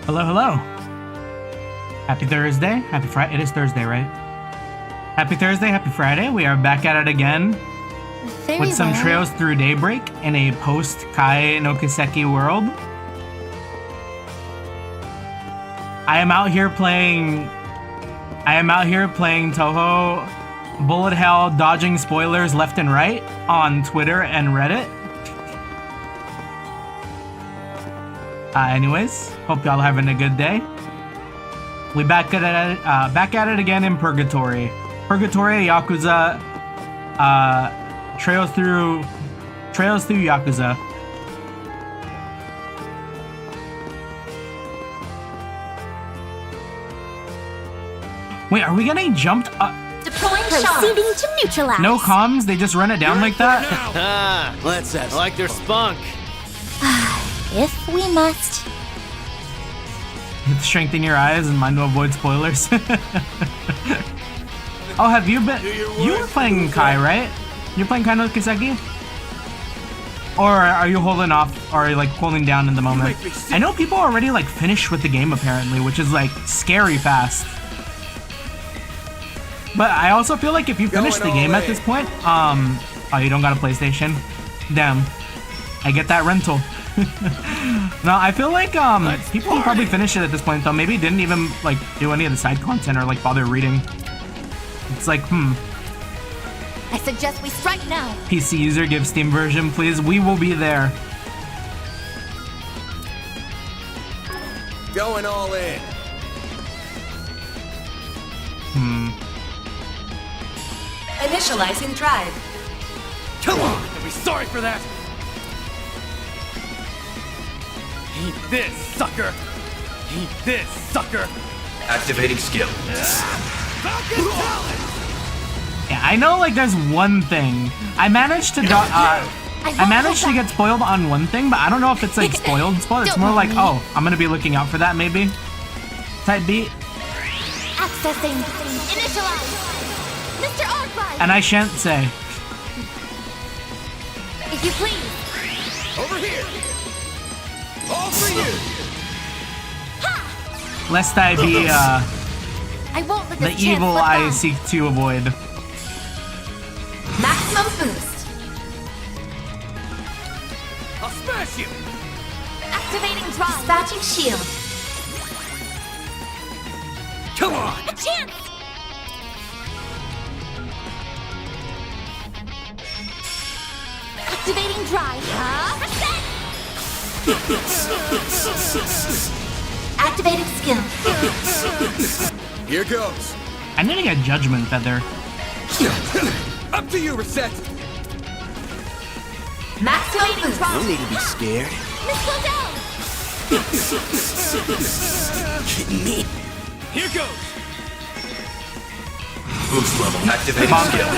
Hello, hello. Happy Thursday. Happy Friday. It is Thursday, right? Happy Thursday, happy Friday. We are back at it again with some trails through Daybreak in a post-Kai no Kiseki world. I am out here playing Toho bullet hell, dodging spoilers left and right on Twitter and Reddit. Anyways, hope y'all having a good day. We back at it again in Purgatory. Purgatory, Yakuza, trails through Yakuza. Wait, are we getting jumped up? Proceeding to neutralize. No comms? They just run it down like that? Let's have I like their spunk. If we must. Strength in your eyes and mind to avoid spoilers. Oh, have you been? You were playing Kai, right? You're playing Kai no Kiseki? Or are you holding off, or are you like holding down in the moment? I know people already like finished with the game apparently, which is like scary fast. But I also feel like if you finish the game at this point, oh, you don't got a PlayStation? Damn. I get that rental. No, I feel like people will probably finish it at this point though. Maybe didn't even like do any of the side content or like bother reading. It's like, I suggest we strike now. PC user, give Steam version, please. We will be there. Going all in. Initializing drive. Come on! You'll be sorry for that! Eat this, sucker! Eat this, sucker! Activating skill. Yeah, I know like there's one thing. I managed to get spoiled on one thing, but I don't know if it's like spoiled. It's more like, oh, I'm gonna be looking out for that maybe. Type beat. Accessing. Initialize. Mr. Arkride. And I shan't say. If you please. Over here! All for you! Ha! Lest I be I won't let the this evil chance I slip seek to avoid. Maximum boost. I'll smash you! by. Activating drive. Dispatching shield. Come on! A chance. Activating drive. Activating skill. Here goes. I need to get Judgment Feather. Up to you, Reset! Maximum boost. No need to be scared. Missile down. Kidding me? Here goes! Boost level. Activating skill.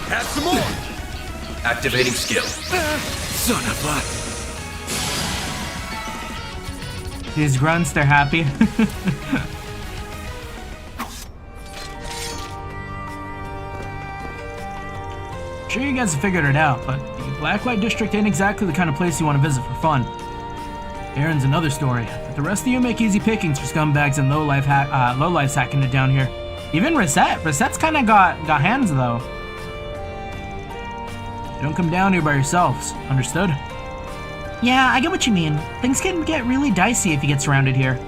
Have some more! Activating skill. Son of a... These grunts, they're happy. Sure you guys have figured it out, but the Blacklight District ain't exactly the kind of place you want to visit for fun. Aaron's another story, but the rest of you make easy pickings for scumbags and lowlifes hacking it down here. Even Reset. Reset's kind of got hands though. You don't come down here by yourselves, understood? Yeah, I get what you mean. Things can get really dicey if you get surrounded here.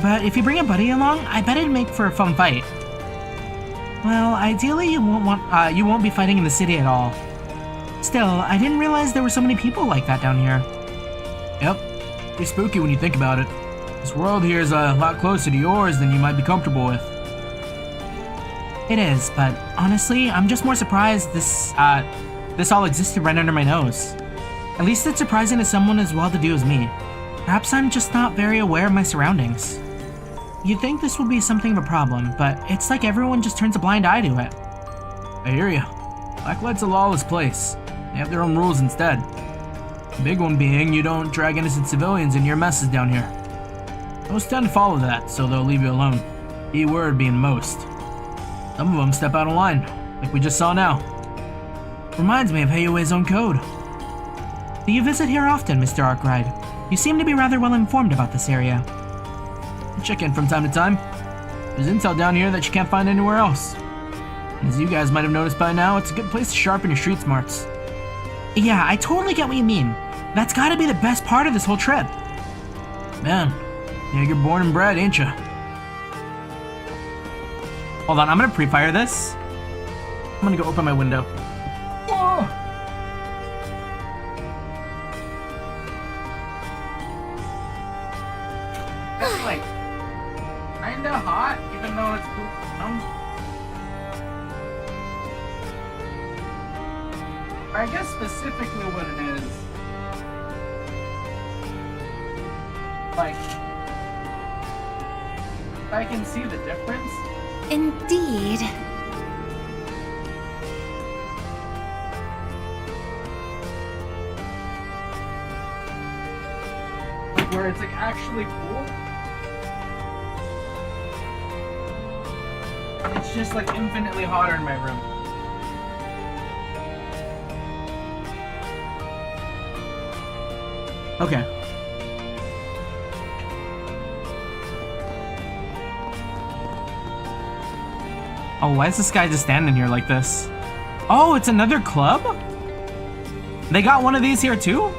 But if you bring a buddy along, I bet it'd make for a fun fight. Well, ideally you won't be fighting in the city at all. Still, I didn't realize there were so many people like that down here. Yep, pretty spooky when you think about it. This world here is a lot closer to yours than you might be comfortable with. It is, but honestly, I'm just more surprised this all existed right under my nose. At least it's surprising to someone as well-to-do as me. Perhaps I'm just not very aware of my surroundings. You'd think this would be something of a problem, but it's like everyone just turns a blind eye to it. I hear ya. Blacklight's a lawless place. They have their own rules instead. The big one being you don't drag innocent civilians in your messes down here. Most tend to follow that, so they'll leave you alone. Key word being most. Some of them step out of line, like we just saw now. Reminds me of Heiue's own code. Do you visit here often, Mr. Arkride? You seem to be rather well informed about this area. check in from time to time. There's intel down here that you can't find anywhere else. As you guys might have noticed by now, it's a good place to sharpen your street smarts. Yeah, I totally get what you mean. That's gotta be the best part of this whole trip. Man, yeah, you're born and bred, ain't ya? Hold on, I'm gonna pre-fire this. I'm gonna go open my window. Whoa. It's like kinda hot, even though it's cool. I guess specifically what it is. Like, I can see the difference. Indeed. Like where it's like actually cool. It's just like infinitely hotter in my room. Okay. Oh, why is this guy just standing here like this? Oh, it's another club? They got one of these here too?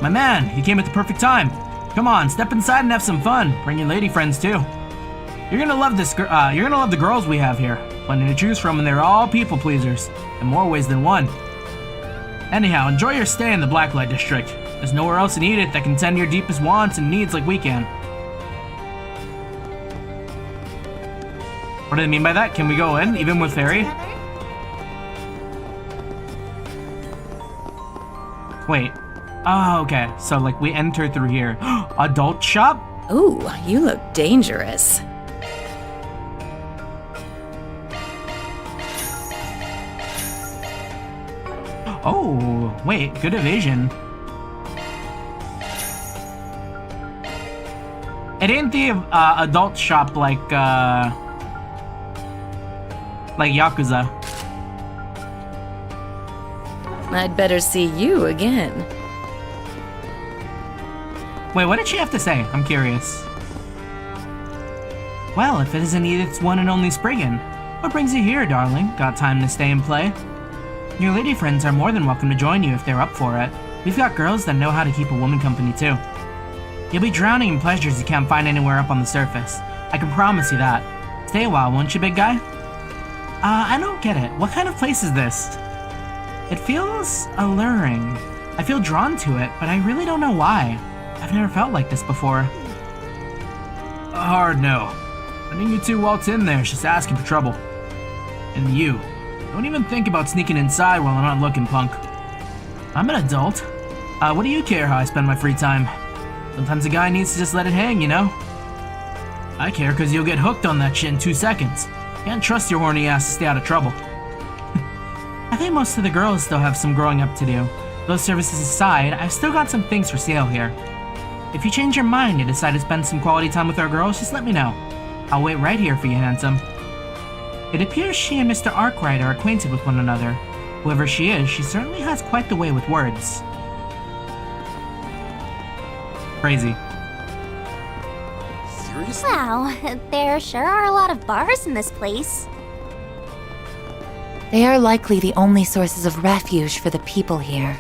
My man, you came at the perfect time. Come on, step inside and have some fun. Bring your lady friends too. You're gonna love this. You're gonna love the girls we have here. Plenty to choose from, and they're all people pleasers, in more ways than one. Anyhow, enjoy your stay in the Blacklight District. There's nowhere else in Edith that can tend your deepest wants and needs like we can. What do they mean by that? Can we go in, even with Fairy? Wait. Oh, okay. So, like, we enter through here. Adult shop? Ooh, you look dangerous. Oh, wait. Good evasion. It ain't the adult shop like Yakuza. I'd better see you again. Wait, what did she have to say? I'm curious. Well, if it isn't Edith's one and only Spriggan, what brings you here, darling? Got time to stay and play? Your lady friends are more than welcome to join you if they're up for it. We've got girls that know how to keep a woman company too. You'll be drowning in pleasures you can't find anywhere up on the surface. I can promise you that. Stay a while, won't you, big guy? I don't get it. What kind of place is this? It feels alluring. I feel drawn to it, but I really don't know why. I've never felt like this before. A hard no. Letting you two waltz in there is just asking for trouble. And you, don't even think about sneaking inside while I'm not looking, punk. I'm an adult. What do you care how I spend my free time? Sometimes a guy needs to just let it hang, you know? I care because you'll get hooked on that shit in 2 seconds. Can't trust your horny ass to stay out of trouble. I think most of the girls still have some growing up to do. Those services aside, I've still got some things for sale here. If you change your mind and decide to spend some quality time with our girls, just let me know. I'll wait right here for you, handsome. It appears she and Mr. Arkride are acquainted with one another. Whoever she is, she certainly has quite the way with words. Crazy. Seriously? Wow, there sure are a lot of bars in this place. They are likely the only sources of refuge for the people here.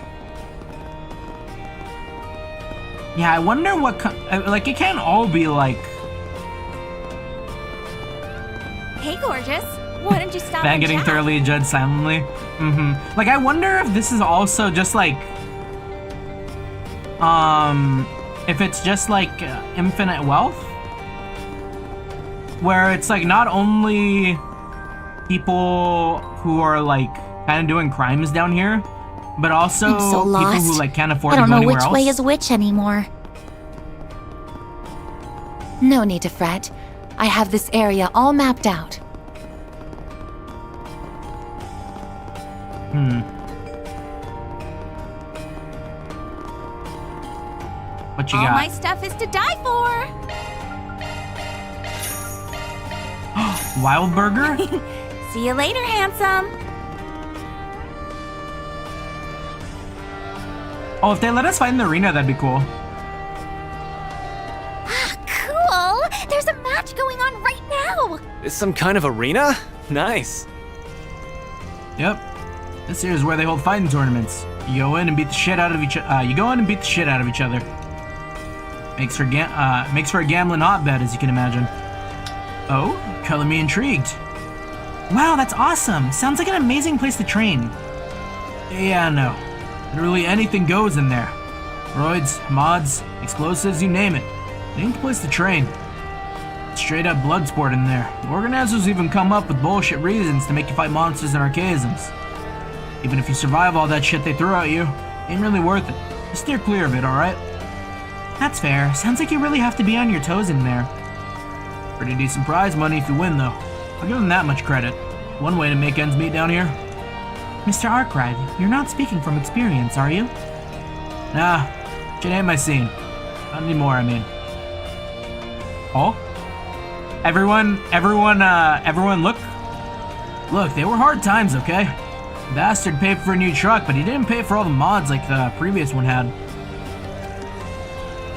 Yeah, I wonder what like, it can't all be like... Hey, gorgeous. Why don't you stop Van and getting chat? thoroughly judged silently. Like, I wonder if this is also just like... if it's just like infinite wealth? Where it's like not only people who are like kind of doing crimes down here, but also I'm so people lost. who like can't afford I to don't go know anywhere which else. way is which anymore. No need to fret. I have this area all mapped out. What you All got? my stuff is to die for. Wild Burger? See you later, handsome. Oh, if they let us fight in the arena, that'd be cool. This some kind of arena? Nice. Yep. This here is where they hold fighting tournaments. You go in and beat the shit out of each other. Makes for a gambling hotbed, as you can imagine. Oh, color me intrigued. Wow, that's awesome. Sounds like an amazing place to train. Yeah, no. Literally anything goes in there. Roids, mods, explosives, you name it. It ain't the place to train. Straight up blood sport in there. The organizers even come up with bullshit reasons to make you fight monsters and archaisms. Even if you survive all that shit they throw at you, ain't really worth it. Just steer clear of it, alright? That's fair. Sounds like you really have to be on your toes in there. Pretty decent prize money if you win, though. I'll give them that much credit. One way to make ends meet down here. Mr. Arkride, you're not speaking from experience, are you? Nah, shit ain't my scene. Not anymore, I mean. Oh? Everyone look. Look, they were hard times, okay? The bastard paid for a new truck, but he didn't pay for all the mods like the previous one had.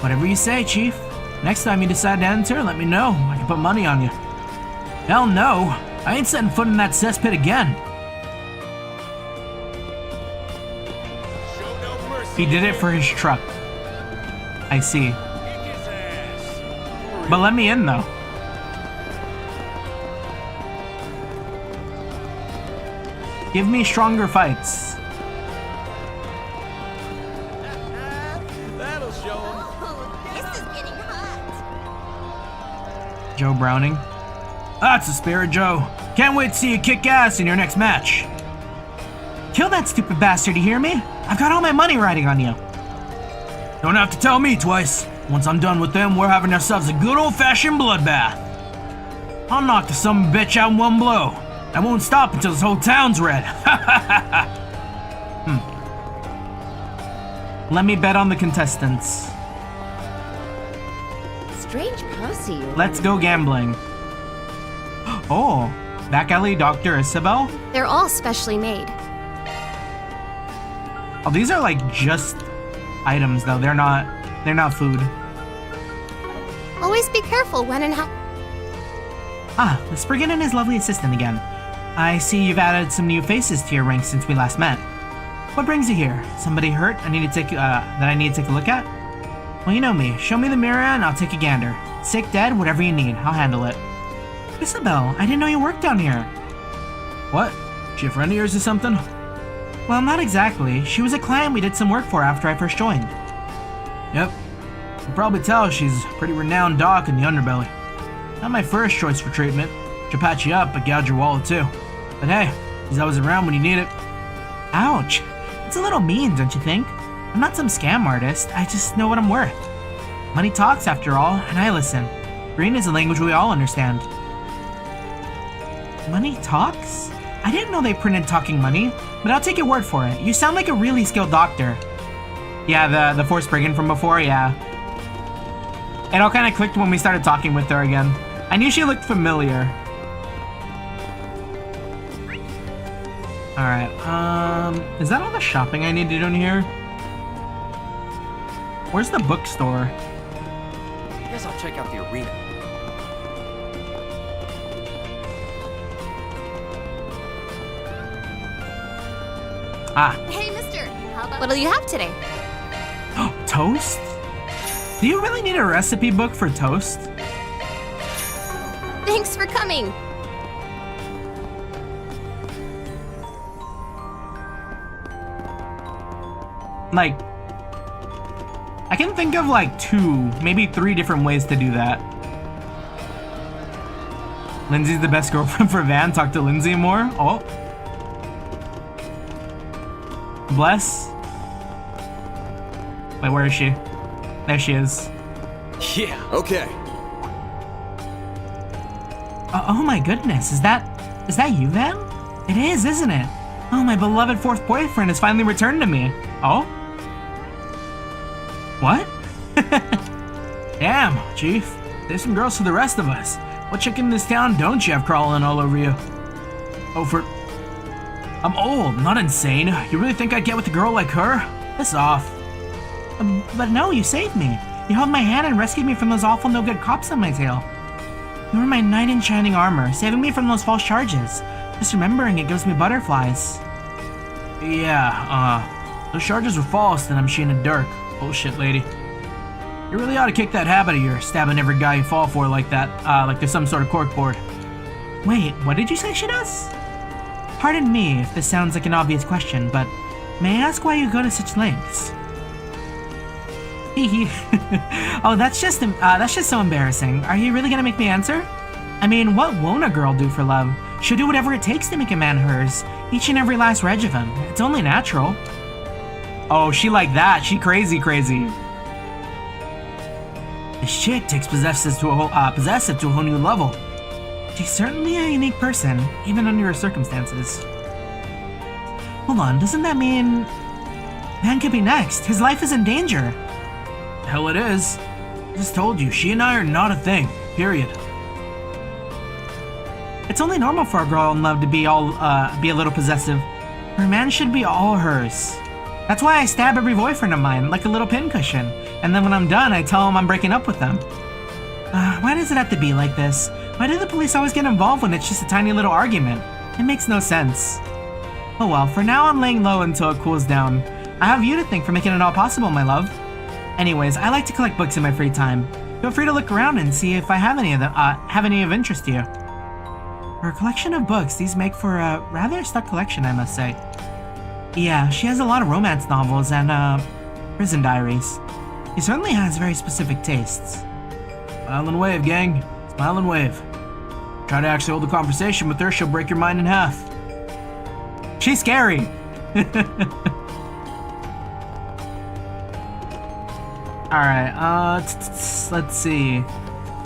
Whatever you say, Chief. Next time you decide to enter, let me know. I can put money on you. Hell no! I ain't setting foot in that cesspit again. He did it for his truck. I see. But let me in, though. Give me stronger fights. That'll show him. This is getting hot. Joe Browning. That's the spirit, Joe. Can't wait to see you kick ass in your next match. Kill that stupid bastard, you hear me? I've got all my money riding on you. Don't have to tell me twice. Once I'm done with them, we're having ourselves a good old-fashioned bloodbath. I'll knock the some bitch out in one blow. I won't stop until this whole town's red. Let me bet on the contestants. Strange posse. Let's go gambling. Oh, back alley Dr. Isabel? They're all specially made. Oh, these are like just items though. They're not food. Always be careful when and how. Ah, the Spriggan and his lovely assistant again. I see you've added some new faces to your ranks since we last met. What brings you here? Somebody hurt that I need to take a look at? Well, you know me. Show me the mirror and I'll take a gander. Sick, dead, whatever you need. I'll handle it. Isabel, I didn't know you worked down here. What? She a friend of yours or something? Well, not exactly. She was a client we did some work for after I first joined. Yep. You can probably tell she's a pretty renowned doc in the underbelly. Not my first choice for treatment. She'll patch you up, but gouge your wallet too. But hey, he's always around when you need it. Ouch. It's a little mean, don't you think? I'm not some scam artist. I just know what I'm worth. Money talks, after all, and I listen. Green is a language we all understand. Money talks? I didn't know they printed talking money, but I'll take your word for it. You sound like a really skilled doctor. Yeah, the Force Brigand from before, yeah. It all kind of clicked when we started talking with her again. I knew she looked familiar. Alright, is that all the shopping I need to do in here? Where's the bookstore? I guess I'll check out the arena. Ah, Hey, mister. What'll you have today? toast? Do you really need a recipe book for toast? Thanks for coming. Like, I can think of like 2, maybe 3 different ways to do that. Lindsay's the best girlfriend for Van. Talk to Lindsay more. Oh. Bless. Wait, where is she? There she is. Yeah. Okay. Oh my goodness, is that you, Van? It is, isn't it? Oh, my beloved 4th boyfriend has finally returned to me. Oh? What? Damn, Chief. There's some girls for the rest of us. What chick in this town don't you have crawling all over you? I'm old, not insane. You really think I'd get with a girl like her? Piss off. But no, you saved me. You held my hand and rescued me from those awful no-good cops on my tail. You were my knight in shining armor, saving me from those false charges. Just remembering it gives me butterflies. Yeah, those charges were false, and I'm Sheena Dirk. Bullshit, lady. You really ought to kick that habit of yours, stabbing every guy you fall for like that, like there's some sort of corkboard. Wait, what did you say she does? Pardon me if this sounds like an obvious question, but may I ask why you go to such lengths? Oh, that's just so embarrassing. Are you really gonna make me answer? I mean, what won't a girl do for love? She'll do whatever it takes to make a man hers. Each and every last reg of him. It's only natural. Oh, she like that. She crazy. This chick takes possessive to a whole new level. She's certainly a unique person, even under her circumstances. Hold on, doesn't that mean... Man could be next. His life is in danger. Hell it is. I just told you, she and I are not a thing. Period. It's only normal for a girl in love to be a little possessive. Her man should be all hers. That's why I stab every boyfriend of mine, like a little pincushion. And then when I'm done, I tell them I'm breaking up with them. Why does it have to be like this? Why do the police always get involved when it's just a tiny little argument? It makes no sense. Oh well, for now I'm laying low until it cools down. I have you to thank for making it all possible, my love. Anyways, I like to collect books in my free time. Feel free to look around and see if I have any of interest to you. For a collection of books, these make for a rather stuck collection, I must say. Yeah, she has a lot of romance novels and, prison diaries. She certainly has very specific tastes. Smile and wave, gang. Smile and wave. Try to actually hold a conversation with her, she'll break your mind in half. She's scary! Alright, let's see.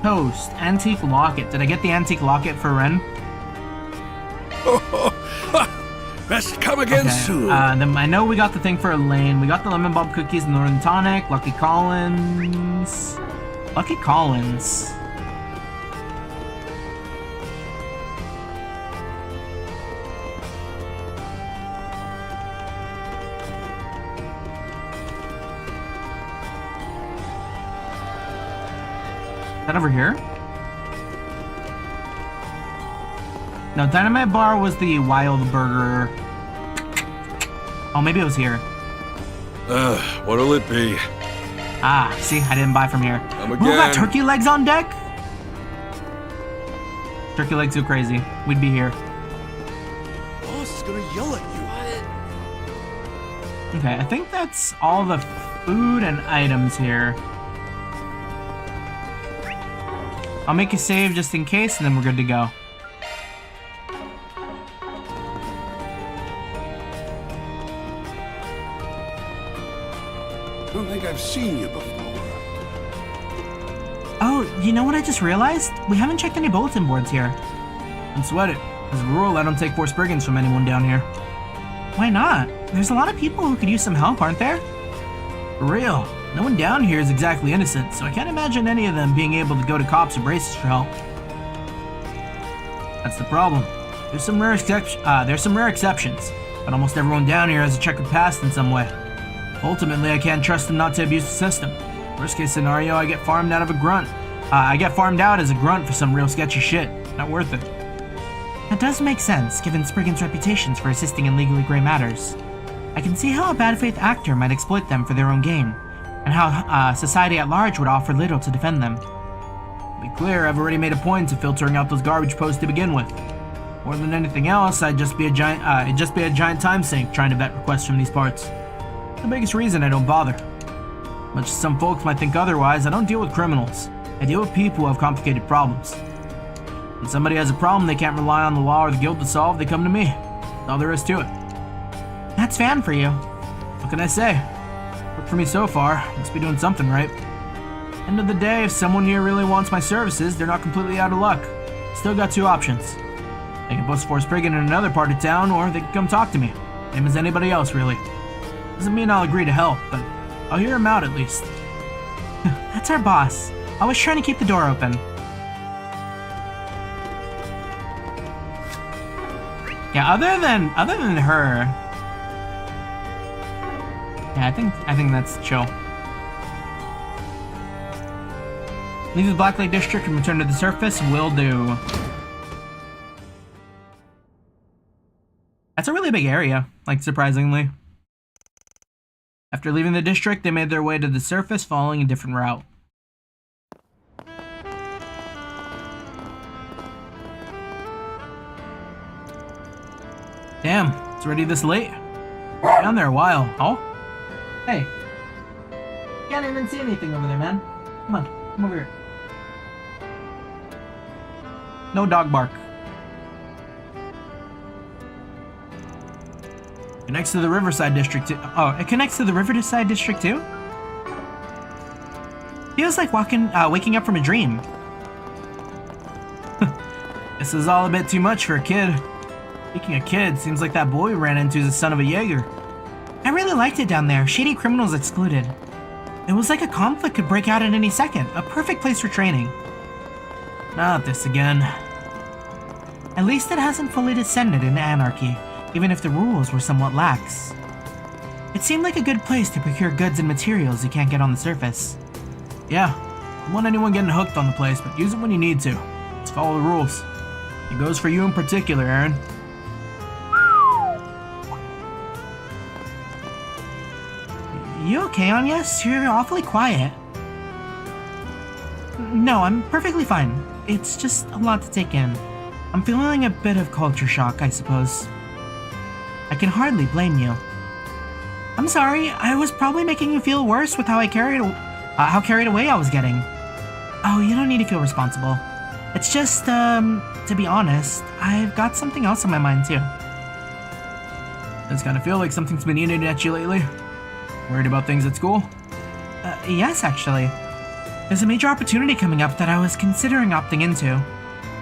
Toast, antique locket. Did I get the antique locket for Ren? Best come again soon. Then I know we got the thing for Elaine. We got the lemon bob cookies, Northern Tonic, Lucky Collins. Lucky Collins. Is that over here? No, Dynamite Bar was the Wild Burger. Oh, maybe it was here. What'll it be? Ah, see, I didn't buy from here. Come Who got again. turkey legs on deck? Turkey legs go crazy. We'd be here. Boss is gonna yell at you. Okay, I think that's all the food and items here. I'll make a save just in case, and then we're good to go. Don't think I've seen you before. Oh, you know what I just realized? We haven't checked any bulletin boards here. Don't sweat it. As a rule, I don't take forced brigands from anyone down here. Why not? There's a lot of people who could use some help, aren't there? For real. No one down here is exactly innocent, so I can't imagine any of them being able to go to cops or braces for help. That's the problem. There's some rare exceptions, but almost everyone down here has a checkered past in some way. Ultimately, I can't trust them not to abuse the system. Worst case scenario, I get farmed out as a grunt for some real sketchy shit. Not worth it. That does make sense, given Spriggan's reputations for assisting in legally gray matters. I can see how a bad faith actor might exploit them for their own gain, and how society at large would offer little to defend them. To be clear, I've already made a point of filtering out those garbage posts to begin with. More than anything else, it'd just be a giant time sink trying to vet requests from these parts. The biggest reason I don't bother. Much as some folks might think otherwise, I don't deal with criminals. I deal with people who have complicated problems. When somebody has a problem they can't rely on the law or the guild to solve, they come to me. That's all there is to it. That's fan for you. What can I say? Worked for me so far. Must be doing something right. End of the day, if someone here really wants my services, they're not completely out of luck. Still got two options. They can bust Force Brigand in another part of town, or they can come talk to me. Same as anybody else, really. Doesn't mean I'll agree to help, but I'll hear him out at least. That's our boss. Always trying to keep the door open. Yeah, other than her. Yeah, I think that's chill. Leave the Black Lake District and return to the surface. Will do. That's a really big area, like, surprisingly. After leaving the district, they made their way to the surface, following a different route. Damn, it's already this late. Been down there a while. Oh? Hey. Can't even see anything over there, man. Come on, come over here. No dog bark. Connects to the Riverside District too. Oh, it connects to the Riverside District too? Feels like waking up from a dream. This is all a bit too much for a kid. Speaking of kids, seems like that boy we ran into is the son of a Jaeger. I really liked it down there. Shady criminals excluded. It was like a conflict could break out at any second. A perfect place for training. Not this again. At least it hasn't fully descended into anarchy, even if the rules were somewhat lax. It seemed like a good place to procure goods and materials you can't get on the surface. Yeah, don't want anyone getting hooked on the place, but use it when you need to. Let's follow the rules. It goes for you in particular, Aaron. You okay, Anyas? You're awfully quiet. No, I'm perfectly fine. It's just a lot to take in. I'm feeling a bit of culture shock, I suppose. I can hardly blame you. I'm sorry, I was probably making you feel worse with how carried away I was getting. Oh, you don't need to feel responsible. It's just, to be honest, I've got something else on my mind too. Does kind of feel like something's been eating at you lately? Worried about things at school? Yes, actually. There's a major opportunity coming up that I was considering opting into,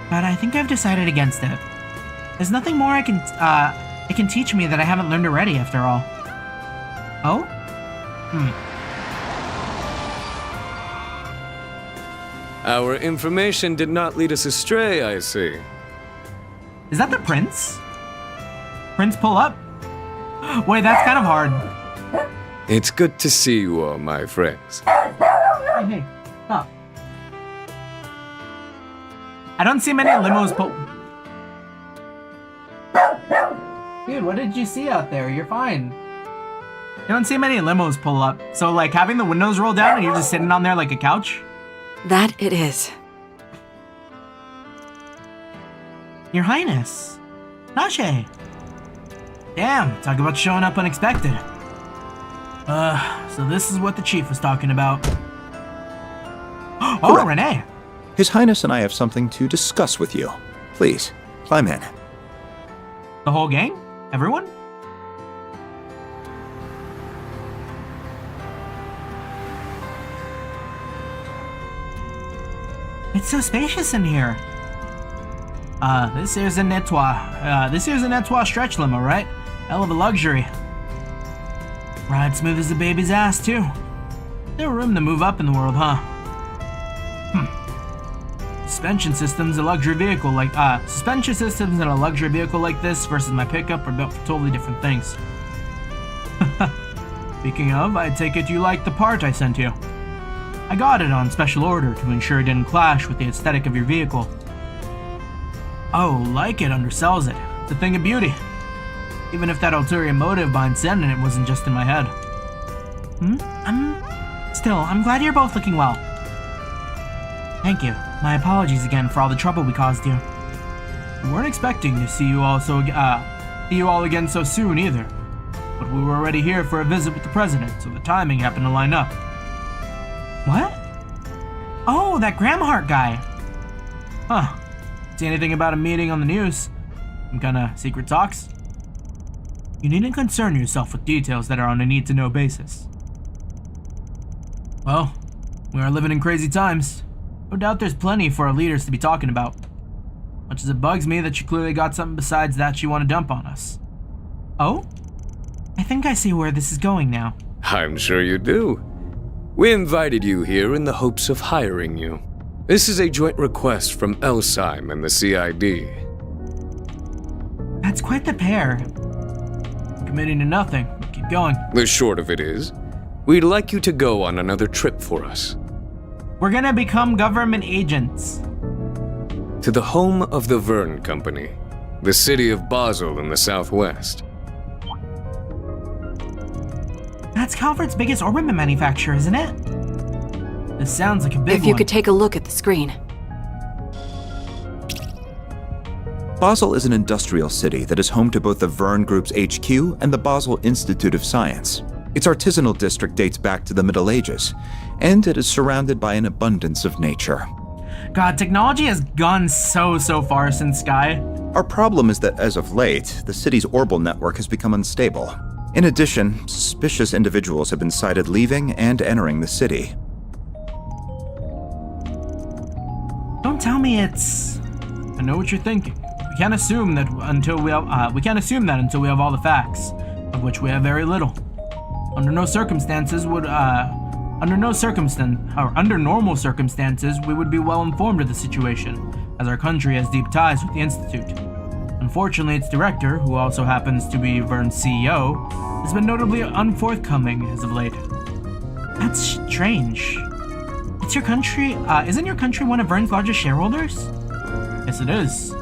but I think I've decided against it. There's nothing more it can teach me that I haven't learned already, after all. Oh? Our information did not lead us astray, I see. Is that the prince? Prince, pull up. Wait, that's kind of hard. It's good to see you all, my friends. Hey, stop. I don't see many limos pull. Dude, what did you see out there? You're fine. You don't see many limos pull up. So, like, having the windows roll down and you're just sitting on there like a couch? That it is. Your Highness. Nashe. Damn, talk about showing up unexpected. So this is what the chief was talking about. Oh, Renee. His Highness and I have something to discuss with you. Please, climb in. The whole gang? Everyone? It's so spacious in here. This here's a Nettois stretch limo, right? Hell of a luxury. Ride smooth as a baby's ass, too. No room to move up in the world, huh? Suspension systems in a luxury vehicle like this versus my pickup are built for totally different things. Speaking of, I take it you like the part I sent you. I got it on special order to ensure it didn't clash with the aesthetic of your vehicle. Oh, like it undersells it. It's a thing of beauty. Even if that ulterior motive behind sending it wasn't just in my head. I'm glad you're both looking well. Thank you. My apologies again for all the trouble we caused you. We weren't expecting to see you all again so soon either. But we were already here for a visit with the president, so the timing happened to line up. What? Oh, that Gramhart guy. Huh. See anything about a meeting on the news? Some kind of secret talks? You needn't concern yourself with details that are on a need-to-know basis. Well, we are living in crazy times. No doubt there's plenty for our leaders to be talking about. Much as it bugs me that you clearly got something besides that you want to dump on us. Oh? I think I see where this is going now. I'm sure you do. We invited you here in the hopes of hiring you. This is a joint request from Elsheim and the CID. That's quite the pair. Committing to nothing. Keep going. The short of it is, we'd like you to go on another trip for us. We're gonna become government agents. To the home of the Verne Company, the city of Basel in the southwest. That's Calvert's biggest armament manufacturer, isn't it? This sounds like a big If you one. could take a look at the screen. Basel is an industrial city that is home to both the Verne Group's HQ and the Basel Institute of Science. Its artisanal district dates back to the Middle Ages, and it is surrounded by an abundance of nature. God, technology has gone so far since Sky. Our problem is that as of late, the city's orbital network has become unstable. In addition, suspicious individuals have been sighted leaving and entering the city. Don't tell me it's... I know what you're thinking. We can't assume that until we have all the facts, of which we have very little. Under normal circumstances, we would be well informed of the situation, as our country has deep ties with the Institute. Unfortunately, its director, who also happens to be Verne's CEO, has been notably unforthcoming as of late. That's strange. It's your country, isn't your country one of Verne's largest shareholders? Yes, it is.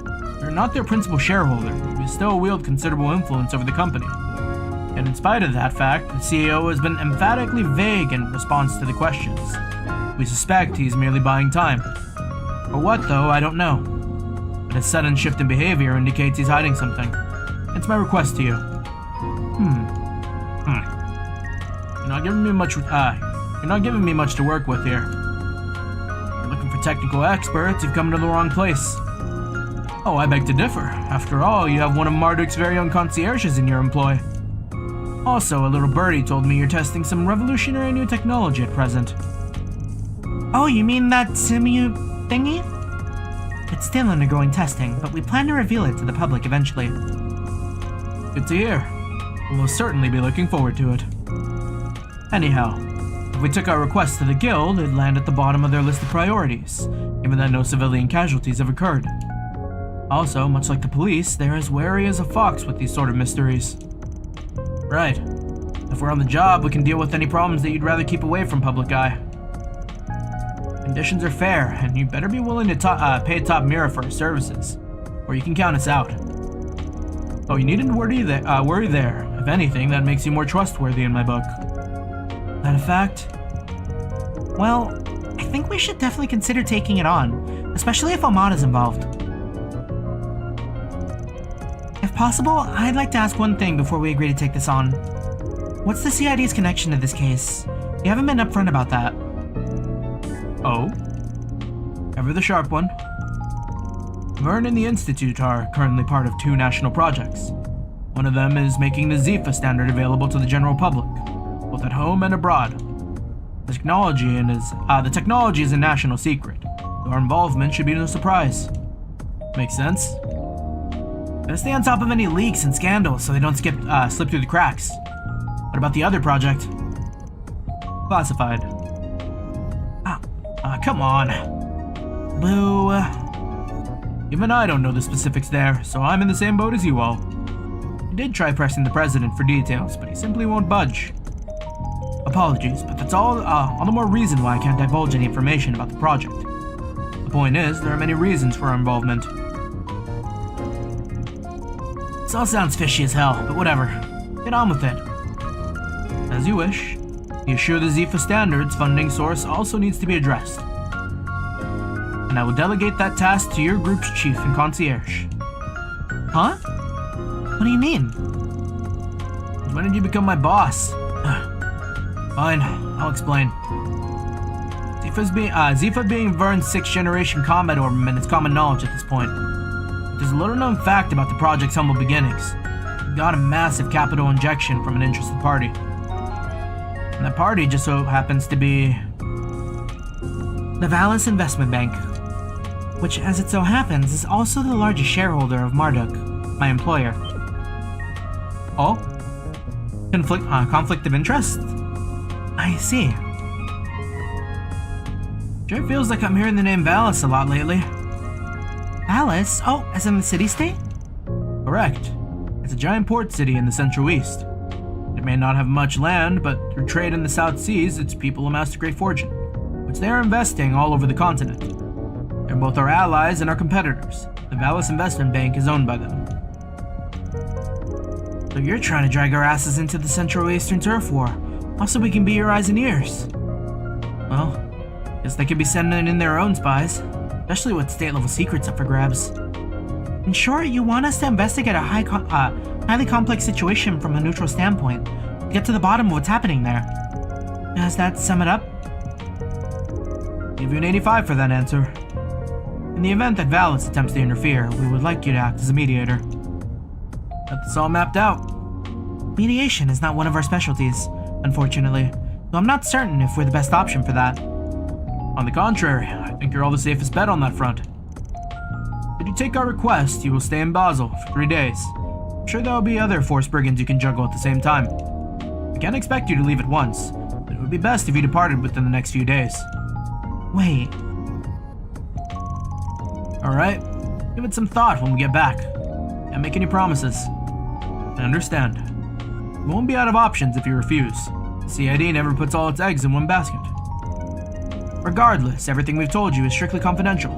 We're not their principal shareholder, but we still wield considerable influence over the company. And in spite of that fact, the CEO has been emphatically vague in response to the questions. We suspect he's merely buying time. For what, though, I don't know. But his sudden shift in behavior indicates he's hiding something. It's my request to you. You're not giving me much to work with here. You're looking for technical experts, you've come to the wrong place. Oh, I beg to differ. After all, you have one of Marduk's very own concierges in your employ. Also, a little birdie told me you're testing some revolutionary new technology at present. Oh, you mean that simu thingy? It's still undergoing testing, but we plan to reveal it to the public eventually. Good to hear. We'll most certainly be looking forward to it. Anyhow, if we took our request to the guild, it'd land at the bottom of their list of priorities, given that no civilian casualties have occurred. Also, much like the police, they're as wary as a fox with these sort of mysteries. Right. If we're on the job, we can deal with any problems that you'd rather keep away from public eye. Conditions are fair, and you better be willing to pay top mirror for our services, or you can count us out. Oh, you needn't worry there. If anything, that makes you more trustworthy in my book. That a fact? Well, I think we should definitely consider taking it on, especially if Almada's involved. If possible, I'd like to ask one thing before we agree to take this on. What's the CID's connection to this case? You haven't been upfront about that. Oh? Ever the sharp one. Verne and the Institute are currently part of 2 national projects. One of them is making the Zephyr standard available to the general public, both at home and abroad. The technology is a national secret, so our involvement should be no surprise. Makes sense? Gotta stay on top of any leaks and scandals so they don't slip through the cracks. What about the other project? Classified. Come on. Boo. Even I don't know the specifics there, so I'm in the same boat as you all. I did try pressing the president for details, but he simply won't budge. Apologies, but that's all the more reason why I can't divulge any information about the project. The point is, there are many reasons for our involvement. This all sounds fishy as hell, but whatever. Get on with it. As you wish. Be assured the Zephyr Standards funding source also needs to be addressed. And I will delegate that task to your group's chief and concierge. Huh? What do you mean? When did you become my boss? Fine, I'll explain. Zephyr being Verne's 6th generation combat armament is common knowledge at this point. But there's a little known fact about the project's humble beginnings. It got a massive capital injection from an interested party. And that party just so happens to be the Vallis Investment Bank, which, as it so happens, is also the largest shareholder of Marduk, my employer. Oh? Conflict of interest? I see. Sure feels like I'm hearing the name Vallis a lot lately. Vallis? Oh, as in the city-state? Correct. It's a giant port city in the Central East. It may not have much land, but through trade in the South Seas, its people amassed a great fortune. which they are investing all over the continent. They're both our allies and our competitors. The Valis Investment Bank is owned by them. So you're trying to drag our asses into the Central Eastern Turf War, also we can be your eyes and ears. Well, guess they could be sending in their own spies, especially with state-level secrets up for grabs. In short, you want us to investigate a highly complex situation from a neutral standpoint, to get to the bottom of what's happening there. Does that sum it up? Give you an 85 for that answer. In the event that Valis attempts to interfere, we would like you to act as a mediator. Got this all mapped out. Mediation is not one of our specialties, unfortunately, though I'm not certain if we're the best option for that. On the contrary, I think you're all the safest bet on that front. If you take our request, you will stay in Basel for 3 days. I'm sure there will be other Force brigands you can juggle at the same time. I can't expect you to leave at once, but it would be best if you departed within the next few days. Wait. Alright, give it some thought when we get back. Can't make any promises. I understand. You won't be out of options if you refuse. CID never puts all its eggs in one basket. Regardless, everything we've told you is strictly confidential.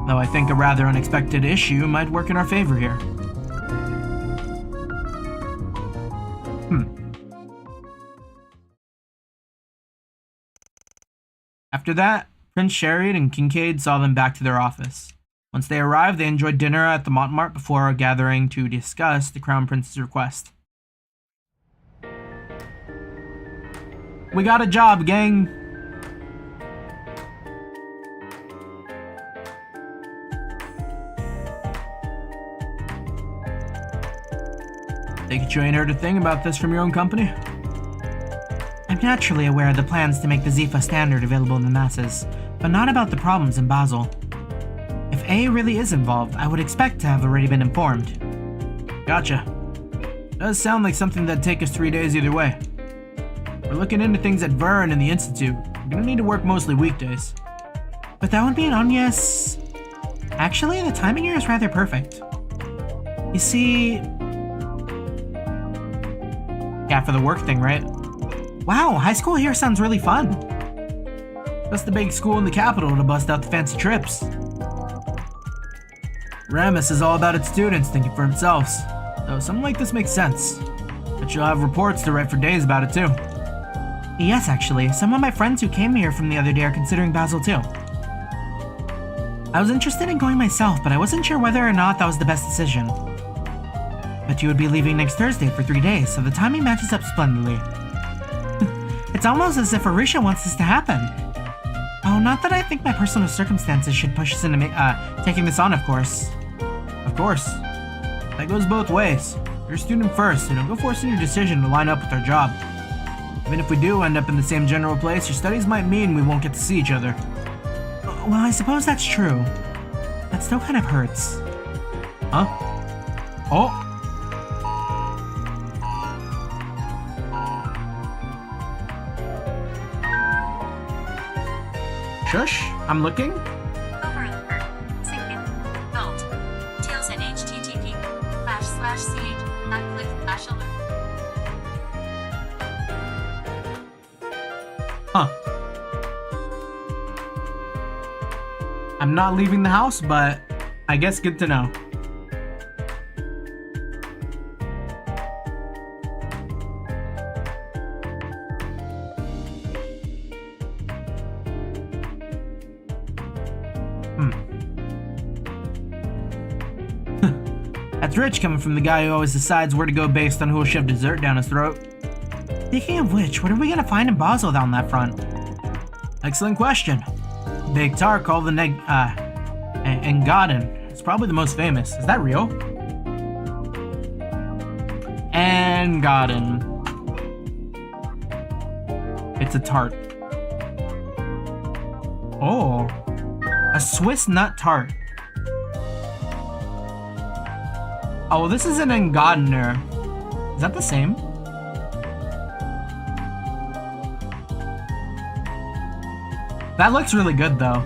Though I think a rather unexpected issue might work in our favor here. After that, Prince Chariot and Kincaid saw them back to their office. Once they arrived, they enjoyed dinner at the Montmartre before gathering to discuss the Crown Prince's request. We got a job, gang! Take it you ain't heard a thing about this from your own company? I'm naturally aware of the plans to make the Zifa standard available in the masses, but not about the problems in Basel. If A really is involved, I would expect to have already been informed. Gotcha. Does sound like something that'd take us 3 days either way. We're looking into things at Vern and the Institute. We're gonna need to work mostly weekdays. But that would be an onias. Actually, the timing here is rather perfect. You see... Yeah, for the work thing, right? Wow, high school here sounds really fun. That's the big school in the capital to bust out the fancy trips. Ramus is all about its students thinking for themselves. Though something like this makes sense. But you'll have reports to write for days about it too. Yes, actually, some of my friends who came here from the other day are considering Basel too. I was interested in going myself, but I wasn't sure whether or not that was the best decision. But you would be leaving next Thursday for 3 days, so the timing matches up splendidly. It's almost as if Arisha wants this to happen. Oh, not that I think my personal circumstances should push us into taking this on, of course. Of course. That goes both ways. You're a student first, so don't go forcing your decision to line up with our job. Even if we do end up in the same general place, your studies might mean we won't get to see each other. Well, I suppose that's true. That still kind of hurts. Huh? Oh! Shush, I'm looking. Over Sync Vault. Details at http://ch. Click/alert. Huh. I'm not leaving the house, but I guess good to know. That's rich coming from the guy who always decides where to go based on who will shove dessert down his throat. Speaking of which, what are we gonna find in Basel down that front? Excellent question. Big tar called the Engadin. It's probably the most famous. Is that real? Engadin. It's a tart. Oh, a Swiss nut tart. Oh, this is an Engadiner. Is that the same? That looks really good, though.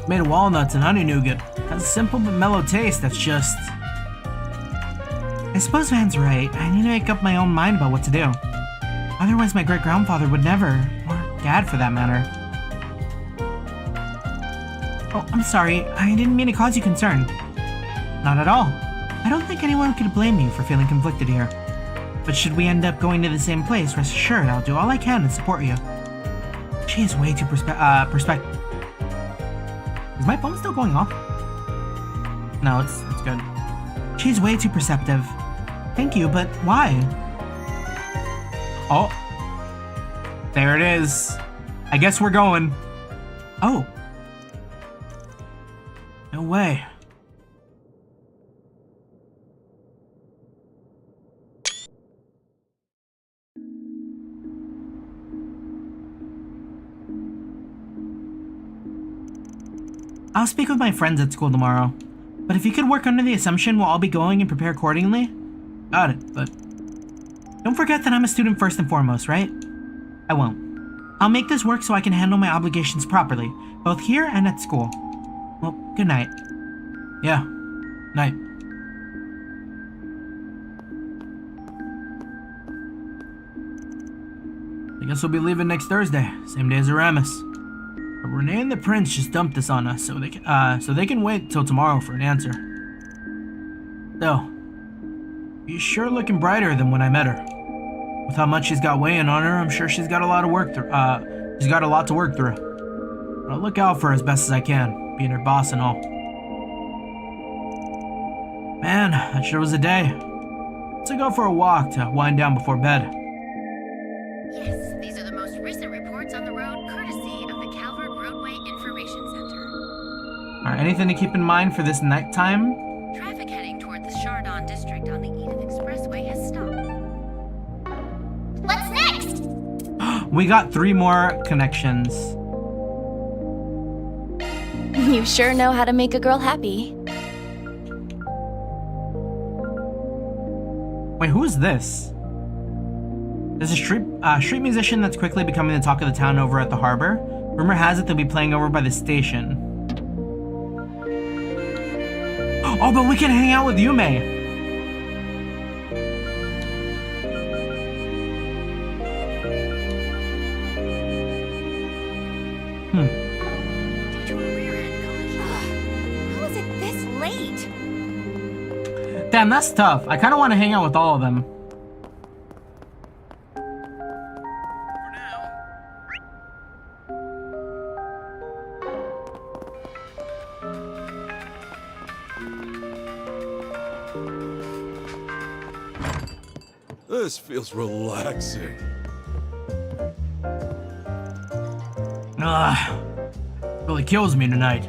Made of walnuts and honey nougat. Has a simple but mellow taste that's just... I suppose Van's right. I need to make up my own mind about what to do. Otherwise, my great-grandfather would never, or dad for that matter. Oh, I'm sorry. I didn't mean to cause you concern. Not at all. I don't think anyone could blame you for feeling conflicted here. But should we end up going to the same place, rest assured I'll do all I can to support you. She is way too perspective. Is my phone still going off? No, it's good. She's way too perceptive. Thank you, but why? Oh. There it is. I guess we're going. Oh. No way. I'll speak with my friends at school tomorrow. But if you could work under the assumption we'll all be going and prepare accordingly? Got it, but... Don't forget that I'm a student first and foremost, right? I won't. I'll make this work so I can handle my obligations properly, both here and at school. Well, good night. Yeah, night. I guess we'll be leaving next Thursday, same day as Aramis. But Renee and the Prince just dumped this on us, so they can wait till tomorrow for an answer. Though, she's sure looking brighter than when I met her. With how much she's got weighing on her, I'm sure she's got a lot of work through. She's got a lot to work through. But I'll look out for her as best as I can, being her boss and all. Man, that sure was a day. Let's go for a walk to wind down before bed. Yes, these are the most recent reports on the road, courtesy of the Calvert Roadway Information Center. Alright, anything to keep in mind for this nighttime? Traffic heading toward the Chardon district on the Edith Expressway has stopped. What's next? We got 3 more connections. You sure know how to make a girl happy. Wait, who is this? There's a street musician that's quickly becoming the talk of the town over at the harbor. Rumor has it they'll be playing over by the station. Oh, but we can hang out with Yume! Due to a rear-end collision. How is it this late? Damn, that's tough. I kind of want to hang out with all of them. This feels relaxing. Really kills me tonight.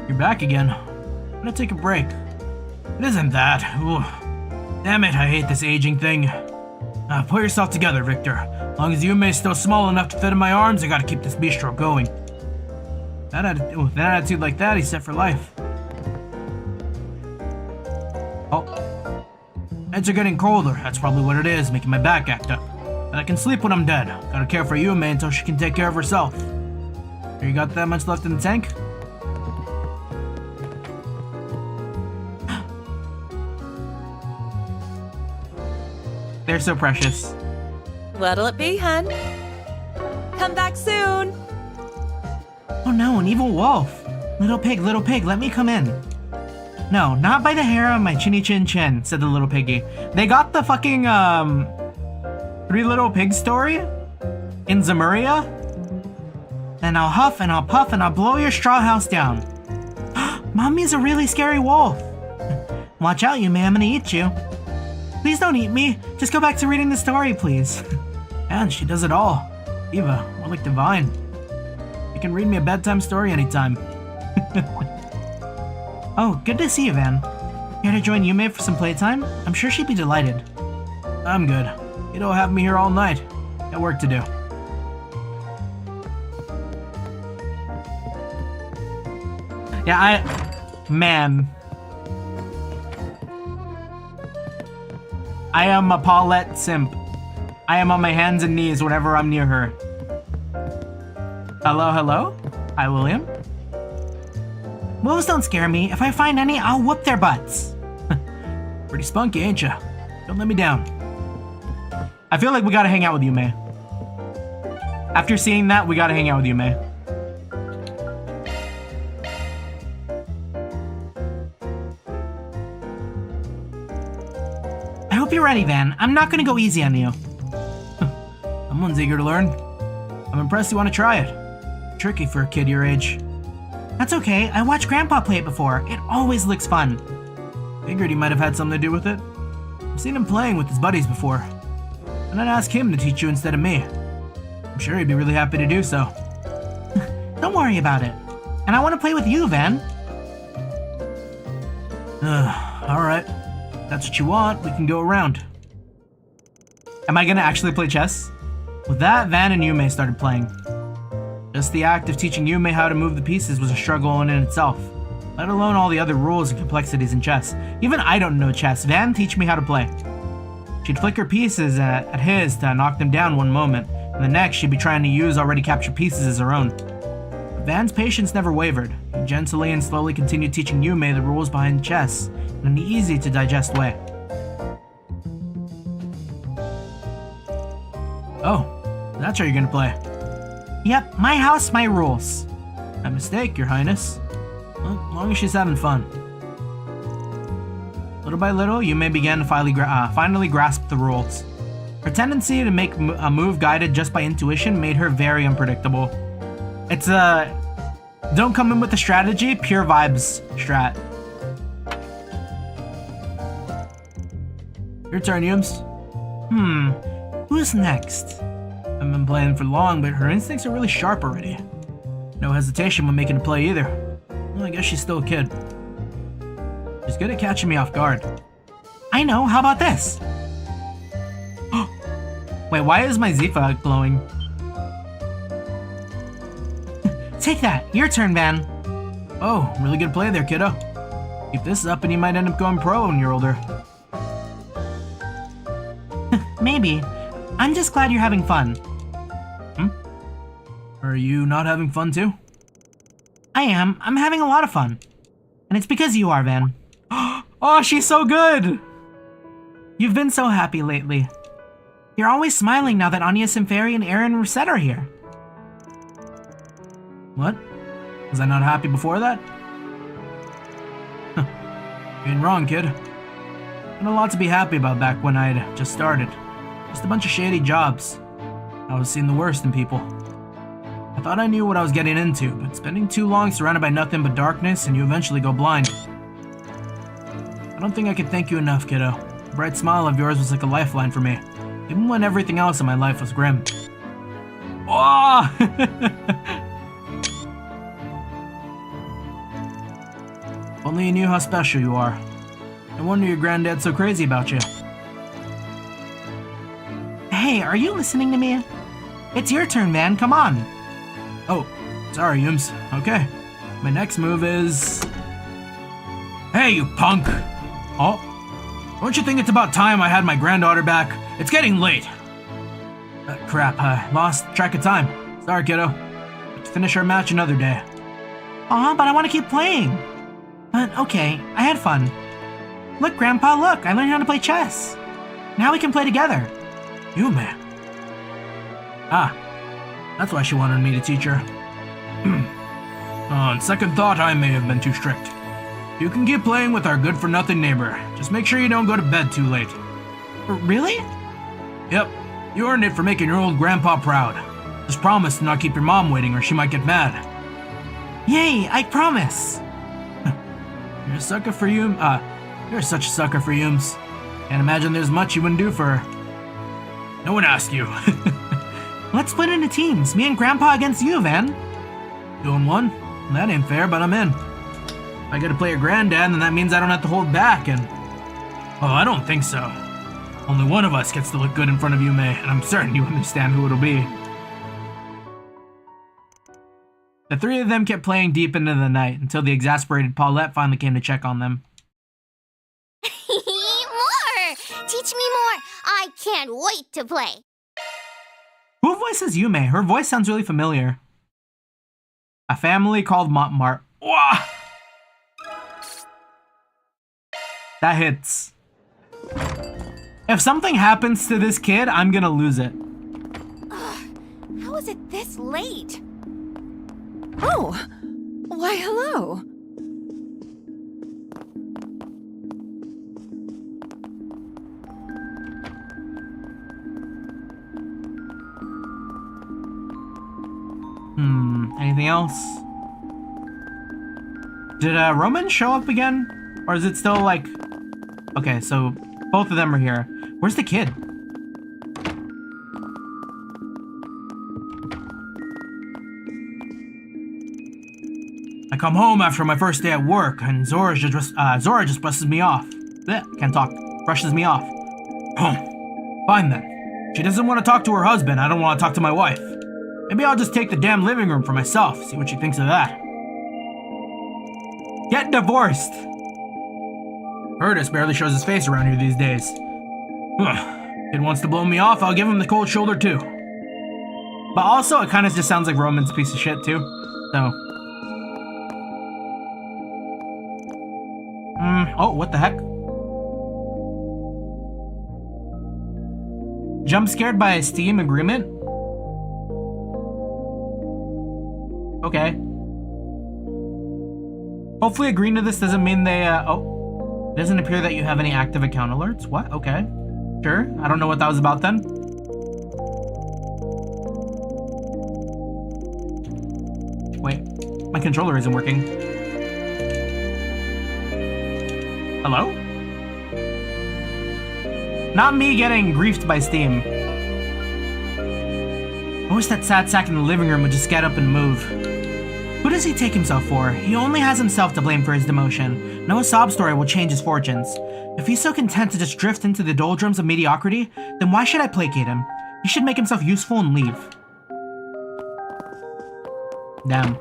You're back again. I'm gonna take a break. It isn't that. Ooh. Damn it, I hate this aging thing. Pull yourself together, Victor. As long as Yume's still small enough to fit in my arms, I gotta keep this bistro going. With that attitude like that, he's set for life. Oh. Nights are getting colder. That's probably what it is, making my back act up. But I can sleep when I'm dead. Gotta care for Yume until she can take care of herself. Here, you got that much left in the tank? They're so precious. What'll it be, hun? Come back soon. Oh no, an evil wolf. Little pig, let me come in. No, not by the hair on my chinny chin chin, said the little piggy. They got the fucking, Three Little Pigs story in Zemuria. And I'll huff and I'll puff and I'll blow your straw house down. Mommy's a really scary wolf. Watch out, Yume, I'm gonna eat you. Please don't eat me. Just go back to reading the story, please. And she does it all. Eva, more like divine. You can read me a bedtime story anytime. Oh, good to see you, Van. Here to join Yume for some playtime? I'm sure she'd be delighted. I'm good. You don't have me here all night. Got work to do. Yeah, Man. I am a Paulette simp. I am on my hands and knees whenever I'm near her. Hello, hello? Hi, William. Wolves don't scare me. If I find any, I'll whoop their butts. Pretty spunky, ain't ya? Don't let me down. I feel like we gotta hang out with Yume. After seeing that, we gotta hang out with Yume. I hope you're ready, Van. I'm not gonna go easy on you. Someone's eager to learn. I'm impressed you want to try it. Tricky for a kid your age. That's okay. I watched Grandpa play it before. It always looks fun. Figured he might have had something to do with it. I've seen him playing with his buddies before. And I'd ask him to teach you instead of me. I'm sure he'd be really happy to do so. Don't worry about it. And I want to play with you, Van. Alright. If that's what you want, we can go around. Am I gonna actually play chess? With that, Van and Yume started playing. Just the act of teaching Yume how to move the pieces was a struggle in itself, let alone all the other rules and complexities in chess. Even I don't know chess. Van teach me how to play. She'd flick her pieces at his to knock them down one moment, and the next she'd be trying to use already captured pieces as her own. But Van's patience never wavered. He gently and slowly continued teaching Yume the rules behind chess in an easy-to-digest way. Oh, that's how you're gonna play. Yep, my house, my rules. My mistake, Your Highness. Well, as long as she's having fun. Little by little, Yume began to finally grasp the rules. Her tendency to make a move guided just by intuition made her very unpredictable. It's don't come in with a strategy, pure vibes strat. Your turn, Yums. Who's next? I haven't been playing for long, but her instincts are really sharp already. No hesitation when making a play either. Well, I guess she's still a kid. She's good at catching me off guard. I know, how about this? Wait, why is my Zifa glowing? Take that, your turn, Van. Oh, really good play there, kiddo. Keep this up and you might end up going pro when you're older. Maybe. I'm just glad you're having fun. Are you not having fun too? I am. I'm having a lot of fun. And it's because you are, Van. Oh, she's so good! You've been so happy lately. You're always smiling now that Anya Simferi and Aaron Reset are here. What? Was I not happy before that? You ain't wrong, kid. Had a lot to be happy about back when I'd just started. Just a bunch of shady jobs. I was seeing the worst in people. I thought I knew what I was getting into, but spending too long surrounded by nothing but darkness and you eventually go blind. I don't think I could thank you enough, kiddo. The bright smile of yours was like a lifeline for me, even when everything else in my life was grim. Oh! Only you knew how special you are. No wonder your granddad's so crazy about you. Hey, are you listening to me? It's your turn, man. Come on. Oh, sorry, Yums. Okay. My next move is... Hey, you punk! Oh, don't you think it's about time I had my granddaughter back? It's getting late. Crap, I lost track of time. Sorry, kiddo. Let's finish our match another day. Aw, but I want to keep playing. But okay, I had fun. Look, Grandpa, look, I learned how to play chess. Now we can play together. Yume. Ah, that's why she wanted me to teach her. On second thought, I may have been too strict. You can keep playing with our good-for-nothing neighbor. Just make sure you don't go to bed too late. Really? Yep. You earned it for making your old grandpa proud. Just promise to not keep your mom waiting or she might get mad. Yay, I promise. You're a sucker for Yum. You're such a sucker for Yums. Can't imagine there's much you wouldn't do for her. No one asked you. Let's split into teams. Me and Grandpa against you, Van. 2-on-1? That ain't fair, but I'm in. If I gotta play your granddad, then that means I don't have to hold back, and... Oh, I don't think so. Only one of us gets to look good in front of Yume, and I'm certain you understand who it'll be. The three of them kept playing deep into the night, until the exasperated Paulette finally came to check on them. More! Teach me more! I can't wait to play! Who voices Yume? Her voice sounds really familiar. A family called Montmart. Wah! That hits. If something happens to this kid, I'm gonna lose it. How is it this late? Oh, why hello. Anything else? Did Roman show up again? Or is it still like... Okay, so both of them are here. Where's the kid? I come home after my first day at work, and Zora just brushes me off. Blech, can't talk. Brushes me off. Fine then. She doesn't want to talk to her husband. I don't want to talk to my wife. Maybe I'll just take the damn living room for myself. See what she thinks of that. Get divorced. Curtis barely shows his face around here these days. Kid wants to blow me off. I'll give him the cold shoulder too. But also, it kind of just sounds like Roman's a piece of shit too. So. Oh, what the heck? Jump scared by a Steam agreement? Okay. Hopefully agreeing to this doesn't mean they, oh. It doesn't appear that you have any active account alerts. What? Okay. Sure. I don't know what that was about then. Wait. My controller isn't working. Hello? Not me getting griefed by Steam. I wish that sad sack in the living room would just get up and move. Who does he take himself for? He only has himself to blame for his demotion. No sob story will change his fortunes. If he's so content to just drift into the doldrums of mediocrity, then why should I placate him? He should make himself useful and leave. Damn.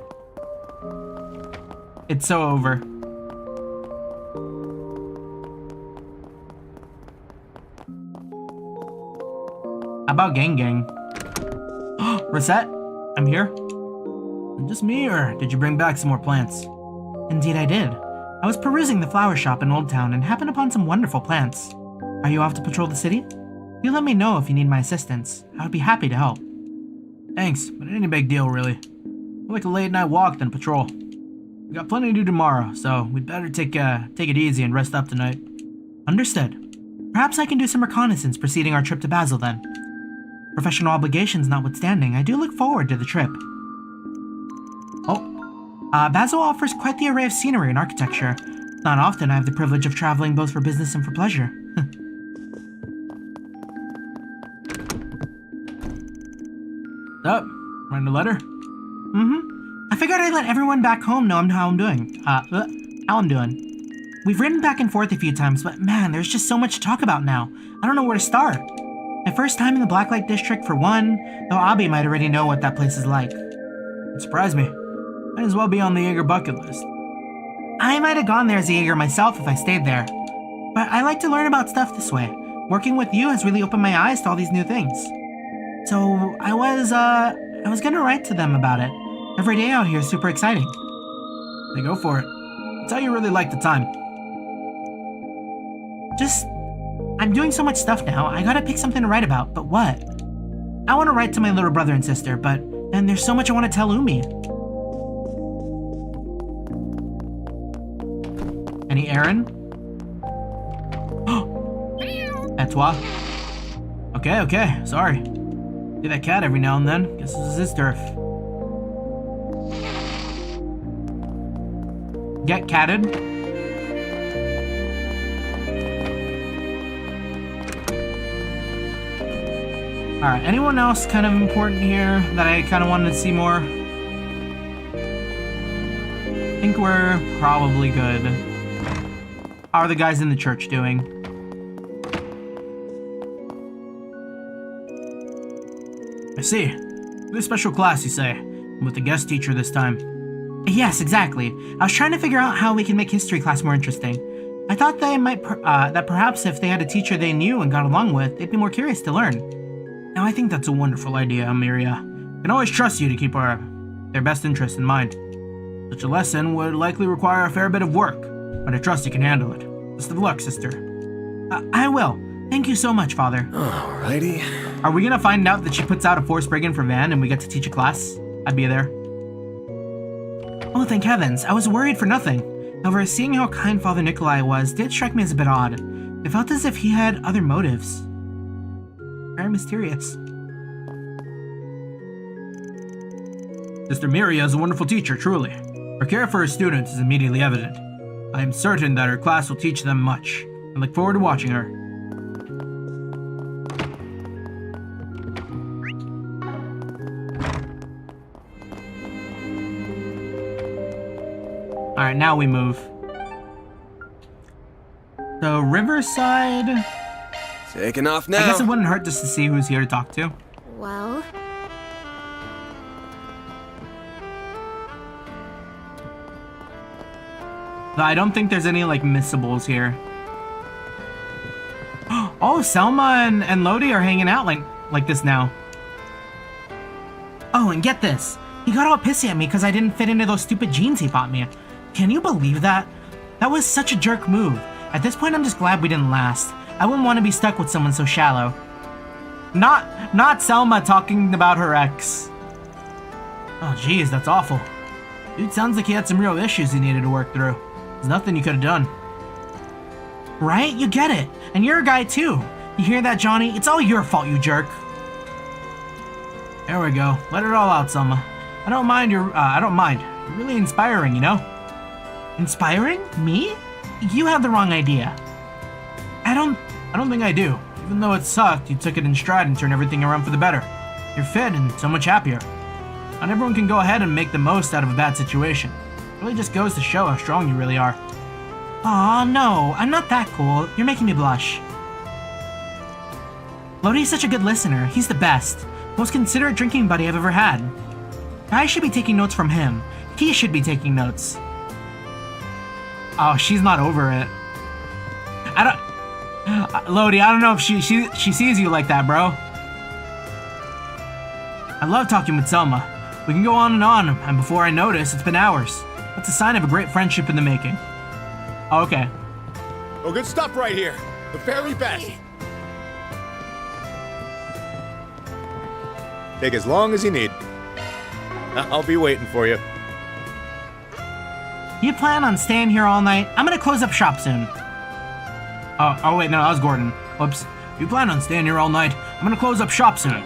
It's so over. How about Gang Gang? Reset? I'm here? Just me, or did you bring back some more plants? Indeed I did. I was perusing the flower shop in Old Town and happened upon some wonderful plants. Are you off to patrol the city? You let me know if you need my assistance. I would be happy to help. Thanks, but it ain't a big deal really. More like a late night walk than patrol. We got plenty to do tomorrow, so we'd better take it easy and rest up tonight. Understood. Perhaps I can do some reconnaissance preceding our trip to Basel then. Professional obligations notwithstanding, I do look forward to the trip. Basel offers quite the array of scenery and architecture. Not often I have the privilege of traveling both for business and for pleasure. Up? Writing a letter? I figured I'd let everyone back home know how I'm doing. We've written back and forth a few times, but man, there's just so much to talk about now. I don't know where to start. My first time in the Blacklight District for one, though Abi might already know what that place is like. It surprised me. Might as well be on the Jaeger bucket list. I might have gone there as a Jaeger myself if I stayed there. But I like to learn about stuff this way. Working with you has really opened my eyes to all these new things. So I was gonna write to them about it. Every day out here is super exciting. Then go for it. That's how you really like the time. I'm doing so much stuff now, I gotta pick something to write about, but what? I want to write to my little brother and sister, but then there's so much I want to tell Umi. Any errand? Et toi? Okay, sorry. See that cat every now and then. Guess this is his turf. Get catted? Alright, anyone else kind of important here that I kind of wanted to see more? I think we're probably good. How are the guys in the church doing? I see. This special class, you say? With the guest teacher this time. Yes, exactly. I was trying to figure out how we can make history class more interesting. I thought they might, that perhaps if they had a teacher they knew and got along with, they'd be more curious to learn. Now, I think that's a wonderful idea, Amiria. I can always trust you to keep their best interests in mind. Such a lesson would likely require a fair bit of work, but I trust you can handle it. Best of luck, sister. I will. Thank you so much, Father. Alrighty. Are we gonna find out that she puts out a forced break-in for Van and we get to teach a class? I'd be there. Oh, thank heavens. I was worried for nothing. However, seeing how kind Father Nikolai was did strike me as a bit odd. It felt as if he had other motives. Very mysterious. Sister Miria is a wonderful teacher, truly. Her care for her students is immediately evident. I am certain that her class will teach them much. I look forward to watching her. Alright, now we move. So, Riverside... Taking off now. I guess it wouldn't hurt just to see who's here to talk to. Well, Though I don't think there's any, like, missables here. Oh, Selma and Lodi are hanging out like this now. Oh, and get this. He got all pissy at me because I didn't fit into those stupid jeans he bought me. Can you believe that? That was such a jerk move. At this point, I'm just glad we didn't last. I wouldn't want to be stuck with someone so shallow. Not Selma talking about her ex. Oh, geez, that's awful. Dude sounds like he had some real issues he needed to work through. There's nothing you could have done. Right? You get it. And you're a guy too. You hear that, Johnny? It's all your fault, you jerk. There we go. Let it all out, Selma. I don't mind. You're really inspiring, you know? Inspiring? Me? You have the wrong idea. I don't think I do. Even though it sucked, you took it in stride and turned everything around for the better. You're fit and so much happier. Not everyone can go ahead and make the most out of a bad situation. It really just goes to show how strong you really are. Aw, no, I'm not that cool. You're making me blush. Lodi's such a good listener. He's the best. Most considerate drinking buddy I've ever had. I should be taking notes from him. He should be taking notes. Oh, she's not over it. Lodi, I don't know if she sees you like that, bro. I love talking with Selma. We can go on, and before I notice, it's been hours. That's a sign of a great friendship in the making. Oh, okay. Oh, good stuff right here. The very best. Take as long as you need. I'll be waiting for you. You plan on staying here all night? I'm gonna close up shop soon. Oh wait, no, that was Gordon. Whoops. You plan on staying here all night? I'm gonna close up shop soon.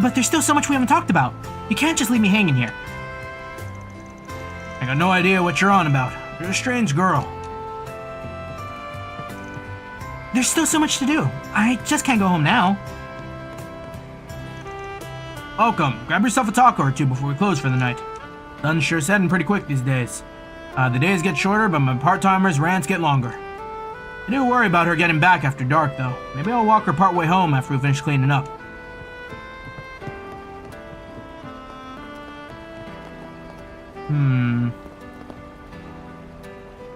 But there's still so much we haven't talked about. You can't just leave me hanging here. I got no idea what you're on about. You're a strange girl. There's still so much to do. I just can't go home now. Welcome. Grab yourself a taco or two before we close for the night. Sun's sure setting pretty quick these days. The days get shorter, but my part-timers' rants get longer. I do worry about her getting back after dark, though. Maybe I'll walk her part way home after we finish cleaning up.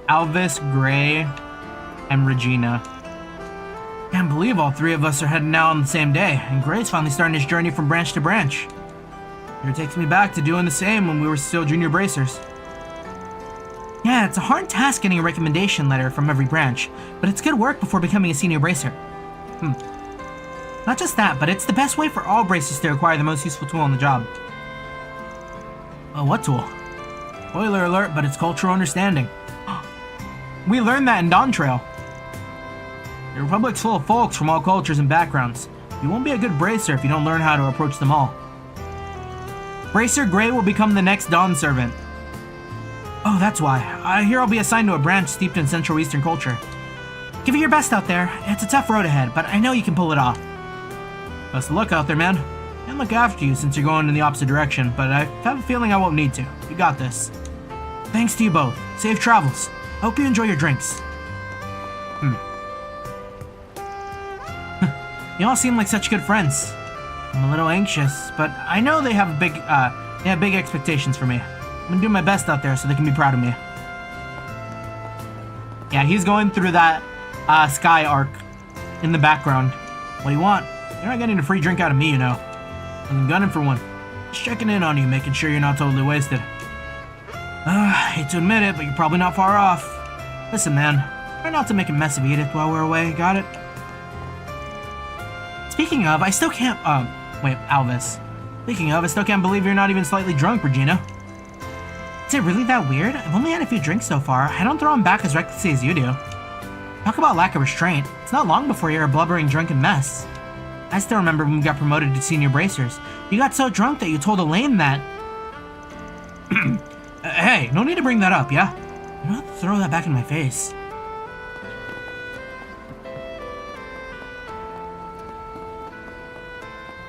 Alvis, Gray, and Regina. Can't believe all three of us are heading out on the same day, and Gray's finally starting his journey from branch to branch. It takes me back to doing the same when we were still junior bracers. Yeah, it's a hard task getting a recommendation letter from every branch, but it's good work before becoming a senior bracer. Not just that, but it's the best way for all bracers to acquire the most useful tool on the job. Oh, what tool? Spoiler alert, but it's cultural understanding. We learned that in Dawn Trail. The Republic's full of folks from all cultures and backgrounds. You won't be a good bracer if you don't learn how to approach them all. Bracer Gray will become the next Dawn servant. Oh, that's why. I hear I'll be assigned to a branch steeped in Central Eastern culture. Give it your best out there. It's a tough road ahead, but I know you can pull it off. Best of luck out there, man. I'll look after you since you're going in the opposite direction, but I have a feeling I won't need to. You got this. Thanks to you both. Safe travels. Hope you enjoy your drinks. You all seem like such good friends. I'm a little anxious, but I know they have big expectations for me. I'm gonna do my best out there so they can be proud of me. Yeah, he's going through that Sky arc in the background. What do you want? You're not getting a free drink out of me, you know. I'm gunning for one. Just checking in on you, making sure you're not totally wasted. Hate to admit it, but you're probably not far off. Listen, man, try not to make a mess of Edith while we're away, got it? Speaking of, I still can't, wait, Alvis. Speaking of, I still can't believe you're not even slightly drunk, Regina. Is it really that weird? I've only had a few drinks so far. I don't throw them back as recklessly as you do. Talk about lack of restraint. It's not long before you're a blubbering drunken mess. I still remember when we got promoted to senior bracers. You got so drunk that you told Elaine that... Hey, no need to bring that up, yeah? You don't have to throw that back in my face.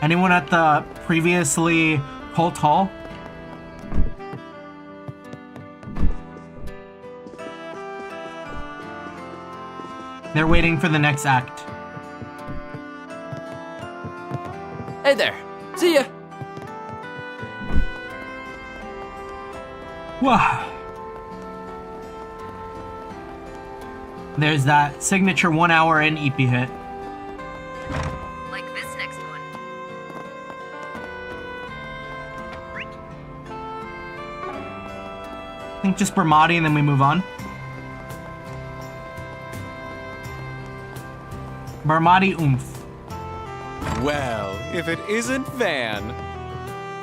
Anyone at the previously Holt Hall? They're waiting for the next act. Hey there. See ya. Wow. There's that signature 1 hour in EP hit. Like this next one. I think just Bramati and then we move on. Bramati Oomph. Well, if it isn't Van.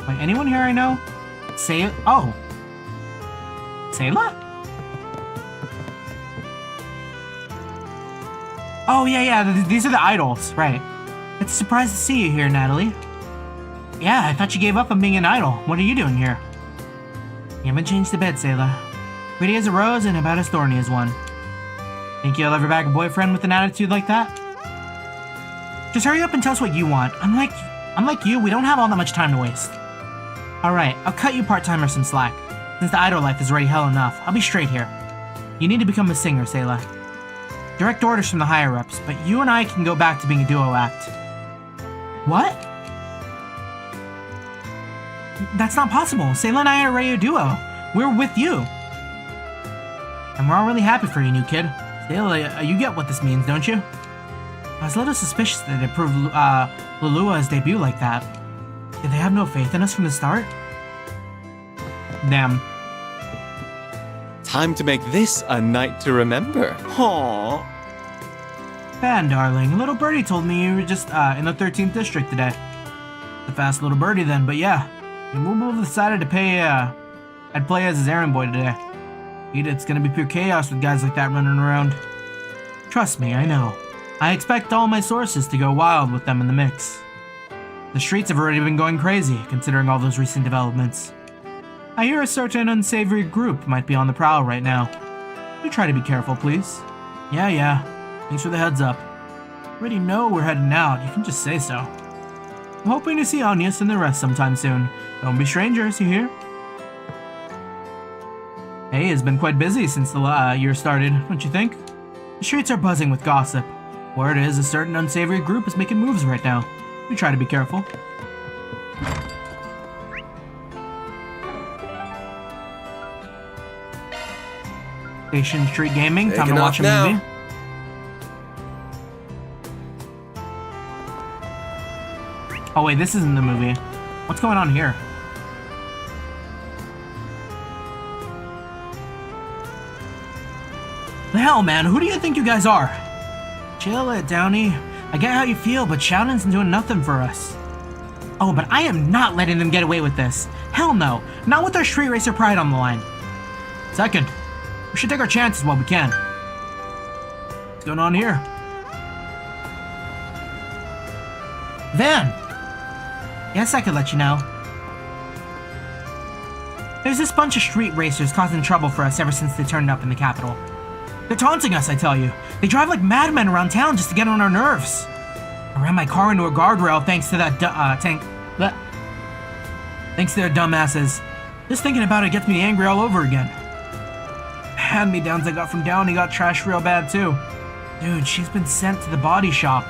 Wait, anyone here I know? Say oh. Sayla? Oh, yeah, these are the idols, right. It's a surprise to see you here, Natalie. Yeah, I thought you gave up on being an idol. What are you doing here? You haven't changed a bit, Sayla. Pretty as a rose and about as thorny as one. Think you'll ever bag a boyfriend with an attitude like that? Just hurry up and tell us what you want. Unlike you, we don't have all that much time to waste. Alright, I'll cut you part-timer some slack. Since the idol life is already hell enough, I'll be straight here. You need to become a singer, Sayla. Direct orders from the higher-ups, but you and I can go back to being a duo act. What? That's not possible. Sayla and I are already a duo. We're with you. And we're all really happy for you, new kid. Sayla, you get what this means, don't you? I was a little suspicious that they approved Lulua's debut like that. Did they have no faith in us from the start? Damn. Time to make this a night to remember. Aww. Van, darling, a little birdie told me you were just in the 13th district today. A fast little birdie then, but yeah. Mooble decided to I'd play as his errand boy today. It's gonna be pure chaos with guys like that running around. Trust me, I know. I expect all my sources to go wild with them in the mix. The streets have already been going crazy, considering all those recent developments. I hear a certain unsavory group might be on the prowl right now. You try to be careful, please. Yeah. Thanks for the heads up. Already know we're heading out, you can just say so. I'm hoping to see Agnes and the rest sometime soon. Don't be strangers, you hear? Hey, it's been quite busy since the year started, don't you think? The streets are buzzing with gossip. Word is a certain unsavory group is making moves right now. You try to be careful. Station Street Gaming, time to watch a movie. Oh wait, this isn't the movie. What's going on here? The hell, man, who do you think you guys are? Chill it, Downey. I get how you feel, but Sheldon's doing nothing for us. Oh, but I am not letting them get away with this. Hell no, not with our street racer pride on the line. Second, we should take our chances while we can. What's going on here? Van! Yes, I could let you know. There's this bunch of street racers causing trouble for us ever since they turned up in the capital. They're taunting us, I tell you. They drive like madmen around town just to get on our nerves. I ran my car into a guardrail thanks to that thanks to their dumbasses. Just thinking about it gets me angry all over again. Hand-me-downs I got from Downey got trashed real bad too. Dude, she's been sent to the body shop.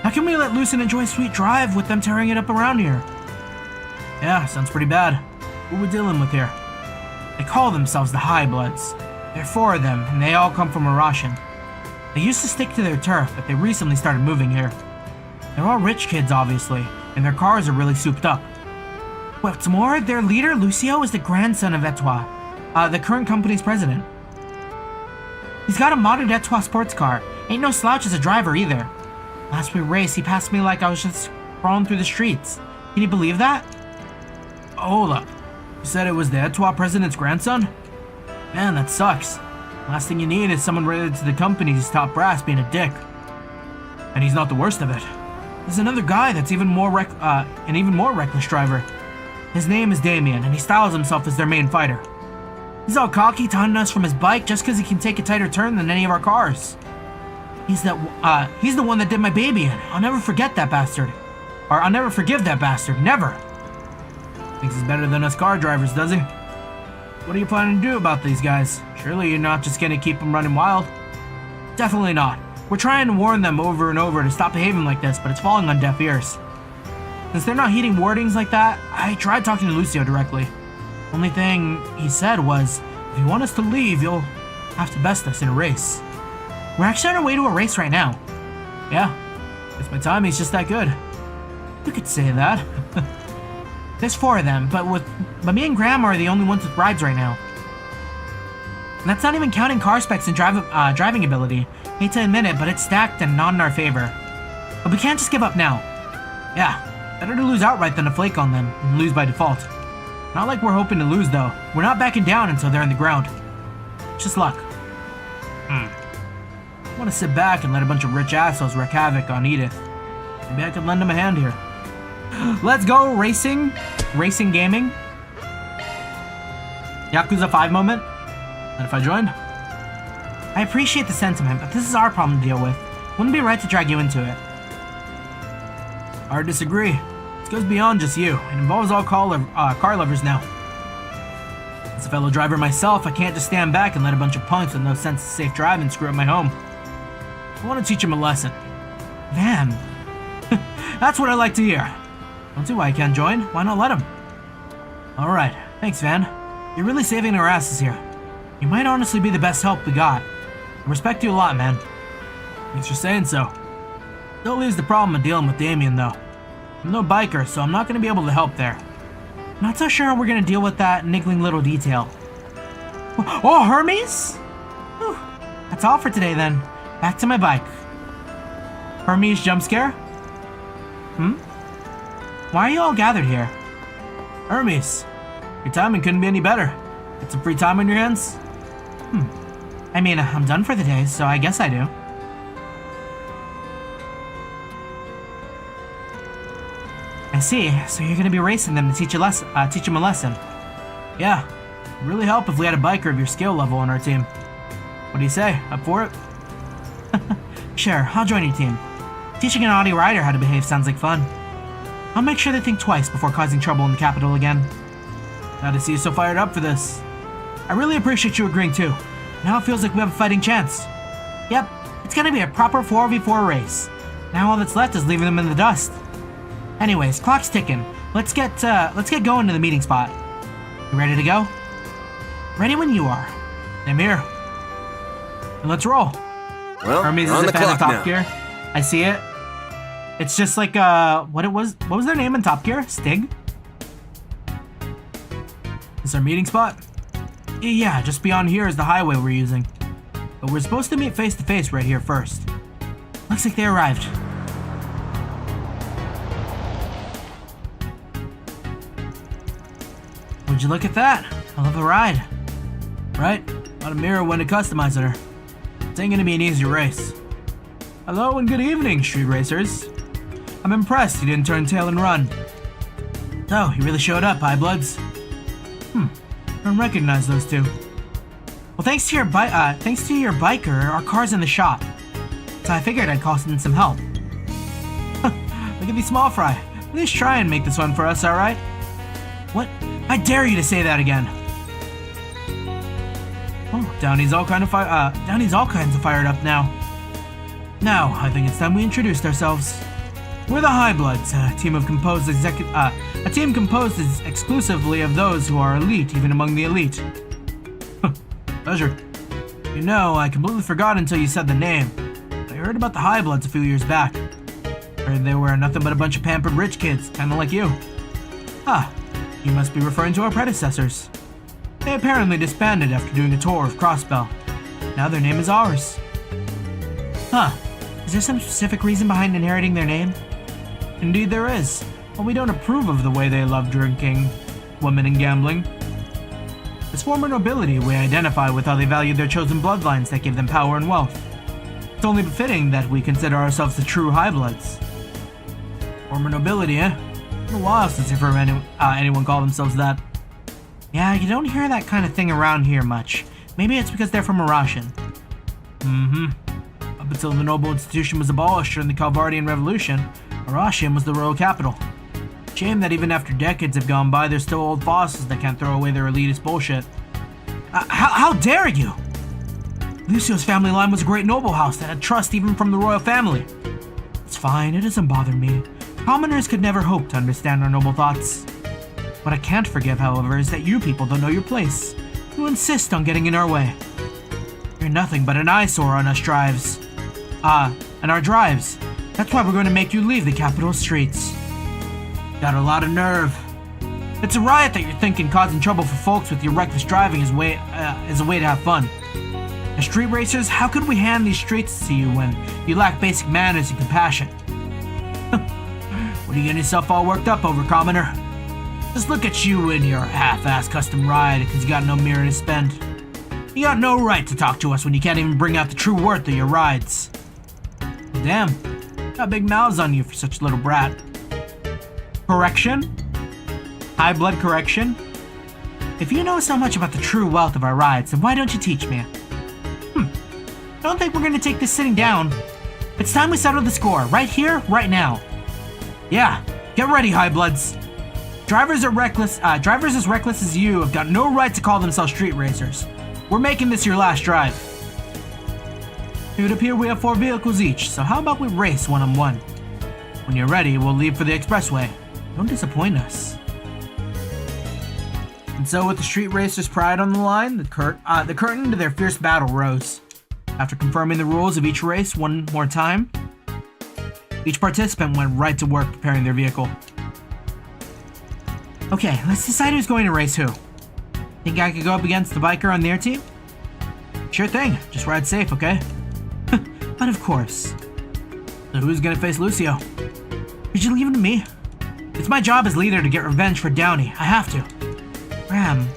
How can we let loose and enjoy Sweet Drive with them tearing it up around here? Yeah, sounds pretty bad. Who are we dealing with here? They call themselves the High Bloods. There are 4 of them, and they all come from Arashan. They used to stick to their turf, but they recently started moving here. They're all rich kids, obviously, and their cars are really souped up. What's more, their leader, Lucio, is the grandson of Etoile, the current company's president. He's got a modded Etoile sports car. Ain't no slouch as a driver either. Last we raced, he passed me like I was just crawling through the streets. Can you believe that? Hold up. You said it was the Etoile president's grandson? Man, that sucks. Last thing you need is someone related to the company's top brass being a dick. And he's not the worst of it. There's another guy that's even more reckless driver. His name is Damien, and he styles himself as their main fighter. He's all cocky, taunting us from his bike just because he can take a tighter turn than any of our cars. He's the one that did my baby in. I'll never forget that bastard. Or I'll never forgive that bastard. Never. Thinks he's better than us car drivers, does he? What are you planning to do about these guys? Surely you're not just gonna keep them running wild? Definitely not. We're trying to warn them over and over to stop behaving like this, but it's falling on deaf ears. Since they're not heeding warnings like that, I tried talking to Lucio directly. Only thing he said was, if you want us to leave, you'll have to best us in a race. We're actually on our way to a race right now. Yeah, guess my timing's just that good. You could say that. There's 4 of them, but me and Graham are the only ones with rides right now. And that's not even counting car specs and driving ability. Hate to admit it, but it's stacked and not in our favor. But we can't just give up now. Yeah, better to lose outright than to flake on them and lose by default. Not like we're hoping to lose though. We're not backing down until they're in the ground. It's just luck. I want to sit back and let a bunch of rich assholes wreak havoc on Edith. Maybe I could lend them a hand here. Let's go racing gaming. Yakuza 5 moment. And if I join? I appreciate the sentiment, but this is our problem to deal with. Wouldn't be right to drag you into it. Hard to disagree. This goes beyond just you. It involves all car lovers now. As a fellow driver myself, I can't just stand back and let a bunch of punks with no sense of safe driving screw up my home. I want to teach them a lesson. Van. That's what I like to hear. Don't see why I can't join. Why not let him? Alright. Thanks, Van. You're really saving our asses here. You might honestly be the best help we got. I respect you a lot, man. Thanks for saying so. Still leaves the problem of dealing with Damien, though. I'm no biker, so I'm not going to be able to help there. Not so sure how we're going to deal with that niggling little detail. Oh, Hermes? Whew. That's all for today, then. Back to my bike. Hermes jump scare? Why are you all gathered here? Hermes, your timing couldn't be any better. Get some free time on your hands? I mean, I'm done for the day, so I guess I do. I see. So you're gonna be racing them to teach them a lesson. Yeah, it'd really help if we had a biker of your skill level on our team. What do you say? Up for it? Sure, I'll join your team. Teaching an Audi rider how to behave sounds like fun. I'll make sure they think twice before causing trouble in the capital again. Glad to see you so fired up for this. I really appreciate you agreeing too. Now it feels like we have a fighting chance. Yep, it's gonna be a proper 4v4 race. Now all that's left is leaving them in the dust. Anyways, clock's ticking. Let's get going to the meeting spot. You ready to go? Ready when you are. I'm here. And let's roll. Well, Hermes we're on is the a fan of clock Top now. Gear. I see it. It's just like what was their name in Top Gear? Stig? Is our meeting spot? Yeah, just beyond here is the highway we're using. But we're supposed to meet face to face right here first. Looks like they arrived. Would you look at that? I love the ride. Right? Not a mirror when to customize her. It ain't gonna be an easy race. Hello and good evening, street racers. I'm impressed you didn't turn tail and run. Oh, you really showed up, Highbloods. I don't recognize those two. Well, thanks to your biker, our car's in the shop. So I figured I'd call in some help. Look at these small fry. Please try and make this one for us, alright? What? I dare you to say that again. Oh, Downey's all kinds of fired up now. Now, I think it's time we introduced ourselves. We're the Highbloods, a team composed exclusively of those who are elite, even among the elite. Pleasure. You know, I completely forgot until you said the name. I heard about the Highbloods a few years back. Heard they were nothing but a bunch of pampered rich kids, kinda like you. Ah, you must be referring to our predecessors. They apparently disbanded after doing a tour of Crossbell. Now their name is ours. Huh. Is there some specific reason behind inheriting their name? Indeed there is. But we don't approve of the way they love drinking, women, and gambling. As former nobility, we identify with how they value their chosen bloodlines that give them power and wealth. It's only befitting that we consider ourselves the true High-Bloods. Former nobility, eh? It's been a while since I've heard anyone call themselves that. Yeah, you don't hear that kind of thing around here much. Maybe it's because they're from Arashan. Up until the noble institution was abolished during the Calvardian Revolution, Arashan was the royal capital. Shame that even after decades have gone by, there's still old fossils that can't throw away their elitist bullshit. How dare you! Lucio's family line was a great noble house that had trust even from the royal family. It's fine, it doesn't bother me. Commoners could never hope to understand our noble thoughts. What I can't forgive, however, is that you people don't know your place. You insist on getting in our way. You're nothing but an eyesore on us drives. And our drives. That's why we're going to make you leave the capital streets. Got a lot of nerve. It's a riot that you're thinking causing trouble for folks with your reckless driving is a way to have fun. As street racers, how could we hand these streets to you when you lack basic manners and compassion? What are you getting yourself all worked up over, commoner? Just look at you in your half-ass custom ride because you got no mirror to spend. You got no right to talk to us when you can't even bring out the true worth of your rides. Damn, got big mouths on you for such a little brat. Correction? High blood correction? If you know so much about the true wealth of our rides, then why don't you teach me? I don't think we're gonna take this sitting down. It's time we settle the score, right here, right now. Yeah, get ready, High Bloods. Drivers as reckless as you have got no right to call themselves street racers. We're making this your last drive. It would appear we have 4 vehicles each, so how about we race one-on-one? When you're ready, we'll leave for the expressway. Don't disappoint us. And so with the street racers' pride on the line, the curtain to their fierce battle rose. After confirming the rules of each race one more time, each participant went right to work preparing their vehicle. Okay, let's decide who's going to race who. Think I could go up against the biker on their team? Sure thing, just ride safe, okay? But of course. So who's gonna face Lucio? Did you leave him to me? It's my job as leader to get revenge for Downey. I have to. Ram.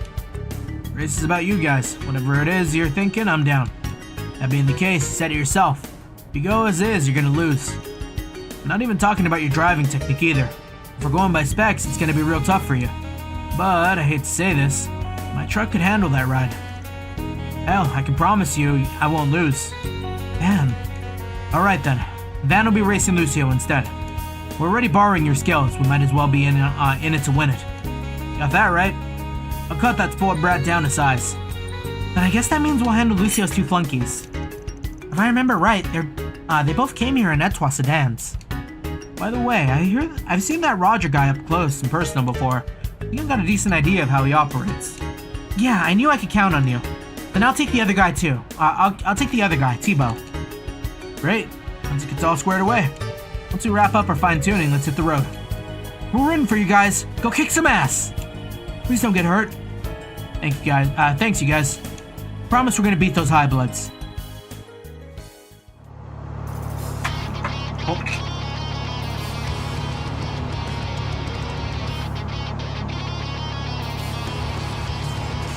Race is about you guys. Whatever it is you're thinking, I'm down. That being the case, you said it yourself. If you go as is, you're gonna lose. I'm not even talking about your driving technique either. If we're going by specs, it's gonna be real tough for you. But, I hate to say this, my truck could handle that ride. Hell, I can promise you, I won't lose. Damn. Alright then, Van will be racing Lucio instead. We're already borrowing your skills, we might as well be in it to win it. Got that right? I'll cut that spoiled brat down to size. But I guess that means we'll handle Lucio's 2 flunkies. If I remember right, they both came here in Etoile sedans. By the way, I've seen that Roger guy up close and personal before. I think I've got a decent idea of how he operates. Yeah, I knew I could count on you. Then I'll take the other guy too. I'll take the other guy, T-Bow. Great. Sounds like it's all squared away. Once we wrap up our fine-tuning, let's hit the road. We're rooting for you guys. Go kick some ass. Please don't get hurt. Thanks, you guys. Promise we're gonna beat those High Bloods. Oh.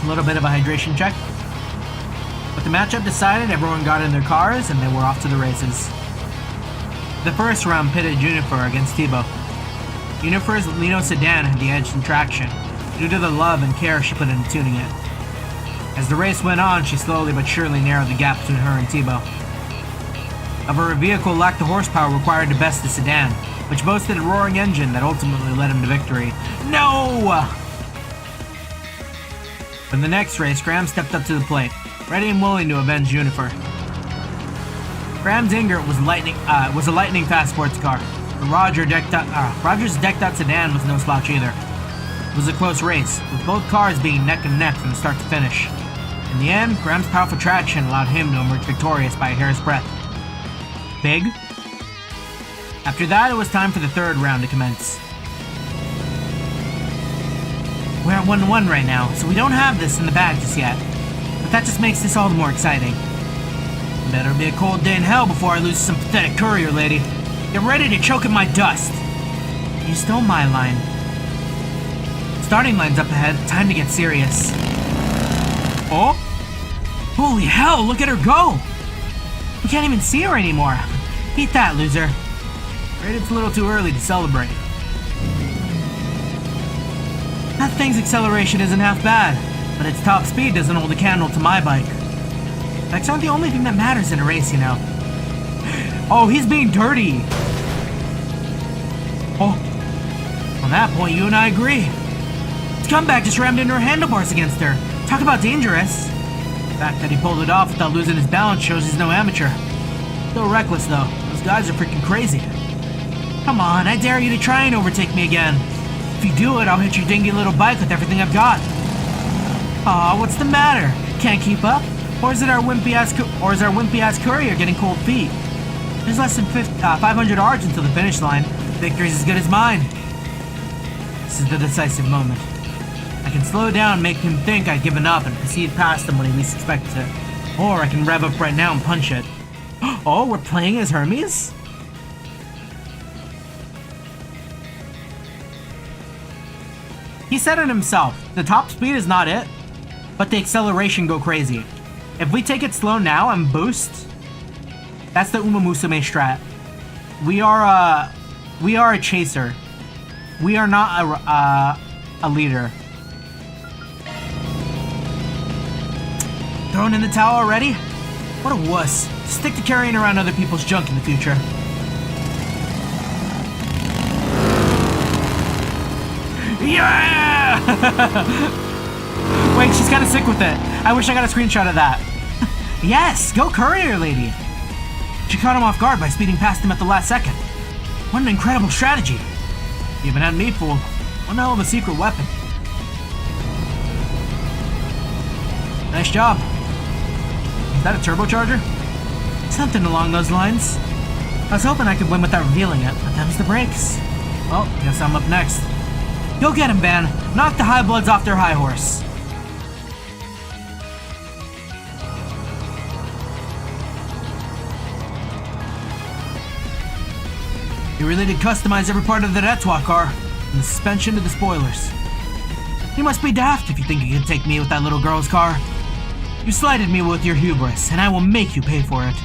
A little bit of a hydration check. With the matchup decided, everyone got in their cars and they were off to the races. The first round pitted Juniper against T-Bow. Juniper's Lino sedan had the edge in traction, due to the love and care she put into tuning it. As the race went on, she slowly but surely narrowed the gap between her and T-Bow. However, her vehicle lacked the horsepower required to best the sedan, which boasted a roaring engine that ultimately led him to victory. No! For the next race, Graham stepped up to the plate, ready and willing to avenge Juniper. Graham's Inger was a lightning-fast sports car, but Roger's decked-out sedan was no slouch either. It was a close race, with both cars being neck and neck from start to finish. In the end, Graham's powerful traction allowed him to emerge victorious by a hair's breadth. Big? After that, it was time for the third round to commence. We're at 1-1 right now, so we don't have this in the bag just yet. But that just makes this all the more exciting. Better be a cold day in hell before I lose some pathetic courier lady. Get ready to choke in my dust. You stole my line. Starting line's up ahead. Time to get serious. Oh? Holy hell, look at her go! We can't even see her anymore. Eat that, loser. Afraid it's a little too early to celebrate. That thing's acceleration isn't half bad, but its top speed doesn't hold a candle to my bike. Bikes aren't the only thing that matters in a race, you know. Oh, he's being dirty! Oh, on that point, you and I agree. His comeback just rammed into her handlebars against her. Talk about dangerous. The fact that he pulled it off without losing his balance shows he's no amateur. Still reckless, though. Those guys are freaking crazy. Come on, I dare you to try and overtake me again. If you do it, I'll hit your dingy little bike with everything I've got. Aw, what's the matter? Can't keep up? Or is our wimpy-ass courier getting cold feet? There's less than 500 yards until the finish line. Victory's as good as mine. This is the decisive moment. I can slow down, make him think I've given up, and proceed past him when he least expects it. Or I can rev up right now and punch it. Oh, we're playing as Hermes? He said it himself. The top speed is not it, but the acceleration go crazy. If we take it slow now and boost, that's the Uma Musume strat. We are a chaser. We are not a leader. Thrown in the towel already? What a wuss. Stick to carrying around other people's junk in the future. Yeah! Wait, she's kind of sick with it. I wish I got a screenshot of that. Yes, go courier lady. She caught him off guard by speeding past him at the last second. What an incredible strategy. You even had me fooled. One hell of a secret weapon. Nice job. Is that a turbocharger? Something along those lines. I was hoping I could win without revealing it, but them's the breaks. Well, guess I'm up next. Go get him, Van. Knock the high bloods off their high horse. You really did customize every part of the Retwa car, from the suspension to the spoilers. You must be daft if you think you can take me with that little girl's car. You slighted me with your hubris, and I will make you pay for it.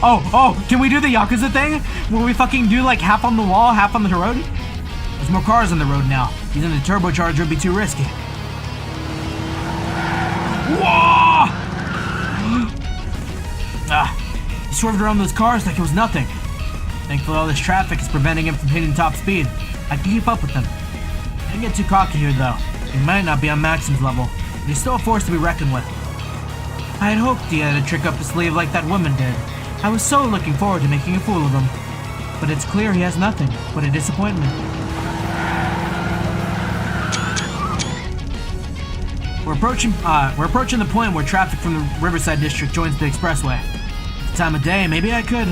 Oh, can we do the Yakuza thing? Will we fucking do like half on the wall, half on the road? There's more cars on the road now. Using the turbocharger would be too risky. Whoa! He swerved around those cars like it was nothing. Thankfully all this traffic is preventing him from hitting top speed. I can keep up with him. Can't get too cocky here though. He might not be on Maxim's level, but he's still a force to be reckoned with. I had hoped he had a trick up his sleeve like that woman did. I was so looking forward to making a fool of him. But it's clear he has nothing but a disappointment. We're approaching the point where traffic from the Riverside District joins the expressway. At the time of day, maybe I could.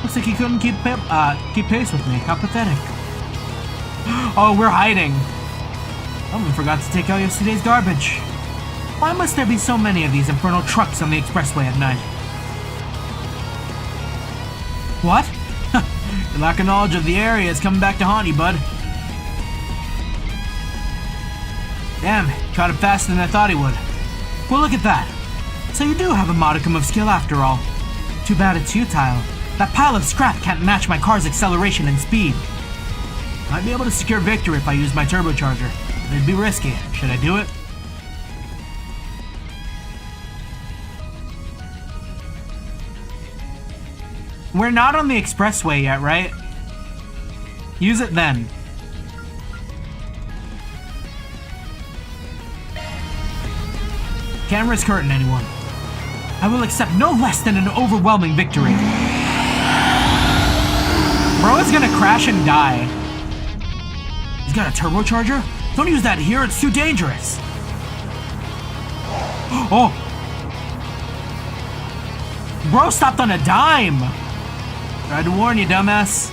Looks like he couldn't keep pace with me. How pathetic. Oh, we're hiding. Someone forgot to take out yesterday's garbage. Why must there be so many of these infernal trucks on the expressway at night? What? Your lack of knowledge of the area is coming back to haunt you, bud. Damn, caught him faster than I thought he would. Well, look at that. So you do have a modicum of skill after all. Too bad it's futile. That pile of scrap can't match my car's acceleration and speed. Might be able to secure victory if I use my turbocharger, but it'd be risky. Should I do it? We're not on the expressway yet, right? Use it then. Camera's hurting anyone. I will accept no less than an overwhelming victory. Bro is gonna crash and die. He's got a turbocharger? Don't use that here, it's too dangerous. Oh! Bro stopped on a dime! Tried to warn you, dumbass.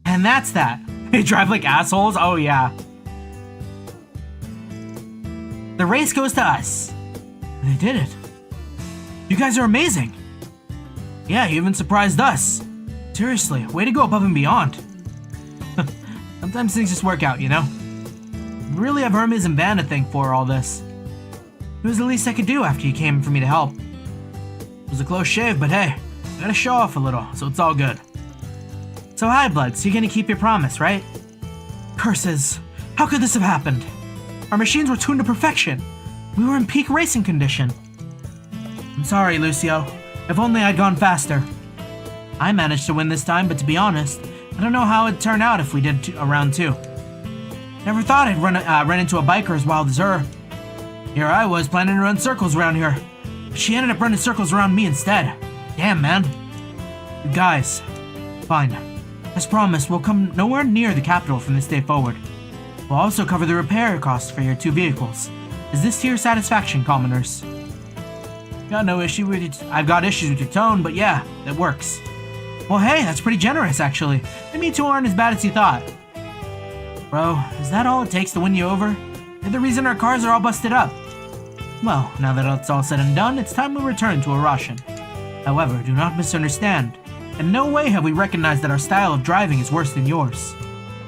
And that's that. They drive like assholes? Oh yeah. The race goes to us. They did it. You guys are amazing. Yeah, you even surprised us. Seriously, way to go above and beyond. Sometimes things just work out, you know? I really have Hermes and Van to thank for all this. It was the least I could do after you came for me to help. It was a close shave, but hey, I gotta show off a little, so it's all good. So Highbloods, you're gonna keep your promise, right? Curses, how could this have happened? Our machines were tuned to perfection. We were in peak racing condition. I'm sorry, Lucio. If only I'd gone faster. I managed to win this time, but to be honest, I don't know how it'd turn out if we did a round 2. Never thought I'd run into a biker as wild as her. Here I was planning to run circles around here. She ended up running circles around me instead. Damn, man. You guys, fine. As promised, we'll come nowhere near the capital from this day forward. We'll also cover the repair costs for your 2 vehicles. Is this to your satisfaction, commoners? Got no issue with it. I've got issues with your tone, but yeah, that works. Well, hey, that's pretty generous, actually. Maybe you two aren't as bad as you thought. Bro, is that all it takes to win you over? You're the reason our cars are all busted up. Well, now that it's all said and done, it's time we return to Arashan. However, do not misunderstand. In no way have we recognized that our style of driving is worse than yours.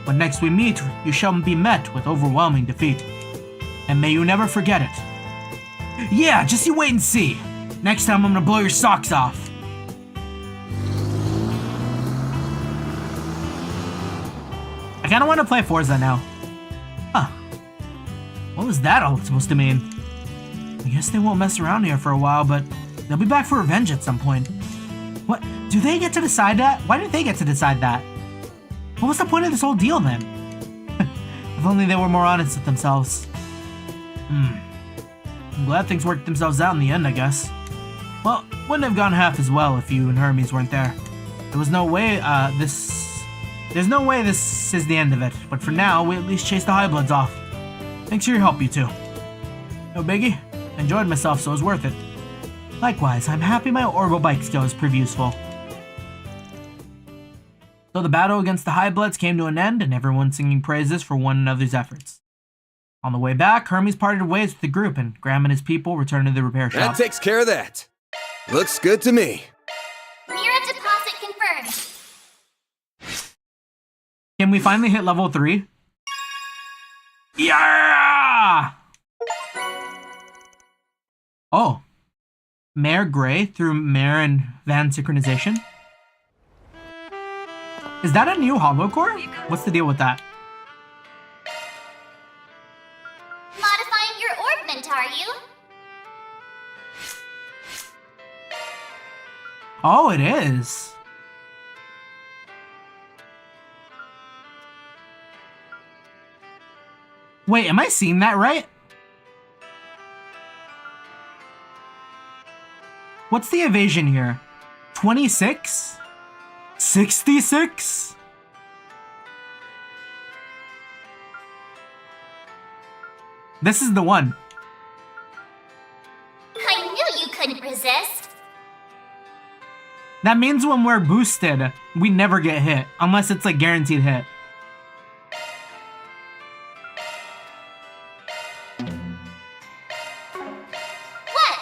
When next we meet, you shall be met with overwhelming defeat. And may you never forget it. Yeah, just you wait and see. Next time I'm gonna blow your socks off. I kinda wanna play Forza now. Huh. What was that all supposed to mean? I guess they won't mess around here for a while, but they'll be back for revenge at some point. What? Do they get to decide that? Why did they get to decide that? What was the point of this whole deal then? If only they were more honest with themselves. I'm glad things worked themselves out in the end, I guess. Well, wouldn't have gone half as well if you and Hermes weren't there. There's no way this is the end of it, but for now, we at least chase the Highbloods off. Thanks for your help, you two. No biggie. Enjoyed myself, so it was worth it. Likewise, I'm happy my orbital bike skills prove useful. So the battle against the Highbloods came to an end, and everyone singing praises for one another's efforts. On the way back, Hermes parted ways with the group, and Graham and his people returned to the repair shop. That takes care of that. Looks good to me. Mira deposit confirmed. Can we finally hit level 3? Yeah! Oh. Mare Gray through Mare and Van synchronization? Is that a new hollow core? What's the deal with that? Modifying your orbment, are you? Oh, it is. Wait, am I seeing that right? What's the evasion here? 26? 66? This is the one. I knew you couldn't resist. That means when we're boosted, we never get hit, unless it's like guaranteed hit. What?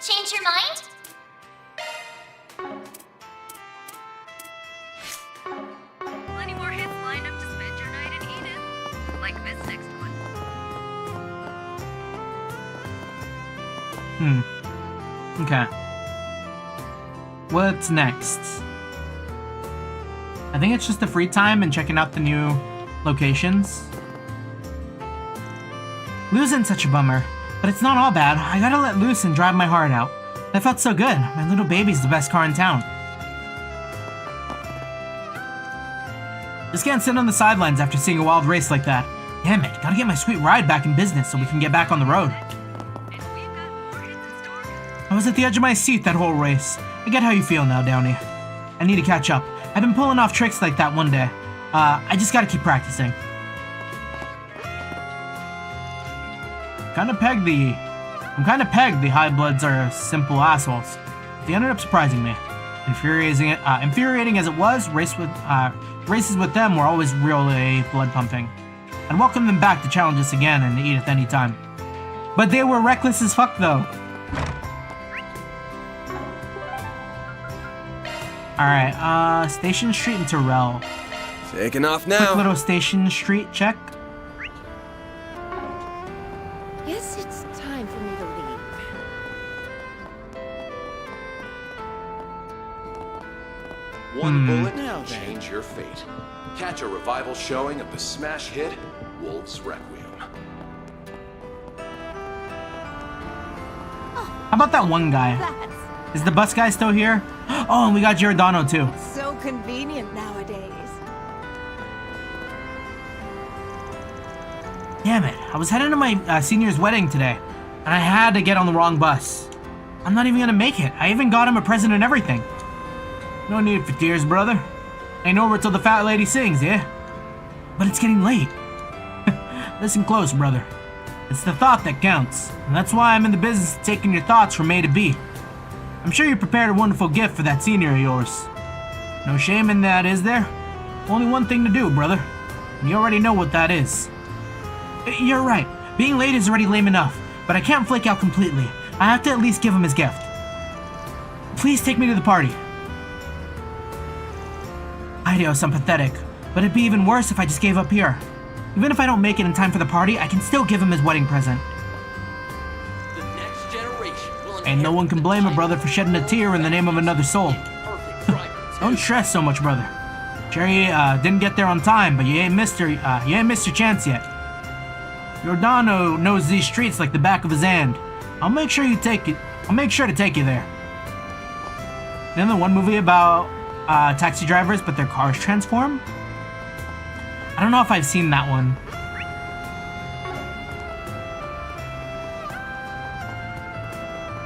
Change your mind? Plenty more hits lined up to spend your night in Eden. Like this next one. Okay. What's next? I think it's just the free time and checking out the new locations. Losing such a bummer, but it's not all bad. I gotta let loose and drive my heart out. That felt so good. My little baby's the best car in town. Just can't sit on the sidelines after seeing a wild race like that. Damn it, gotta get my sweet ride back in business so we can get back on the road. I was at the edge of my seat that whole race. I get how you feel now, Downey. I need to catch up. I've been pulling off tricks like that one day. I just gotta keep practicing. I'm kinda pegged the Highbloods are simple assholes. They ended up surprising me. Infuriating as it was, races with them were always really blood-pumping. I'd welcome them back to challenge us again and Edith anytime. But they were reckless as fuck, though. Alright, Station Street and Terrell. Taking off now. Quick little Station Street check. Guess it's time for me to leave. One bullet now change your fate. Catch a revival showing of the smash hit Wolf's Requiem. How about that one guy? Is the bus guy still here? Oh, and we got Giordano too. So convenient nowadays. Damn it, I was heading to my senior's wedding today, and I had to get on the wrong bus. I'm not even gonna make it. I even got him a present and everything. No need for tears, brother. Ain't over till the fat lady sings, yeah? But it's getting late. Listen close, brother. It's the thought that counts, and that's why I'm in the business of taking your thoughts from A to B. I'm sure you prepared a wonderful gift for that senior of yours. No shame in that, is there? Only one thing to do, brother. And you already know what that is. You're right. Being late is already lame enough, but I can't flake out completely. I have to at least give him his gift. Please take me to the party. I know, I'm pathetic, but it'd be even worse if I just gave up here. Even if I don't make it in time for the party, I can still give him his wedding present. The next generation will And no one can blame a brother for shedding a tear in the name of another soul. Don't stress so much, brother. Cherry didn't get there on time, but you ain't missed your chance yet. Giordano knows these streets like the back of his hand. I'll make sure to take you there. Then the one movie about taxi drivers, but their cars transform? I don't know if I've seen that one.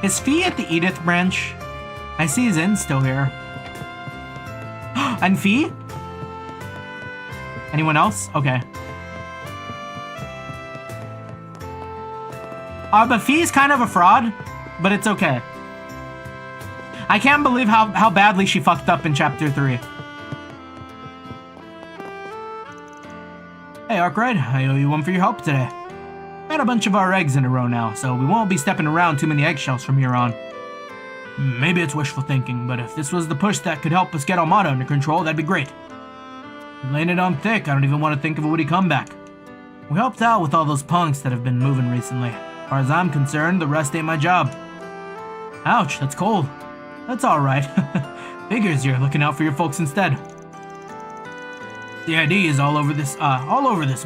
Is Fee at the Edith branch? I see Zen's still here. And Fee? Anyone else? Okay. But Fee's kind of a fraud, but it's okay. I can't believe how badly she fucked up in Chapter 3. Hey, Arkride, I owe you one for your help today. Got a bunch of our eggs in a row now, so we won't be stepping around too many eggshells from here on. Maybe it's wishful thinking, but if this was the push that could help us get Armada under control, that'd be great. You're laying it on thick, I don't even want to think of a witty comeback. We helped out with all those punks that have been moving recently. As far as I'm concerned, the rest ain't my job. Ouch, that's cold. That's alright. Figures you're looking out for your folks instead. The ID is all over this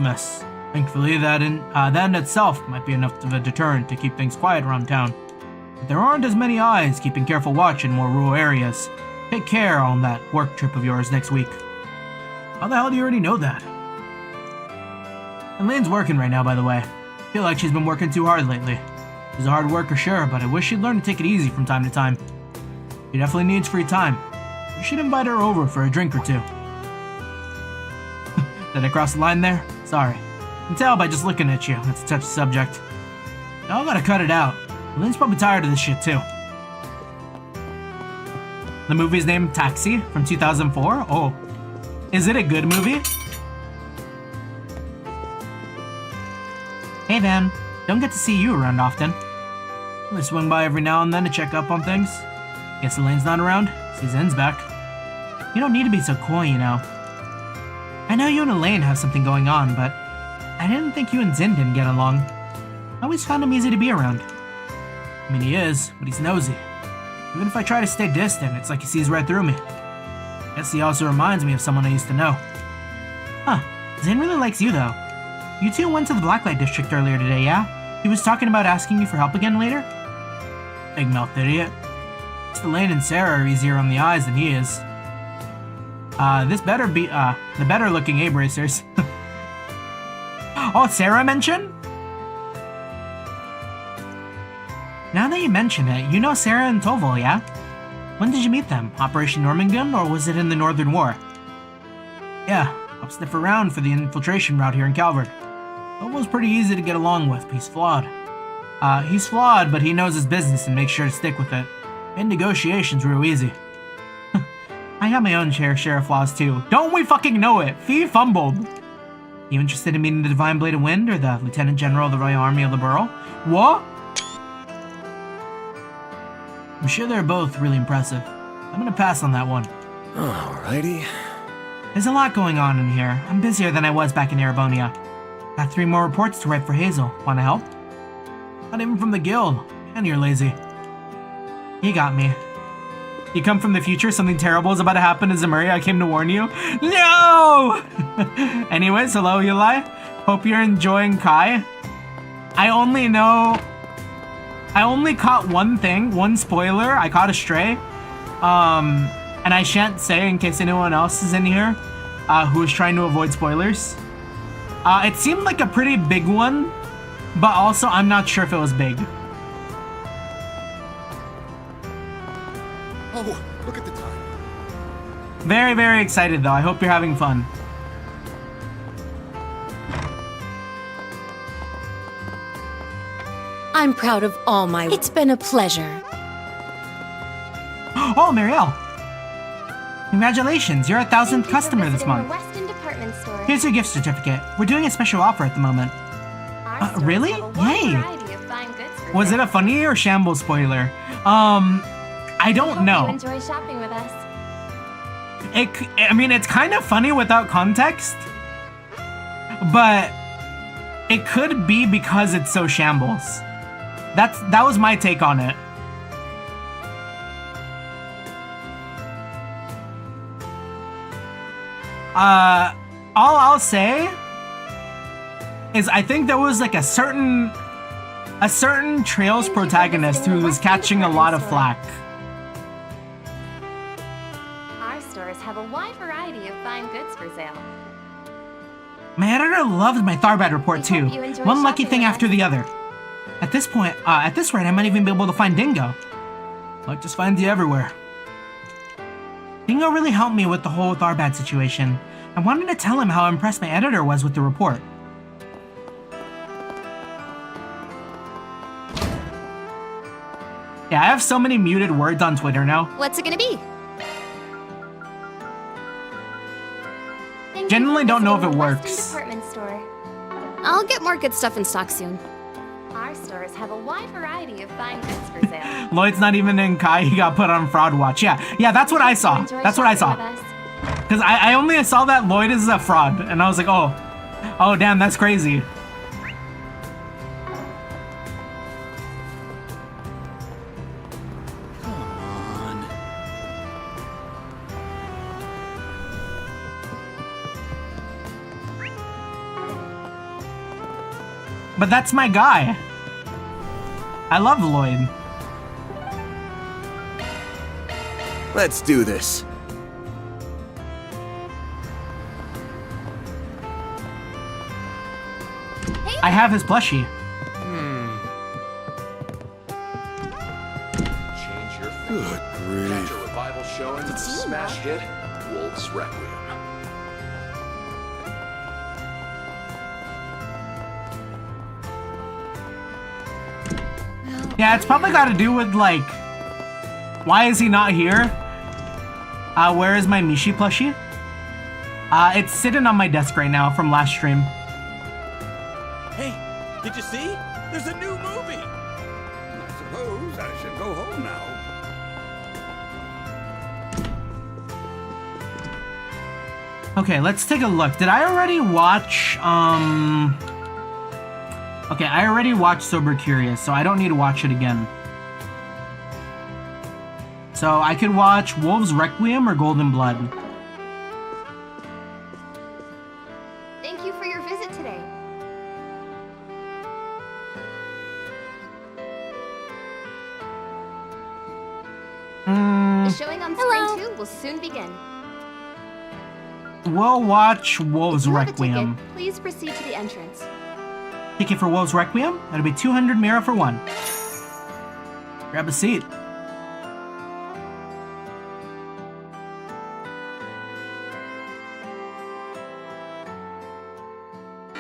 mess. Thankfully, that in itself might be enough of a deterrent to keep things quiet around town. But there aren't as many eyes keeping careful watch in more rural areas. Take care on that work trip of yours next week. How the hell do you already know that? And Lane's working right now, by the way. I feel like she's been working too hard lately. She's a hard worker, sure, but I wish she'd learn to take it easy from time to time. She definitely needs free time. You should invite her over for a drink or two. Did I cross the line there? Sorry. I can tell by just looking at you. That's a touchy subject. Y'all gotta cut it out. Lynn's probably tired of this shit too. The movie's named Taxi from 2004? Oh. Is it a good movie? Hey Van, don't get to see you around often. I swing by every now and then to check up on things. Guess Elaine's not around. See Zen's back. You don't need to be so coy, you know. I know you and Elaine have something going on, but I didn't think you and Zen didn't get along. I always found him easy to be around. I mean, he is, but he's nosy. Even if I try to stay distant, it's like he sees right through me. Guess he also reminds me of someone I used to know. Huh, Zen really likes you though. You two went to the Blacklight District earlier today, yeah? He was talking about asking you for help again later? Big-mouthed idiot. Just Elaine and Sarah are easier on the eyes than he is. This better be, the better-looking Abe racers. Oh, Sarah mentioned? Now that you mention it, you know Sarah and Toval, yeah? When did you meet them? Operation Normangan, or was it in the Northern War? Yeah, I'll sniff around for the infiltration route here in Calvert. Toval's pretty easy to get along with, but he's flawed. He's flawed, but he knows his business and makes sure to stick with it. And negotiations real easy. I got my own share of flaws too. Don't we fucking know it? Fee fumbled. You interested in meeting the Divine Blade of Wind or the Lieutenant General of the Royal Army of the Borough? What? I'm sure they're both really impressive. I'm gonna pass on that one. Alrighty. There's a lot going on in here. I'm busier than I was back in Erebonia. Got 3 more reports to write for Hazel. Wanna help? Not even from the guild. And you're lazy. You got me. You come from the future, something terrible is about to happen to Zemuri, I came to warn you. No! Anyways, hello Eli. Hope you're enjoying Kai. I only caught one thing, one spoiler. I caught a stray. And I shan't say in case anyone else is in here who is trying to avoid spoilers. It seemed like a pretty big one, but also I'm not sure if it was big. Oh, look at the time. Very, very excited though. I hope you're having fun. I'm proud of all my... It's been a pleasure. Oh, Marielle! Congratulations, you're our 1000th customer this month. Weston Department Store. Here's your gift certificate. We're doing a special offer at the moment. Really? Yay! Was it a funny or shambles spoiler? I don't know. You enjoy shopping with us. I mean, it's kind of funny without context, but it could be because it's so shambles. That was my take on it. All I'll say is I think there was like a certain Trails protagonist who was catching a lot of flack. Our stores have a wide variety of fine goods for sale. My editor loved my Tharbad report too. One lucky thing after the other. At this point, at this rate, I might even be able to find Dingo. Luck just finds you everywhere. Dingo really helped me with the whole Tharbad situation. I wanted to tell him how impressed my editor was with the report. Yeah, I have so many muted words on Twitter now. What's it gonna be? Genuinely don't know if it works. Department store. I'll get more good stuff in stock soon. Our stores have a wide variety of fine goods for sale. Lloyd's not even in Kai, he got put on fraud watch. Yeah, that's what I saw. That's what I saw. Because I only saw that Lloyd is a fraud, and I was like, oh damn, that's crazy. But that's my guy. I love Lloyd. Let's do this. I have his plushie. Change your fate. Good grief. Catch a revival showing of the smash hit, Wolf's Requiem. Yeah, it's probably got to do with, like, why is he not here? Where is my Mishi plushie? It's sitting on my desk right now from last stream. Hey, did you see? There's a new movie. I suppose I should go home now. Okay, let's take a look. Did I already watch, Okay, I already watched Sober Curious, so I don't need to watch it again. So I could watch Wolf's Requiem or Golden Blood. Thank you for your visit today. The showing on Spring 2 will soon begin. We'll watch Wolf's If you have a Requiem. ticket, please proceed to the entrance. Ticket for Wolf's Requiem? That'll be 200 Mira for one. Grab a seat.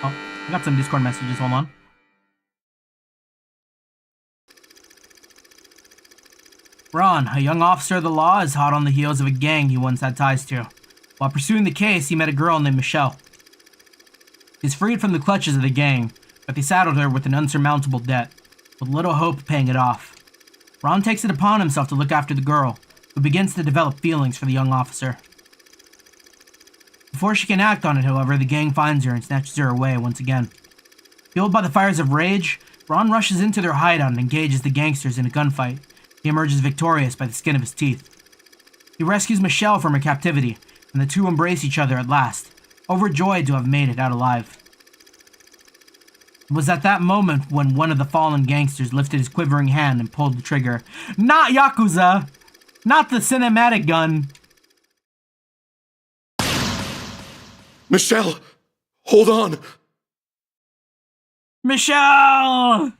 Oh, I got some Discord messages, hold on. Ron, a young officer of the law, is hot on the heels of a gang he once had ties to. While pursuing the case, he met a girl named Michelle. He's freed from the clutches of the gang, but they saddled her with an unsurmountable debt, with little hope of paying it off. Ron takes it upon himself to look after the girl, who begins to develop feelings for the young officer. Before she can act on it, however, the gang finds her and snatches her away once again. Fueled by the fires of rage, Ron rushes into their hideout and engages the gangsters in a gunfight. He emerges victorious by the skin of his teeth. He rescues Michelle from her captivity, and the two embrace each other at last, overjoyed to have made it out alive. It was at that moment when one of the fallen gangsters lifted his quivering hand and pulled the trigger. Not Yakuza! Not the cinematic gun! Michelle! Hold on! Michelle!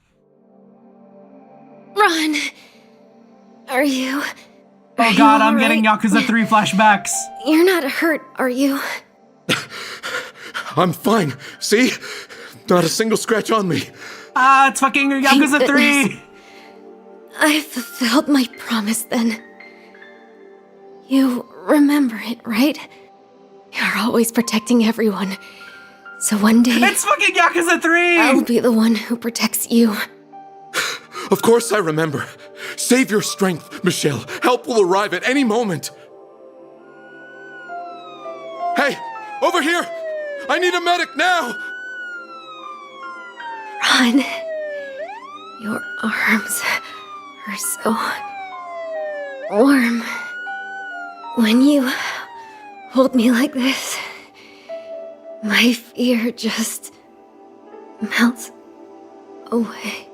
Ron! Are you... Oh god, I'm getting Yakuza 3 flashbacks. You're not hurt, are you? I'm fine. See? Not a single scratch on me. Ah, it's fucking Yakuza 3! I fulfilled my promise then. You remember it, right? You're always protecting everyone. So one day... It's fucking Yakuza 3! I'll be the one who protects you. Of course I remember. Save your strength, Michelle. Help will arrive at any moment. Hey, over here! I need a medic now! Ron, your arms are so warm. When you hold me like this, my fear just melts away.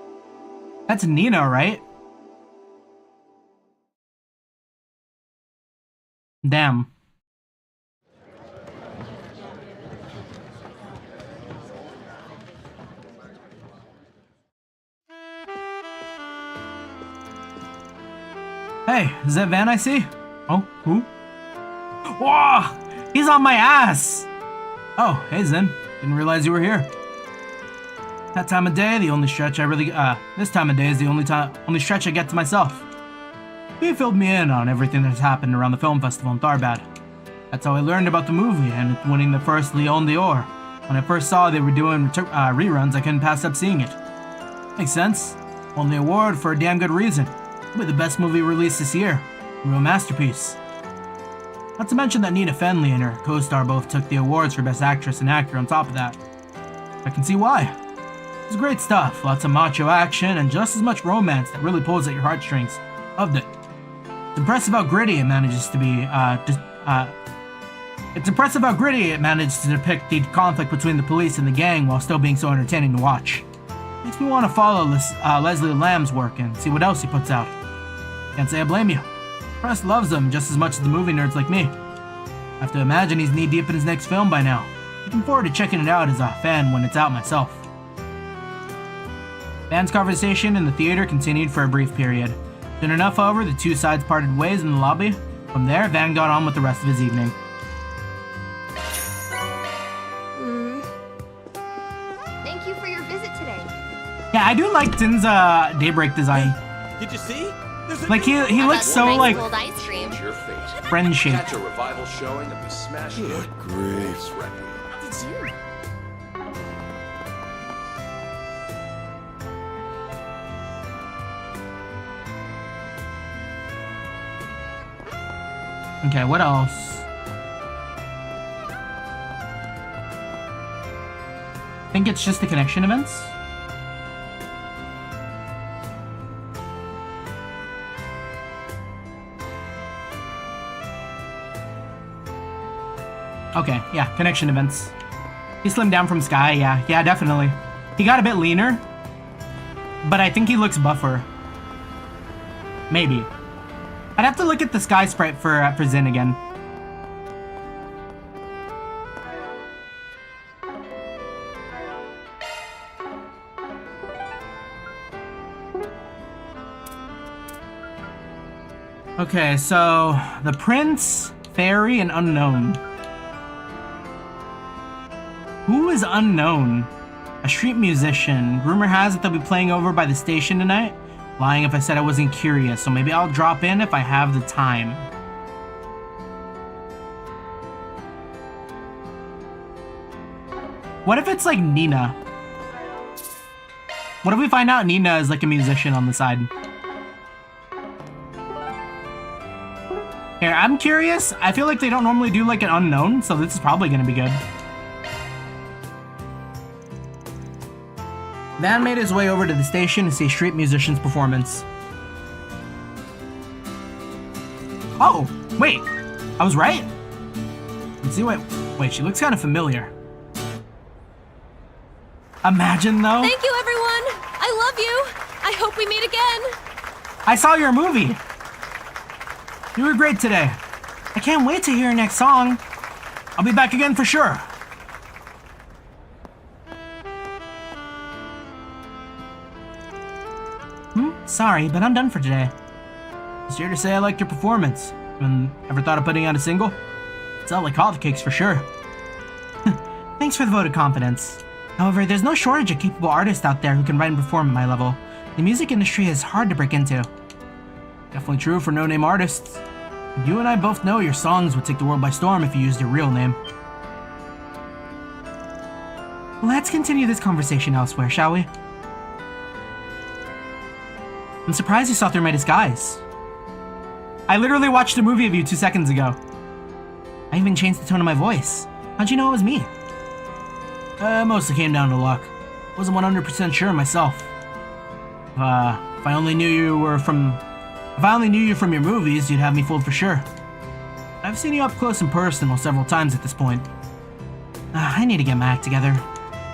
That's Nina, right? Damn. Hey, is that Van I see? Oh, who? Whoa! He's on my ass! Oh, hey Zen. Didn't realize you were here. That time of day, the only stretch I really, this time of day is the only stretch I get to myself. He filled me in on everything that's happened around the film festival in Tharbad. That's how I learned about the movie and winning the first Lion d'Or. When I first saw they were doing reruns, I couldn't pass up seeing it. Makes sense. Won the award for a damn good reason. It'll be the best movie released this year. A real masterpiece. Not to mention that Nina Fenley and her co-star both took the awards for Best Actress and Actor on top of that. I can see why. It's great stuff, lots of macho action, and just as much romance that really pulls at your heartstrings. Loved it. It's impressive how gritty it manages to be, It's impressive how gritty it managed to depict the conflict between the police and the gang while still being so entertaining to watch. Makes me want to follow Leslie Lamb's work and see what else he puts out. Can't say I blame you. Press loves him just as much as the movie nerds like me. I have to imagine he's knee-deep in his next film by now. Looking forward to checking it out as a fan when it's out myself. Van's conversation in the theater continued for a brief period. Soon enough, however, the two sides parted ways in the lobby. From there, Van got on with the rest of his evening. Thank you for your visit today. Yeah, I do like Tin's Daybreak design. Did you see? Like he looks so like Ice cream. Your fate. friendship. Catch a revival showing of the smash hit. Wolf's Requiem. Did you? Okay, what else? I think it's just the connection events. Okay, yeah, connection events. He slimmed down from Sky, yeah, definitely. He got a bit leaner, but I think he looks buffer. Maybe. I'd have to look at the Sky sprite for Zen again. Okay, so the Prince, Fairy, and Unknown. Who is Unknown? A street musician. Rumor has it they'll be playing over by the station tonight. Lying if I said I wasn't curious, so maybe I'll drop in if I have the time. What if it's like Nina? What if we find out Nina is like a musician on the side? Here, I'm curious. I feel like they don't normally do like an unknown, so this is probably gonna be good. Van made his way over to the station to see a street musician's performance. Oh, wait. I was right? Let's see, wait, she looks kind of familiar. Imagine though. Thank you, everyone. I love you. I hope we meet again. I saw your movie. You were great today. I can't wait to hear your next song. I'll be back again for sure. Sorry, but I'm done for today. Just here to say I liked your performance. Ever thought of putting out a single? It's out like hotcakes for sure. Thanks for the vote of confidence. However, there's no shortage of capable artists out there who can write and perform at my level. The music industry is hard to break into. Definitely true for no-name artists. You and I both know your songs would take the world by storm if you used your real name. Let's continue this conversation elsewhere, shall we? I'm surprised you saw through my disguise. I literally watched a movie of you 2 seconds ago. I even changed the tone of my voice. How'd you know it was me? Mostly came down to luck. Wasn't 100% sure myself. If I only knew you from your movies, you'd have me fooled for sure. I've seen you up close and personal several times at this point. I need to get my act together.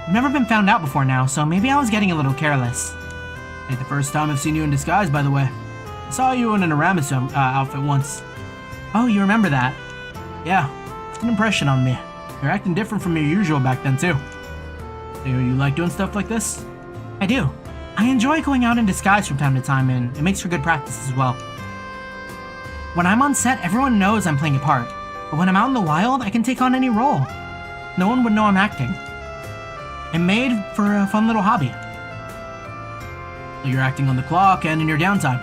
I've never been found out before now, so maybe I was getting a little careless. Ain't the first time I've seen you in disguise, by the way. I saw you in an Aramis outfit once. Oh, you remember that? Yeah, it's an impression on me. You're acting different from your usual back then, too. Do you like doing stuff like this? I do. I enjoy going out in disguise from time to time, and it makes for good practice as well. When I'm on set, everyone knows I'm playing a part. But when I'm out in the wild, I can take on any role. No one would know I'm acting. I'm made for a fun little hobby. You're acting on the clock and in your downtime.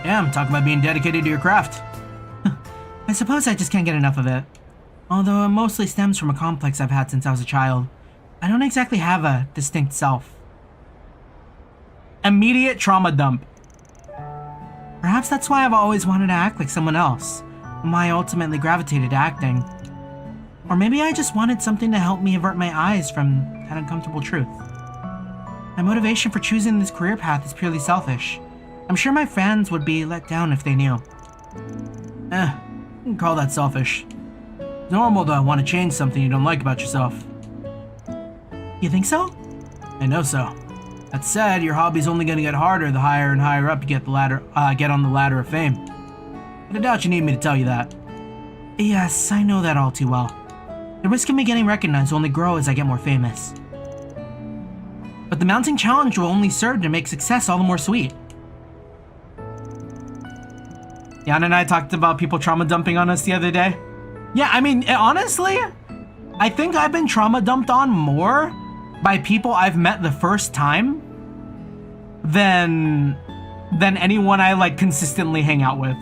Damn, talk about being dedicated to your craft. I suppose I just can't get enough of it. Although it mostly stems from a complex I've had since I was a child. I don't exactly have a distinct self. Immediate trauma dump. Perhaps that's why I've always wanted to act like someone else, and why I ultimately gravitated to acting. Or maybe I just wanted something to help me avert my eyes from that uncomfortable truth. My motivation for choosing this career path is purely selfish. I'm sure my fans would be let down if they knew. You can call that selfish. It's normal to want to change something you don't like about yourself. You think so? I know so. That said, your hobby's only going to get harder the higher and higher up you get on the ladder of fame. But I doubt you need me to tell you that. Yes, I know that all too well. The risk of me getting recognized will only grow as I get more famous. But the mounting challenge will only serve to make success all the more sweet. Jan and I talked about people trauma dumping on us the other day. Yeah, I mean, honestly, I think I've been trauma dumped on more by people I've met the first time than anyone I like consistently hang out with.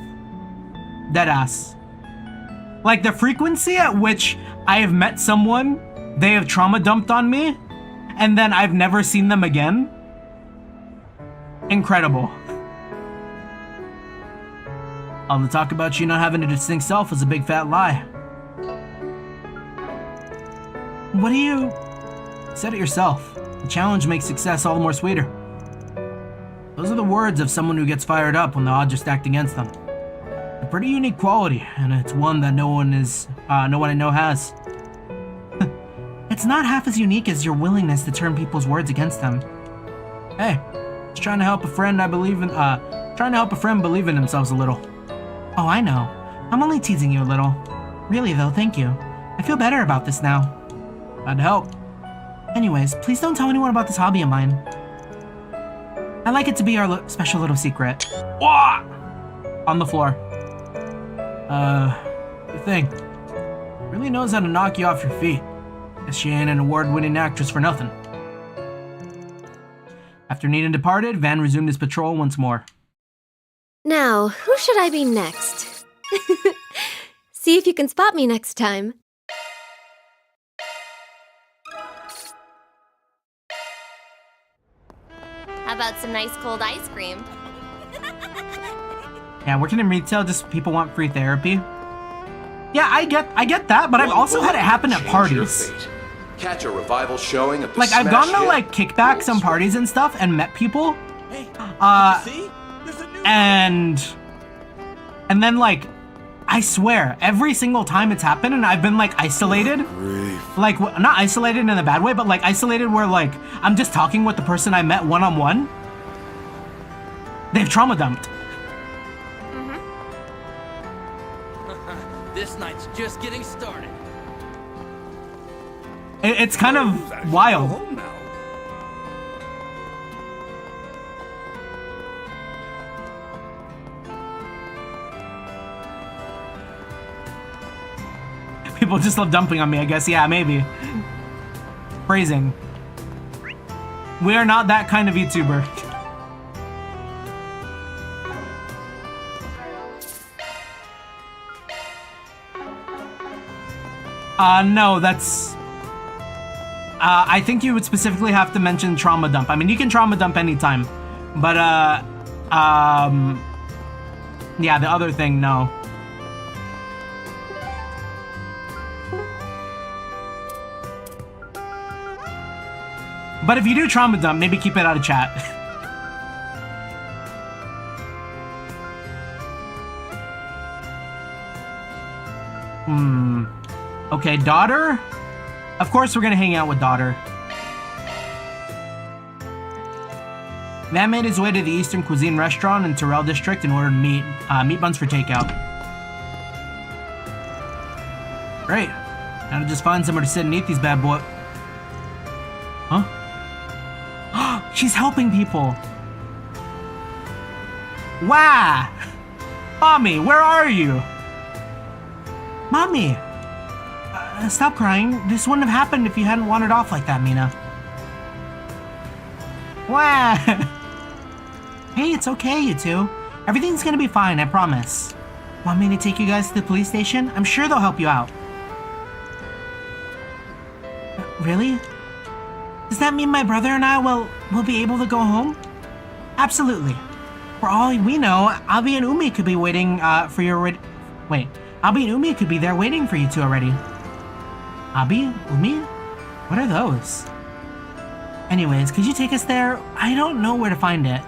Deadass. Like the frequency at which I have met someone, they have trauma dumped on me, and then I've never seen them again. Incredible. All the talk about you not having a distinct self is a big fat lie. What do you... Said it yourself. The challenge makes success all the more sweeter. Those are the words of someone who gets fired up when the odds are stacked against them. A pretty unique quality, and it's one that no one I know has. It's not half as unique as your willingness to turn people's words against them. Hey, just trying to help a friend believe in themselves a little. Oh, I know. I'm only teasing you a little. Really though, thank you. I feel better about this now. Glad to help. Anyways, please don't tell anyone about this hobby of mine. I like it to be our special little secret. Wah! On the floor. Good thing. Really knows how to knock you off your feet. Guess she ain't an award-winning actress for nothing. After Nina departed, Van resumed his patrol once more. Now, who should I be next? See if you can spot me next time. How about some nice cold ice cream? Yeah, working in retail, just people want free therapy. Yeah, I get that, but I've also had it happen at parties. Catch a revival showing of the Like, I've smash gone to, hit, like, kickbacks and parties and stuff and met people. Hey, see? There's a new And then, like, I swear, every single time it's happened and I've been, like, isolated. Like, not isolated in a bad way, but, like, isolated where, like, I'm just talking with the person I met one-on-one. They've trauma dumped. This night's just getting started. It's kind of wild. People just love dumping on me, I guess. Yeah, maybe. Phrasing. We are not that kind of YouTuber. No, that's... I think you would specifically have to mention trauma dump. I mean, you can trauma dump anytime. But, yeah, the other thing, no. But if you do trauma dump, maybe keep it out of chat. Okay, daughter? Of course we're gonna hang out with daughter. Man made his way to the Eastern Cuisine restaurant in Terrell District and ordered meat buns for takeout. Great. Now to just find somewhere to sit and eat these bad boys. Huh? She's helping people. Wow! Mommy, where are you? Mommy! Stop crying. This wouldn't have happened if you hadn't wandered off like that, Mina. Wow! Hey, it's okay, you two. Everything's gonna be fine, I promise. Want me to take you guys to the police station? I'm sure they'll help you out. Really? Does that mean my brother and I will be able to go home? Absolutely. For all we know, Abi and Umi could be waiting for your... Wait. Abi and Umi could be there waiting for you two already. Abi? Umi? What are those? Anyways, could you take us there? I don't know where to find it.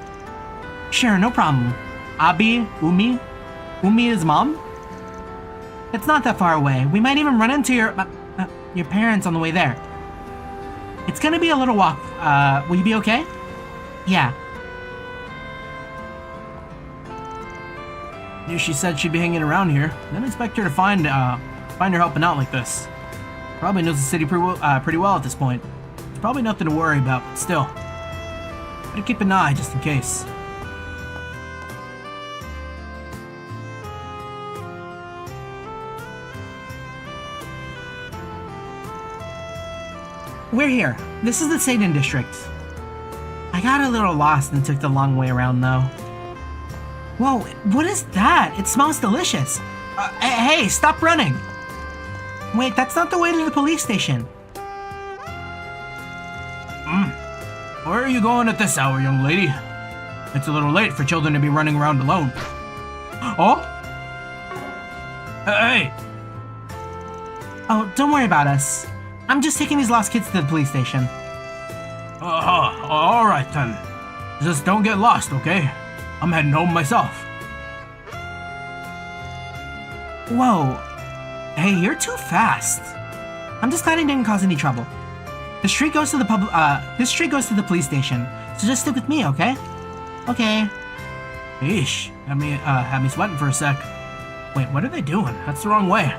Sure, no problem. Abi? Umi? Umi is mom? It's not that far away. We might even run into your parents on the way there. It's gonna be a little walk. Will you be okay? Yeah. Knew she said she'd be hanging around here. Didn't expect her to find her helping out like this. Probably knows the city pretty well at this point. It's probably nothing to worry about, but still. Better keep an eye just in case. We're here. This is the Satan District. I got a little lost and took the long way around though. Whoa, what is that? It smells delicious. Hey, stop running. Wait, that's not the way to the police station. Where are you going at this hour, young lady? It's a little late for children to be running around alone. Oh? Hey! Oh, don't worry about us. I'm just taking these lost kids to the police station. Alright then. Just don't get lost, okay? I'm heading home myself. Whoa. Hey, you're too fast. I'm just glad I didn't cause any trouble. The street goes to the police station, so just stick with me, okay? Okay. Eesh, had me sweating for a sec. Wait, what are they doing? That's the wrong way.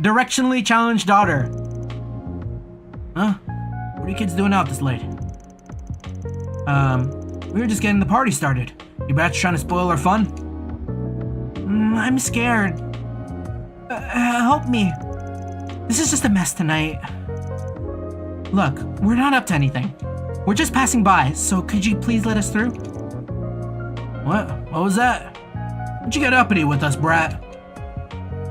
Directionally challenged daughter. Huh? What are you kids doing out this late? We were just getting the party started. You batch trying to spoil our fun? I'm scared. Help me. This is just a mess tonight. Look, we're not up to anything. We're just passing by, so could you please let us through? What? What was that? What'd you get uppity with us, brat?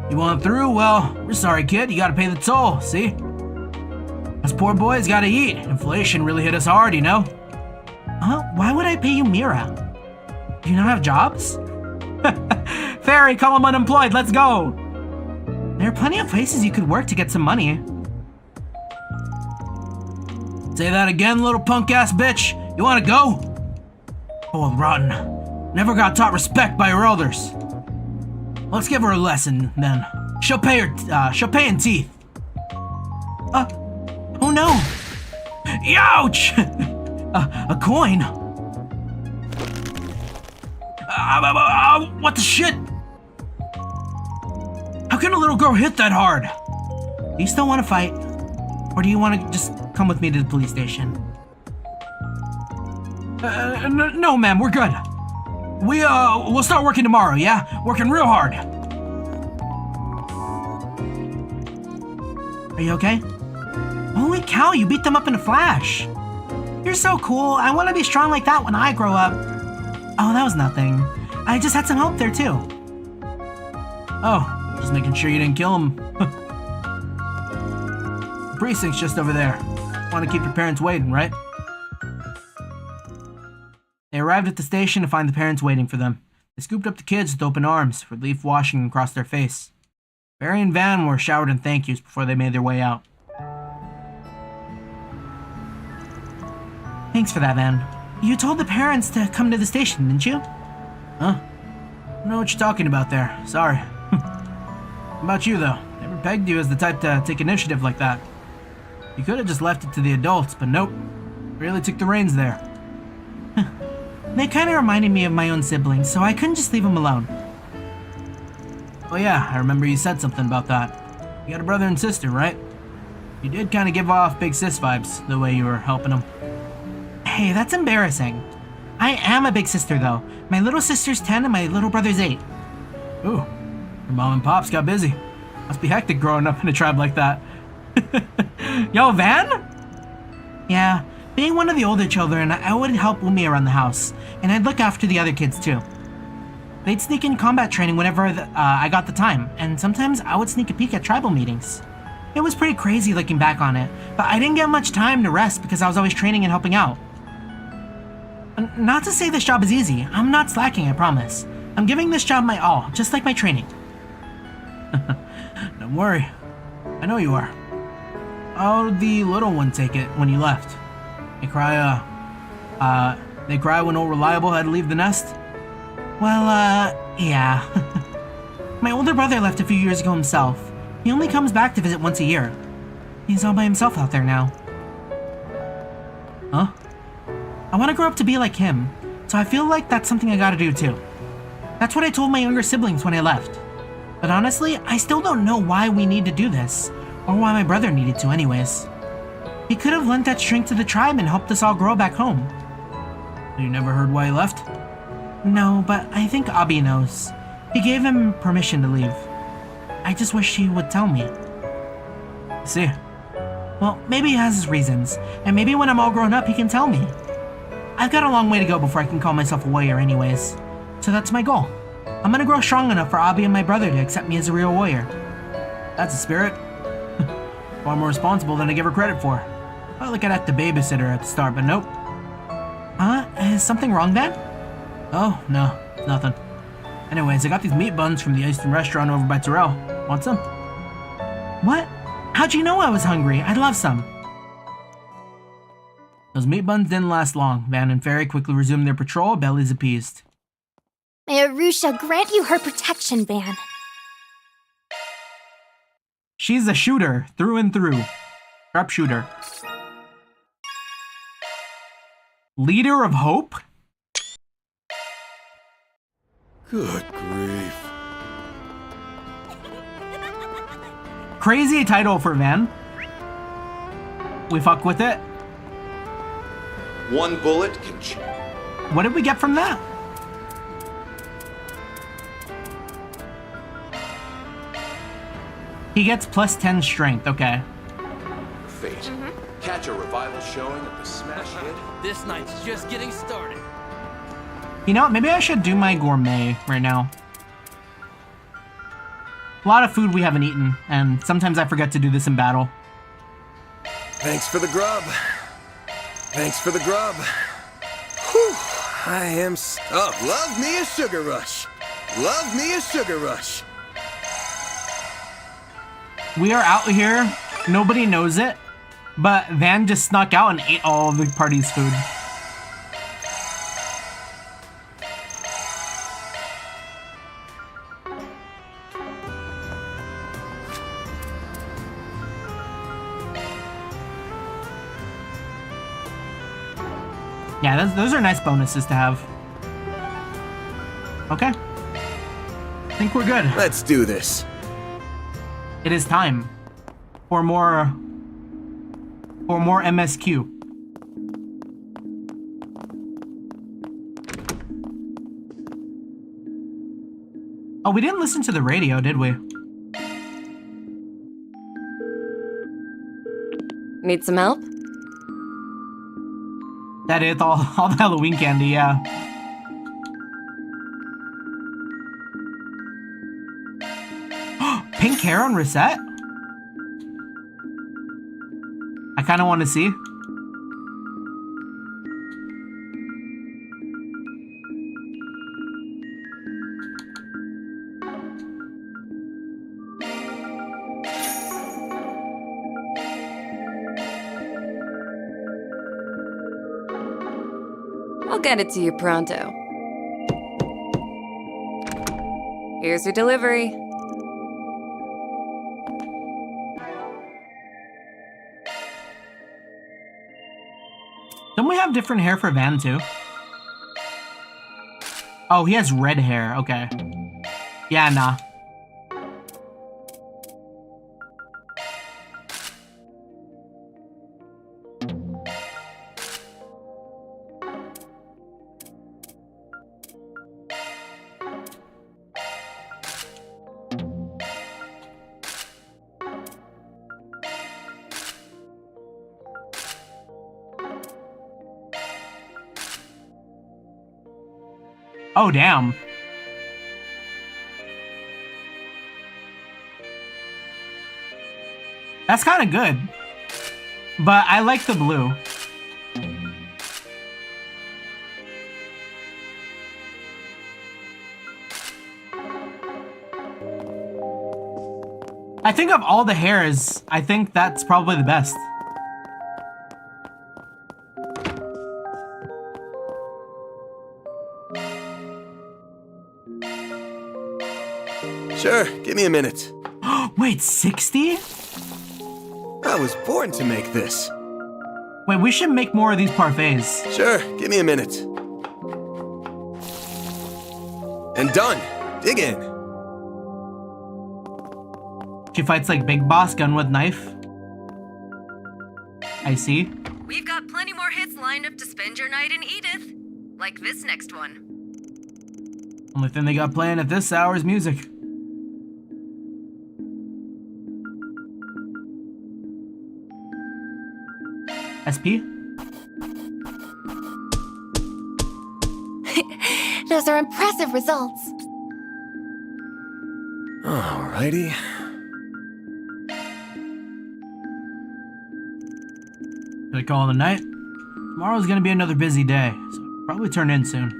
You want through? Well, we're sorry, kid. You gotta pay the toll, see? Us poor boys gotta eat. Inflation really hit us hard, you know? Huh? Why would I pay you Mira? Do you not have jobs? Fairy, call him unemployed. Let's go. There are plenty of places you could work to get some money. Say that again, little punk-ass bitch. You wanna go? Old rotten. Never got taught respect by her elders. Let's give her a lesson, then. She'll pay in teeth. Oh no! Ouch! A coin? What the shit? How can a little girl hit that hard? Do you still want to fight? Or do you want to just come with me to the police station? No, ma'am, we're good. We'll start working tomorrow, yeah? Working real hard. Are you okay? Holy cow, you beat them up in a flash. You're so cool. I want to be strong like that when I grow up. Oh, that was nothing. I just had some help there too. Oh, just making sure you didn't kill him. The precinct's just over there. Want to keep your parents waiting, right? They arrived at the station to find the parents waiting for them. They scooped up the kids with open arms, relief washing across their face. Barry and Van were showered in thank yous before they made their way out. Thanks for that, Van. You told the parents to come to the station, didn't you? Huh? I don't know what you're talking about there. Sorry. How about you, though? Never pegged you as the type to take initiative like that. You could have just left it to the adults, but nope. Really took the reins there. They kind of reminded me of my own siblings, so I couldn't just leave them alone. Oh yeah, I remember you said something about that. You got a brother and sister, right? You did kind of give off big sis vibes, the way you were helping them. Hey, that's embarrassing. I am a big sister, though. My little sister's 10 and my little brother's 8. Ooh, your mom and pops got busy. Must be hectic growing up in a tribe like that. Yo, Van? Yeah, being one of the older children, I would help Umi around the house, and I'd look after the other kids too. They'd sneak in combat training whenever I got the time, and sometimes I would sneak a peek at tribal meetings. It was pretty crazy looking back on it, but I didn't get much time to rest because I was always training and helping out. Not to say this job is easy. I'm not slacking, I promise. I'm giving this job my all, just like my training. Don't worry. I know you are. How'd the little one take it when you left? They cry when old Reliable had to leave the nest? Well, yeah. My older brother left a few years ago himself. He only comes back to visit once a year. He's all by himself out there now. Huh? I want to grow up to be like him, so I feel like that's something I gotta do too. That's what I told my younger siblings when I left. But honestly, I still don't know why we need to do this, or why my brother needed to anyways. He could have lent that strength to the tribe and helped us all grow back home. You never heard why he left? No, but I think Abi knows. He gave him permission to leave. I just wish he would tell me. See? Well, maybe he has his reasons, and maybe when I'm all grown up he can tell me. I've got a long way to go before I can call myself a warrior anyways. So that's my goal. I'm gonna grow strong enough for Abi and my brother to accept me as a real warrior. That's a spirit. Far more responsible than I give her credit for. Felt like I'd have to babysit her at the start, but nope. Is something wrong, Dad? Oh, no, nothing. Anyways, I got these meat buns from the Eastern restaurant over by Terrell. Want some? What? How'd you know I was hungry? I'd love some. Those meat buns didn't last long. Van and Fairy quickly resumed their patrol, bellies appeased. May Arusha grant you her protection, Van. She's a shooter, through and through. Sharpshooter. Leader of Hope? Good grief. Crazy title for Van. We fuck with it. One bullet can... What did we get from that? He gets plus 10 strength, okay. Fate. Catch a revival showing of the smash hit. This night's just getting started. You know what? Maybe I should do my gourmet right now. A lot of food we haven't eaten, and sometimes I forget to do this in battle. Thanks for the grub. Thanks for the grub. Whew, I am oh, love me a sugar rush. Love me a sugar rush. We are out here. Nobody knows it, but Van just snuck out and ate all of the party's food. Yeah, those are nice bonuses to have. Okay. I think we're good. Let's do this. It is time for more MSQ. Oh, we didn't listen to the radio, did we? Need some help? That is all the Halloween candy, yeah. Pink hair on Reset? I kind of want to see. I'll get it to you pronto. Here's your delivery. Don't we have different hair for Van too? Oh, he has red hair. Okay. Yeah, nah. Oh, damn. That's kind of good. But I like the blue. I think of all the hairs, I think that's probably the best. Sure, give me a minute. Wait, 60? I was born to make this. Wait, we should make more of these parfaits. Sure, give me a minute. And done. Dig in. She fights like Big Boss, gun with knife. I see. We've got plenty more hits lined up to spend your night in Edith. Like this next one. Only thing they got playing at this hour is music. SP? Those are impressive results. Alrighty. Gonna call it a night. Tomorrow's gonna be another busy day, so I'll probably turn in soon.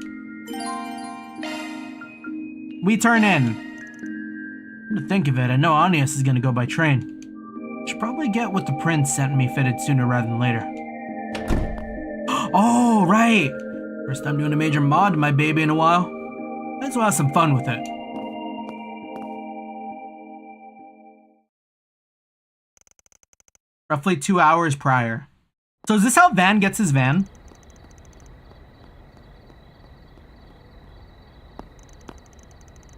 We turn in. Come to think of it, I know Anias is gonna go by train. Should probably get what the prince sent me fitted sooner rather than later. Oh, right! First time doing a major mod to my baby in a while. Might as well have some fun with it. Roughly 2 hours prior. So is this how Van gets his van?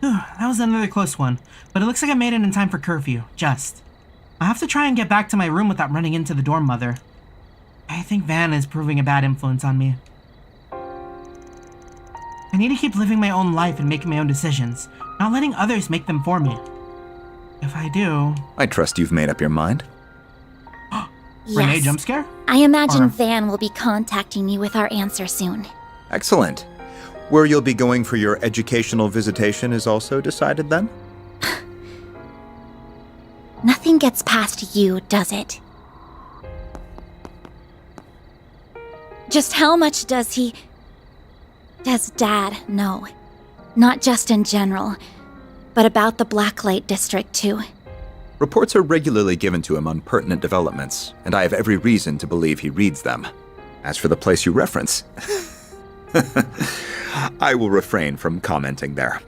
That was another close one, but it looks like I made it in time for curfew. Just. I have to try and get back to my room without running into the dorm mother. I think Van is proving a bad influence on me. I need to keep living my own life and making my own decisions, not letting others make them for me. If I do... I trust you've made up your mind. Renee Yes. jump scare? I imagine Or- Van will be contacting me with our answer soon. Excellent. Where you'll be going for your educational visitation is also decided then? Nothing gets past you, does it? Just how much does Dad know? Not just in general, but about the Blacklight District too. Reports are regularly given to him on pertinent developments, and I have every reason to believe he reads them. As for the place you reference, I will refrain from commenting there.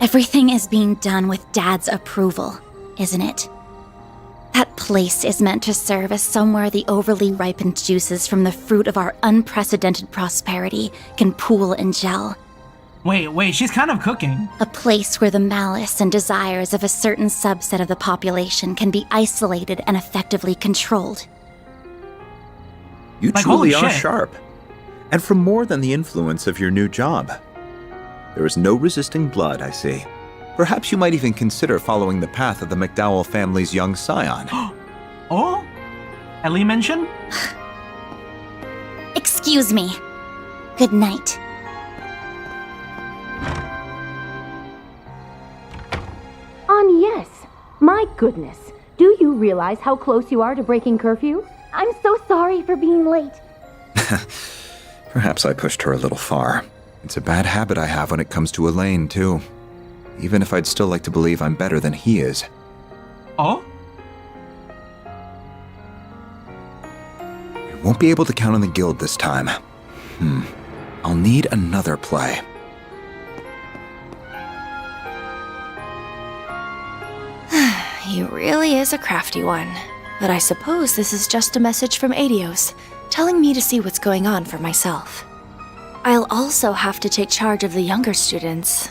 Everything is being done with Dad's approval, isn't it? That place is meant to serve as somewhere the overly ripened juices from the fruit of our unprecedented prosperity can pool and gel. Wait, she's kind of cooking. A place where the malice and desires of a certain subset of the population can be isolated and effectively controlled. You Like, truly holy are shit. sharp. And from more than the influence of your new job. There is no resisting blood, I see. Perhaps you might even consider following the path of the McDowell family's young scion. Oh? Ellie mentioned? Excuse me. Good night. Yes. My goodness. Do you realize how close you are to breaking curfew? I'm so sorry for being late. Perhaps I pushed her a little far. It's a bad habit I have when it comes to Elaine, too. Even if I'd still like to believe I'm better than he is. Oh? We won't be able to count on the guild this time. I'll need another play. He really is a crafty one. But I suppose this is just a message from Adios, telling me to see what's going on for myself. I'll also have to take charge of the younger students.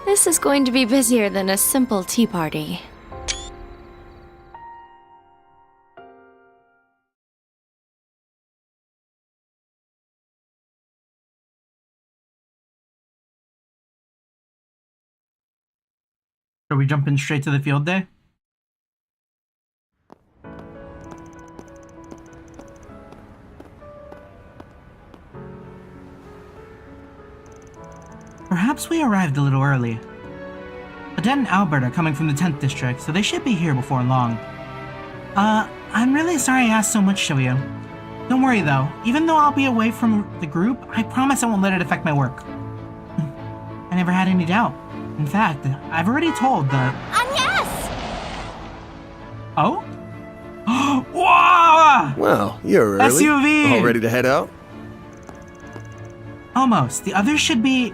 This is going to be busier than a simple tea party. Are we jumping straight to the field day? Perhaps we arrived a little early. Odette and Albert are coming from the 10th district, so they should be here before long. I'm really sorry I asked so much of you. Don't worry though, even though I'll be away from the group, I promise I won't let it affect my work. I never had any doubt. In fact, I've already told the... Agnes! Oh? Wow! Well, you're early. SUV! All ready to head out? Almost. The others should be...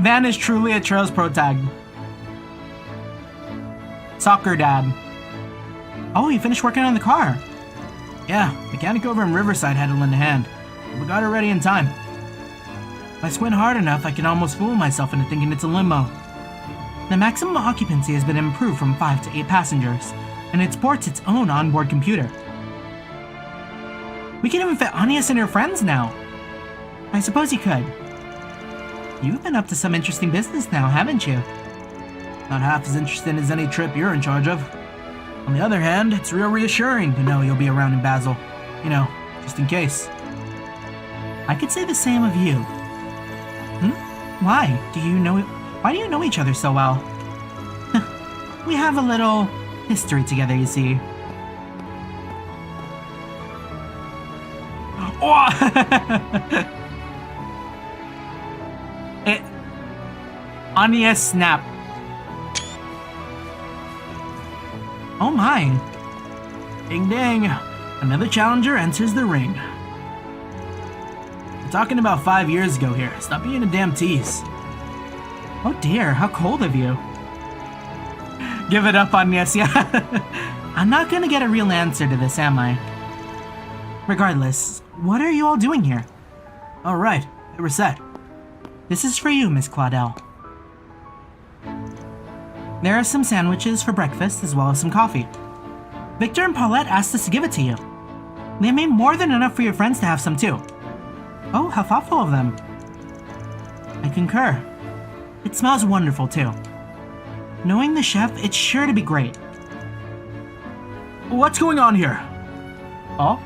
Van is truly a Trails Pro Tag. Soccer dad. Oh, you finished working on the car. Yeah, mechanic over in Riverside had to lend a hand. We got it ready in time. If I squint hard enough, I can almost fool myself into thinking it's a limo. The maximum occupancy has been improved from 5 to 8 passengers, and it sports its own onboard computer. We can even fit Agnes and her friends now. I suppose you could. You've been up to some interesting business now, haven't you? Not half as interesting as any trip you're in charge of. On the other hand, it's real reassuring to know you'll be around in Basel. You know, just in case. I could say the same of you. Why do you know each other so well? We have a little history together, you see. Anya snap. Oh my. Ding ding. Another challenger enters the ring. We're talking about 5 years ago here. Stop being a damn tease. Oh dear, how cold of you. Give it up, Agnes, yeah. I'm not gonna get a real answer to this, am I? Regardless, what are you all doing here? Alright, they were set. This is for you, Miss Claudel. There are some sandwiches for breakfast as well as some coffee. Victor and Paulette asked us to give it to you. They made more than enough for your friends to have some too. Oh, how thoughtful of them. I concur. It smells wonderful too. Knowing the chef, it's sure to be great. What's going on here? Oh?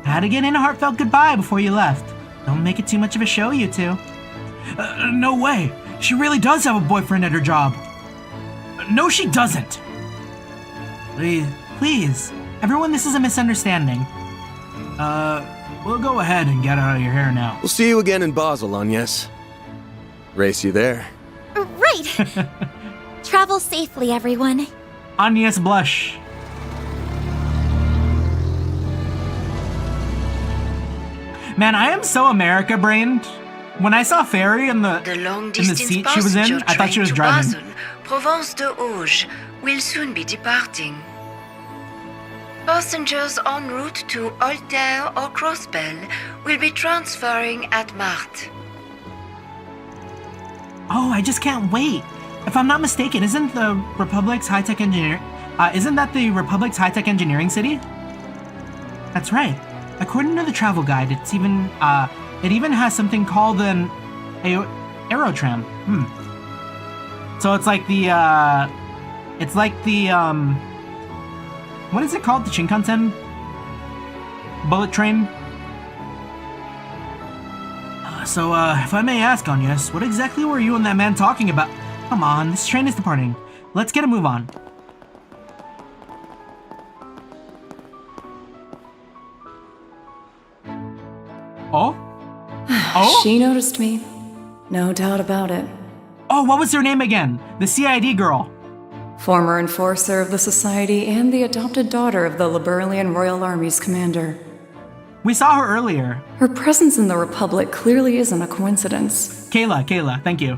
Had to get in a heartfelt goodbye before you left. Don't make it too much of a show, you two. No way. She really does have a boyfriend at her job. No, she doesn't. Please. Everyone, this is a misunderstanding. We'll go ahead and get out of your hair now. We'll see you again in Basel, Agnes. Race you there. Right! Travel safely, everyone. Agnes blush. Man, I am so America-brained. When I saw Fairy in the seat she was in, I thought she was driving. Basel, Provence de Auge, will soon be departing. Passengers en route to Altair or Crossbell will be transferring at Marthe. Oh, I just can't wait. If I'm not mistaken, isn't the Republic's high-tech engineer? Isn't that the Republic's high-tech engineering city? That's right. According to the travel guide, it even has something called an aerotram. So it's like the what is it called? The Shinkansen bullet train. So if I may ask, Agnes, what exactly were you and that man talking about? Come on, this train is departing. Let's get a move on. Oh? Oh? She noticed me. No doubt about it. Oh, what was her name again? The CID girl. Former enforcer of the Society and the adopted daughter of the Liberalian Royal Army's commander. We saw her earlier. Her presence in the Republic clearly isn't a coincidence. Kayla, thank you.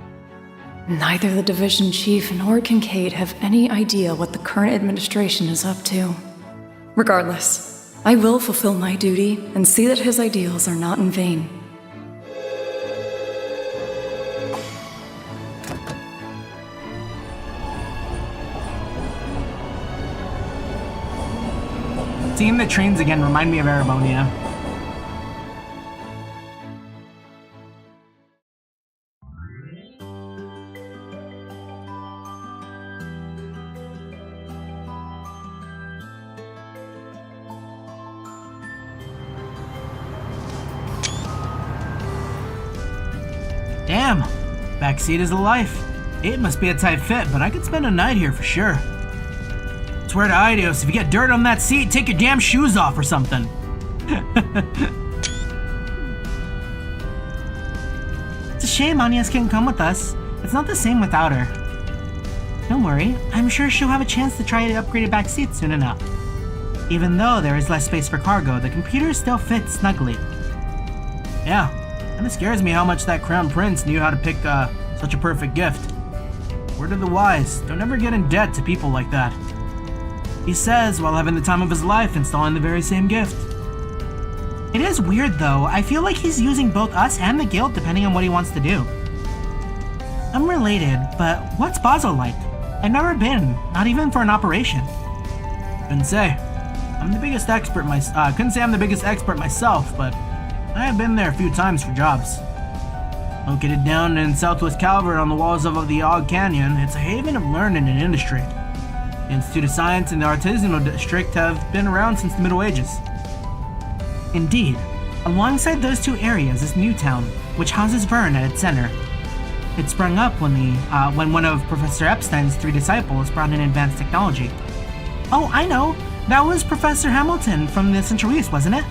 Neither the division chief nor Kincaid have any idea what the current administration is up to. Regardless, I will fulfill my duty and see that his ideals are not in vain. Seeing the trains again remind me of Arabonia. Damn, backseat is a life. It must be a tight fit, but I could spend a night here for sure. Swear to Idios, if you get dirt on that seat, take your damn shoes off or something. It's a shame Agnes can't come with us. It's not the same without her. Don't worry, I'm sure she'll have a chance to try the upgraded back seat soon enough. Even though there is less space for cargo, the computer still fits snugly. Yeah, kinda scares me how much that Crown Prince knew how to pick such a perfect gift. Word of the wise, don't ever get in debt to people like that. He says while having the time of his life installing the very same gift. It is weird though, I feel like he's using both us and the guild depending on what he wants to do. I'm related, but what's Basel like? I've never been, not even for an operation. Couldn't say. I'm the biggest expert couldn't say I'm the biggest expert myself, but I have been there a few times for jobs. Located down in southwest Calvert on the walls of the Og Canyon, it's a haven of learning and industry. The Institute of Science and the Artisanal District have been around since the Middle Ages. Indeed, alongside those two areas is Newtown, which houses Vern at its center. It sprung up when one of Professor Epstein's 3 disciples brought in advanced technology. Oh, I know! That was Professor Hamilton from the Central East, wasn't it?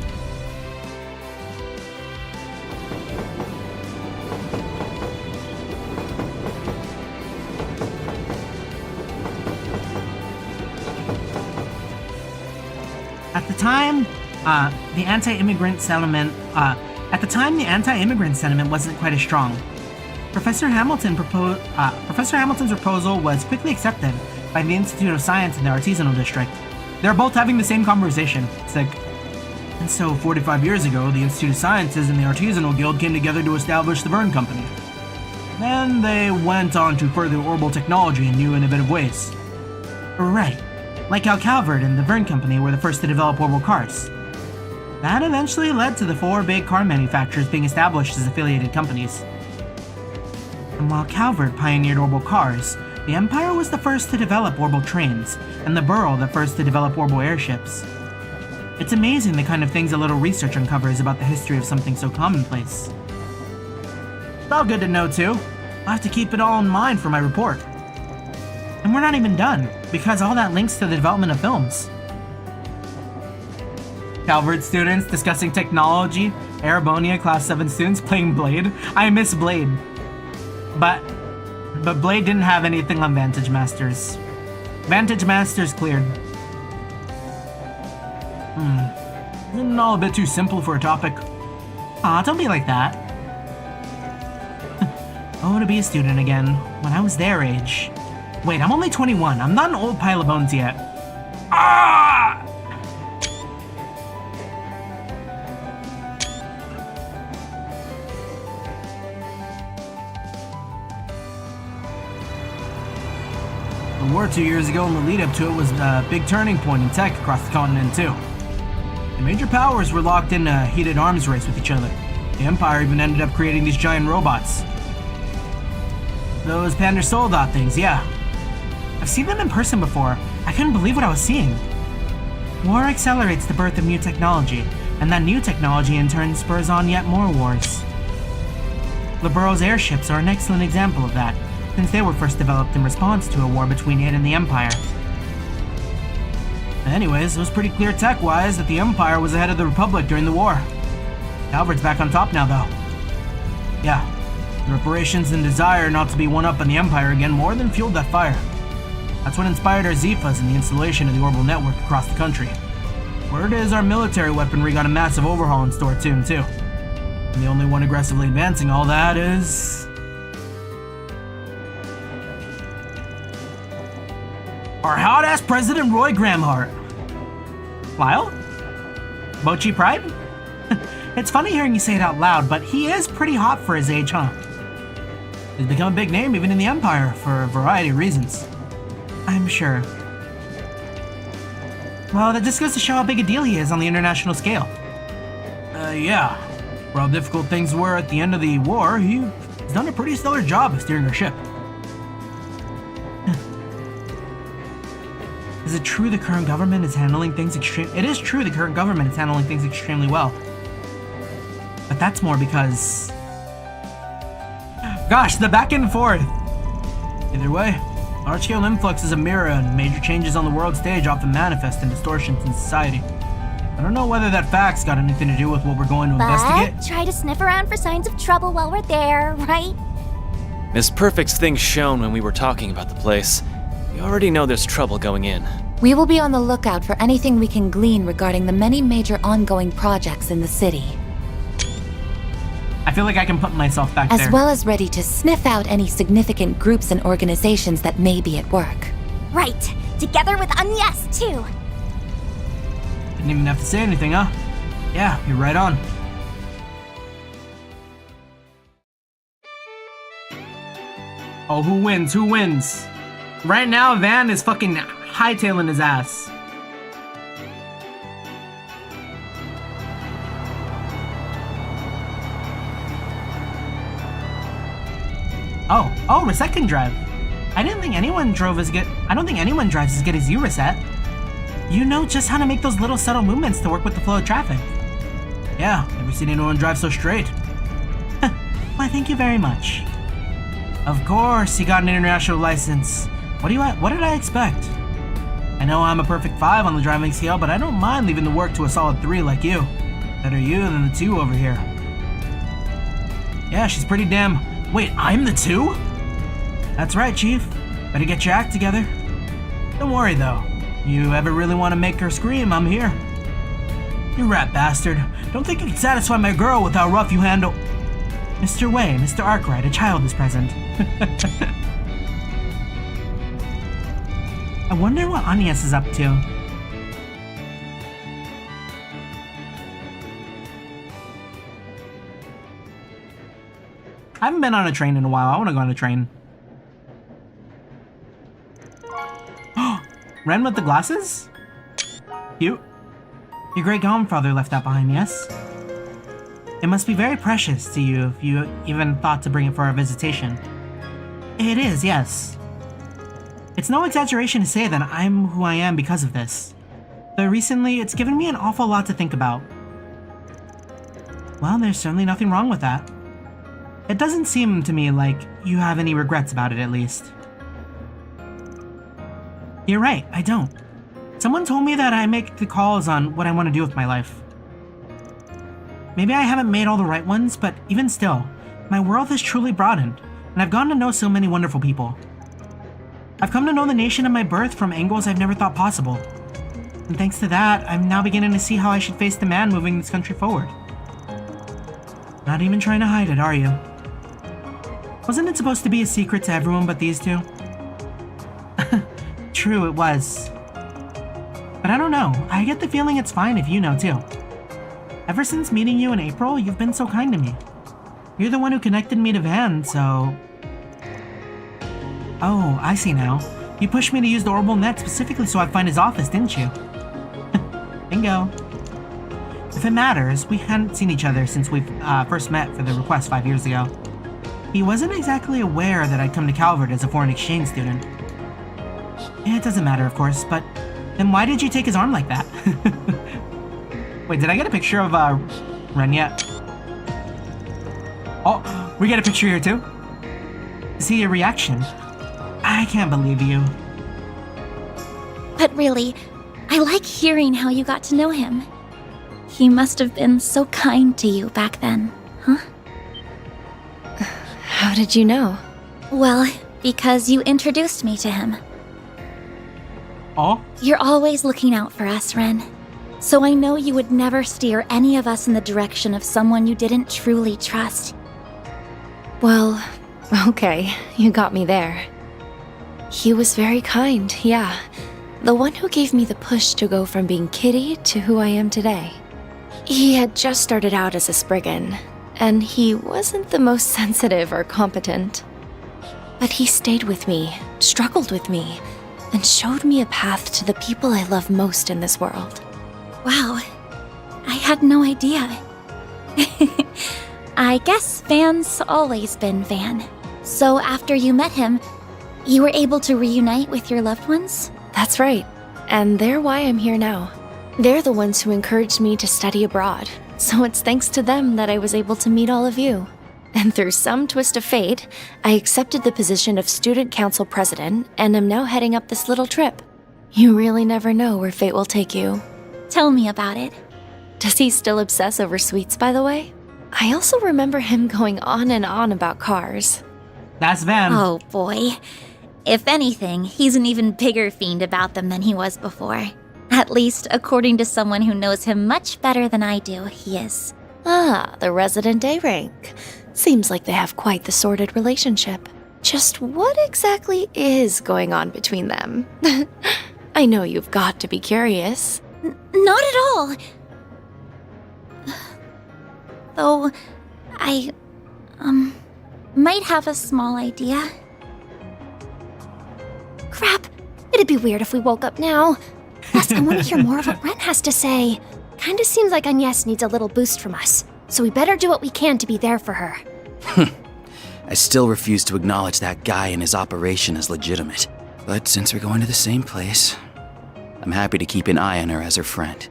At the time, the anti-immigrant sentiment wasn't quite as strong. Professor Hamilton's proposal was quickly accepted by the Institute of Science and the Artisanal District. They're both having the same conversation. It's like, and so 45 years ago, the Institute of Sciences and the Artisanal Guild came together to establish the Vern Company. Then they went on to further orbital technology in new innovative ways. Right. Like how Calvert and the Vern Company were the first to develop orbital cars. That eventually led to the 4 big car manufacturers being established as affiliated companies. And while Calvert pioneered orbital cars, the Empire was the first to develop orbital trains, and the Burrow the first to develop orbital airships. It's amazing the kind of things a little research uncovers about the history of something so commonplace. It's all good to know too. I'll have to keep it all in mind for my report. And we're not even done, because all that links to the development of films. Calvert students discussing technology, Arabonia Class 7 students playing Blade. I miss Blade. But Blade didn't have anything on Vantage Masters. Vantage Masters cleared. Isn't it all a bit too simple for a topic? Aw, don't be like that. Oh, to be a student again, when I was their age. Wait, I'm only 21. I'm not an old pile of bones yet. Ah! The war 2 years ago and the lead up to it was a big turning point in tech across the continent too. The major powers were locked in a heated arms race with each other. The Empire even ended up creating these giant robots. Those Pander Soldat things, yeah. I've seen them in person before. I couldn't believe what I was seeing. War accelerates the birth of new technology, and that new technology in turn spurs on yet more wars. The Burrow's airships are an excellent example of that, since they were first developed in response to a war between it and the Empire. Anyways, it was pretty clear tech-wise that the Empire was ahead of the Republic during the war. Calvert's back on top now, though. Yeah, the reparations and desire not to be one-up on the Empire again more than fueled that fire. That's what inspired our Zephyrs and the installation of the orbital network across the country. Word is our military weaponry got a massive overhaul in store soon, too. And the only one aggressively advancing all that is... our hot-ass President Roy Gramhart. Lyle? Mochi Pride? It's funny hearing you say it out loud, but he is pretty hot for his age, huh? He's become a big name even in the Empire for a variety of reasons. I'm sure. Well, that just goes to show how big a deal he is on the international scale. Yeah. For how difficult things were at the end of the war, he's done a pretty stellar job of steering our ship. Is it true the current government is handling things It is true the current government is handling things extremely well. But that's more because... gosh, the back and forth! Either way, large-scale influx is a mirror and major changes on the world stage often manifest in distortions in society. I don't know whether that fact's got anything to do with what we're going to investigate. But try to sniff around for signs of trouble while we're there, right? Miss Perfect's things shown when we were talking about the place. We already know there's trouble going in. We will be on the lookout for anything we can glean regarding the many major ongoing projects in the city. I feel like I can put myself back there. As well as ready to sniff out any significant groups and organizations that may be at work. Right. Together with Agnes, too. Didn't even have to say anything, huh? Yeah, you're right on. Oh, who wins? Who wins? Right now, Van is fucking hightailing his ass. Oh, Reset can drive. I don't think anyone drives as good as you, Reset. You know just how to make those little subtle movements to work with the flow of traffic. Yeah, never seen anyone drive so straight. Why, thank you very much. Of course, you got an international license. What did I expect? I know I'm a perfect 5 on the driving scale, but I don't mind leaving the work to a solid 3 like you. Better you than the 2 over here. Yeah, she's pretty damn... Wait, I'm the 2? That's right, Chief. Better get your act together. Don't worry, though. You ever really want to make her scream, I'm here. You rat bastard. Don't think you can satisfy my girl with how rough you handle... Mr. Way, Mr. Arkride, a child is present. I wonder what Agnes is up to. I haven't been on a train in a while. I want to go on a train. Ren with the glasses? Cute. Your great-grandfather left that behind, yes? It must be very precious to you if you even thought to bring it for our visitation. It is, yes. It's no exaggeration to say that I'm who I am because of this. Though recently, it's given me an awful lot to think about. Well, there's certainly nothing wrong with that. It doesn't seem to me like you have any regrets about it, at least. You're right, I don't. Someone told me that I make the calls on what I want to do with my life. Maybe I haven't made all the right ones, but even still, my world has truly broadened, and I've gotten to know so many wonderful people. I've come to know the nation of my birth from angles I've never thought possible. And thanks to that, I'm now beginning to see how I should face the man moving this country forward. Not even trying to hide it, are you? Wasn't it supposed to be a secret to everyone but these two? True, it was. But I don't know, I get the feeling it's fine if you know too. Ever since meeting you in April, you've been so kind to me. You're the one who connected me to Van, so... Oh, I see now. You pushed me to use the orbital net specifically so I'd find his office, didn't you? Bingo. If it matters, we hadn't seen each other since we first met for the request 5 years ago. He wasn't exactly aware that I'd come to Calvert as a foreign exchange student. It doesn't matter, of course, but then why did you take his arm like that? Wait, did I get a picture of Ren yet? Oh, we get a picture here too? See your reaction. I can't believe you. But really, I like hearing how you got to know him. He must have been so kind to you back then, huh? How did you know? Well, because you introduced me to him. Oh? You're always looking out for us, Ren. So I know you would never steer any of us in the direction of someone you didn't truly trust. Well, okay, you got me there. He was very kind, yeah. The one who gave me the push to go from being Kitty to who I am today. He had just started out as a Spriggan, and he wasn't the most sensitive or competent. But he stayed with me, struggled with me, and showed me a path to the people I love most in this world. Wow, I had no idea. I guess Van's always been Van. So after you met him, you were able to reunite with your loved ones? That's right, and they're why I'm here now. They're the ones who encouraged me to study abroad, so it's thanks to them that I was able to meet all of you. And through some twist of fate, I accepted the position of student council president and am now heading up this little trip. You really never know where fate will take you. Tell me about it. Does he still obsess over sweets, by the way? I also remember him going on and on about cars. That's Van. Oh boy. If anything, he's an even bigger fiend about them than he was before. At least, according to someone who knows him much better than I do, he is. Ah, the resident A-rank. Seems like they have quite the sordid relationship. Just what exactly is going on between them? I know you've got to be curious. Not at all. Though, I, might have a small idea. Crap! It'd be weird if we woke up now. Plus, I want to hear more of what Ren has to say. Kinda seems like Agnes needs a little boost from us, so we better do what we can to be there for her. I still refuse to acknowledge that guy and his operation as legitimate. But since we're going to the same place, I'm happy to keep an eye on her as her friend.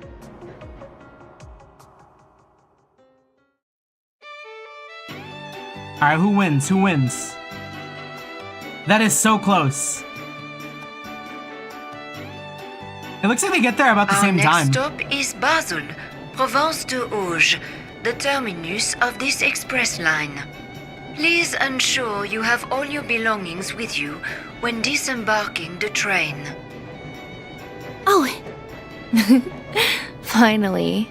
Alright, who wins? Who wins? That is so close. It looks like they get there about the same time. Our next stop is Basel, Provence de Auge, the terminus of this express line. Please ensure you have all your belongings with you when disembarking the train. Oh! Finally.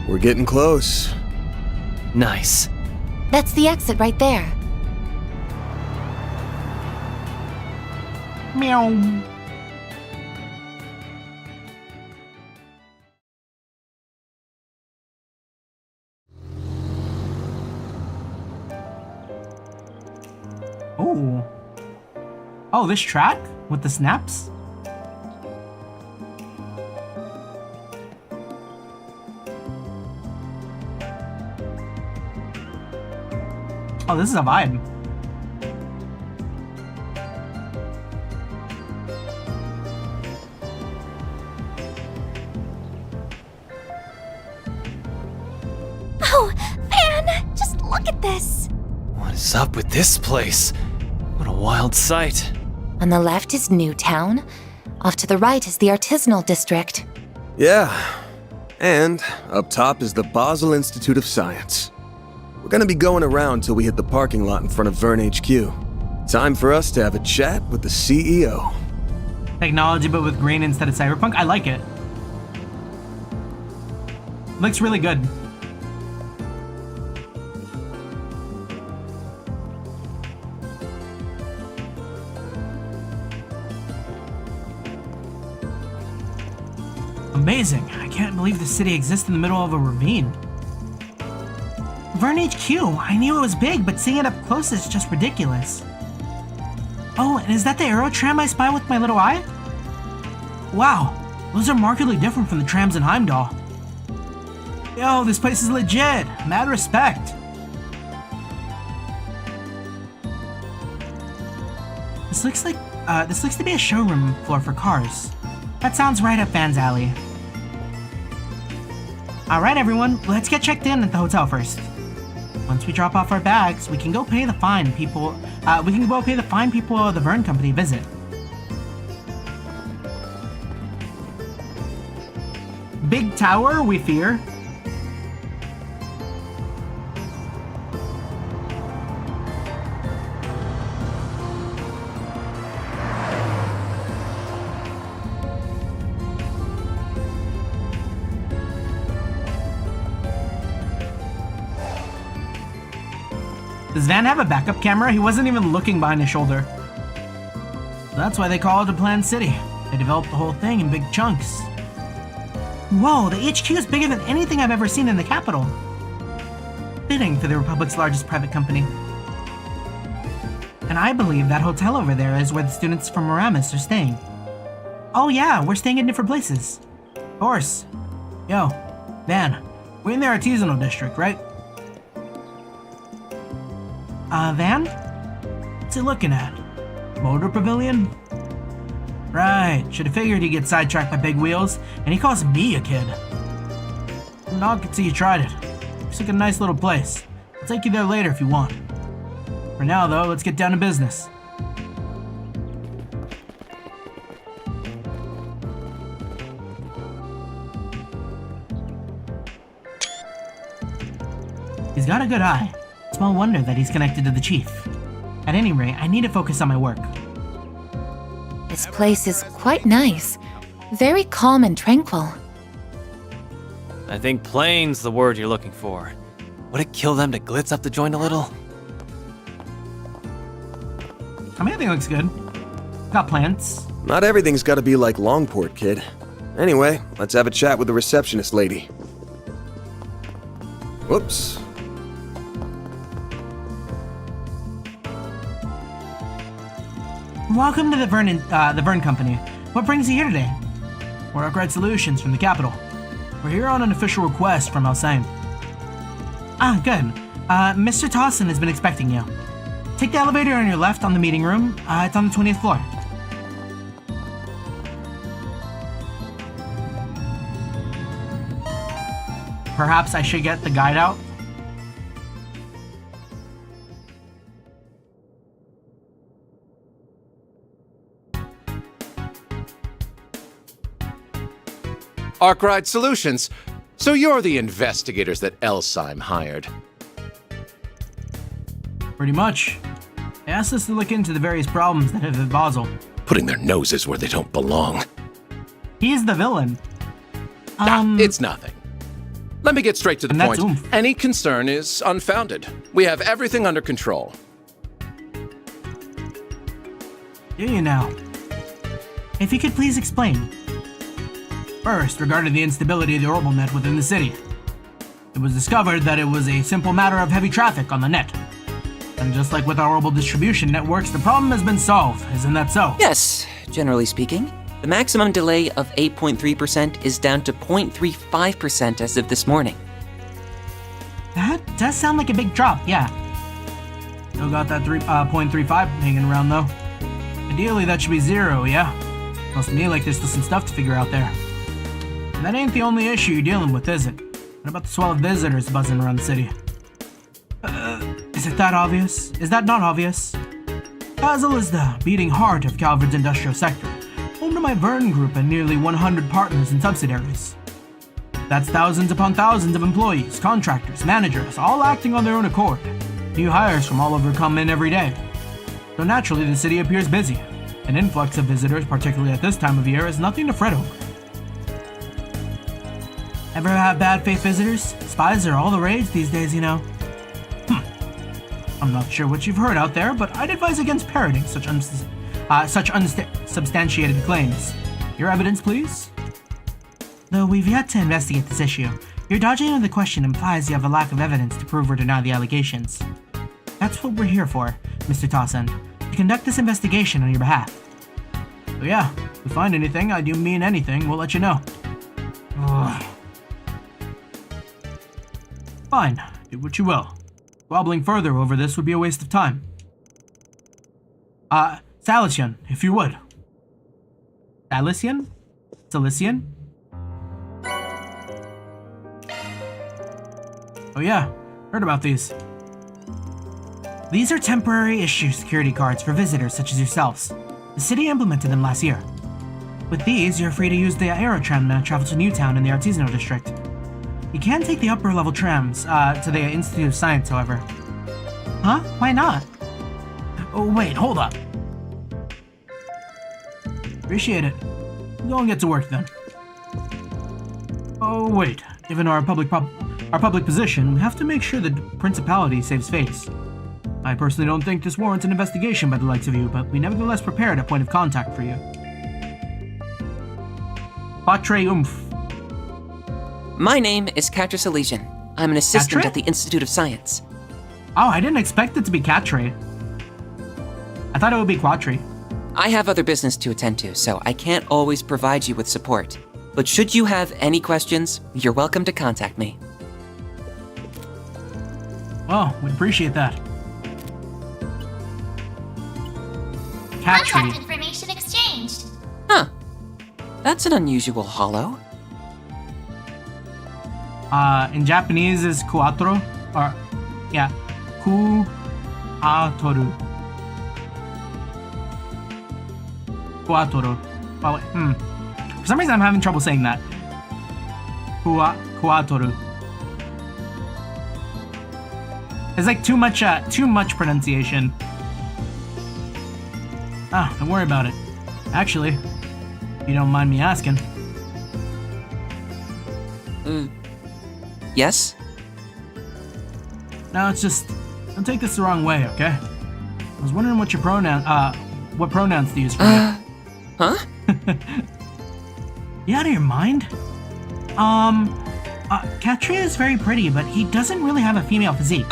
We're getting close. Nice. That's the exit right there. Meow. Ooh. Oh, this track with the snaps? Oh, this is a vibe. Oh, Van! Just look at this! What is up with this place? What a wild sight. On the left is Newtown. Off to the right is the artisanal district. Yeah. And up top is the Basel Institute of Science. We're gonna be going around till we hit the parking lot in front of Vern HQ. Time for us to have a chat with the CEO. Technology, but with green instead of cyberpunk. I like it. Looks really good. Amazing. I can't believe the city exists in the middle of a ravine. Vern HQ. I knew it was big, but seeing it up close is just ridiculous. Oh, and is that the aero tram I spy with my little eye? Wow, those are markedly different from the trams in Heimdall. Yo, this place is legit. Mad respect. This looks to be a showroom floor for cars. That sounds right up Van's alley. Alright everyone, let's get checked in at the hotel first. Once we drop off our bags, we can go pay the fine people of the Vern Company visit. Big tower, we fear. Does Van have a backup camera? He wasn't even looking behind his shoulder. That's why they call it a planned city. They developed the whole thing in big chunks. Whoa, the HQ is bigger than anything I've ever seen in the capital. Fitting for the Republic's largest private company. And I believe that hotel over there is where the students from Aramis are staying. Oh yeah, we're staying in different places. Of course. Yo, Van, we're in the artisanal district, right? Van? What's he looking at? Motor Pavilion? Right, should have figured he'd get sidetracked by big wheels, and he calls me a kid. No, I could see you tried it. Looks like a nice little place. I'll take you there later if you want. For now, though, let's get down to business. He's got a good eye. Small wonder that he's connected to the chief. At any rate, I need to focus on my work. This place is quite nice. Very calm and tranquil. I think plain's the word you're looking for. Would it kill them to glitz up the joint a little? I mean, I think it looks good. Got plants. Not everything's gotta be like Longport, kid. Anyway, let's have a chat with the receptionist lady. Whoops. Welcome to the Vern Company. What brings you here today? We're Arkride Solutions from the capital. We're here on an official request from Alsheim. Ah, good. Mr. Towson has been expecting you. Take the elevator on your left on the meeting room. It's on the 20th floor. Perhaps I should get the guide out? Arkride Solutions. So you're the investigators that Alsheim hired. Pretty much. They asked us to look into the various problems that have hit Basel. Putting their noses where they don't belong. He's the villain. It's nothing. Let me get straight to the point. Any concern is unfounded. We have everything under control. Do you now? If you could please explain. First, regarding the instability of the orbital net within the city. It was discovered that it was a simple matter of heavy traffic on the net. And just like with our orbital distribution networks, the problem has been solved. Isn't that so? Yes, generally speaking. The maximum delay of 8.3% is down to 0.35% as of this morning. That does sound like a big drop, yeah. Still got that 0.35 hanging around though. Ideally, that should be 0, yeah? Smells to me like there's still some stuff to figure out there. And that ain't the only issue you're dealing with, is it? What about the swell of visitors buzzing around the city? Is it that obvious? Is that not obvious? Basel is the beating heart of Calvard's industrial sector, home to my Vern Group and nearly 100 partners and subsidiaries. That's thousands upon thousands of employees, contractors, managers, all acting on their own accord. New hires from all over come in every day. So naturally, the city appears busy. An influx of visitors, particularly at this time of year, is nothing to fret over. Ever have bad faith visitors? Spies are all the rage these days, you know. I'm not sure what you've heard out there, but I'd advise against parroting such unsubstantiated claims. Your evidence, please? Though we've yet to investigate this issue, your dodging of the question implies you have a lack of evidence to prove or deny the allegations. That's what we're here for, Mr. Tossend, to conduct this investigation on your behalf. So yeah, if we find anything, I do mean anything, we'll let you know. Ugh. Fine, do what you will. Squabbling further over this would be a waste of time. Salician, if you would. Salician? Salician? Oh yeah, heard about these. These are temporary issue security cards for visitors such as yourselves. The city implemented them last year. With these, you're free to use the Aerotram to travel to Newtown in the Artisanal District. You can take the upper level trams to the Institute of Science, however. Huh? Why not? Oh wait, hold up. Appreciate it. Go and get to work then. Oh wait, given our public position, we have to make sure the Principality saves face. I personally don't think this warrants an investigation by the likes of you, but we nevertheless prepared a point of contact for you. Patre Oomph. My name is Catra Salesian. I'm an assistant Catre? at the Institute of Science. Oh, I didn't expect it to be Catre. I thought it would be Quatri. I have other business to attend to, so I can't always provide you with support. But should you have any questions, you're welcome to contact me. Oh, we'd appreciate that. Contract information exchanged. Huh. That's an unusual holo. In Japanese is Kuatro, or, yeah, Ku-a-toru. Kuatoru. Oh, wait, For some reason I'm having trouble saying that. Kuatoru. It's like too much pronunciation. Ah, don't worry about it. Actually, if you don't mind me asking. Yes? No, it's just, don't take this the wrong way, okay? I was wondering what your what pronouns to use for you. Huh? You out of your mind? Katria is very pretty, but he doesn't really have a female physique.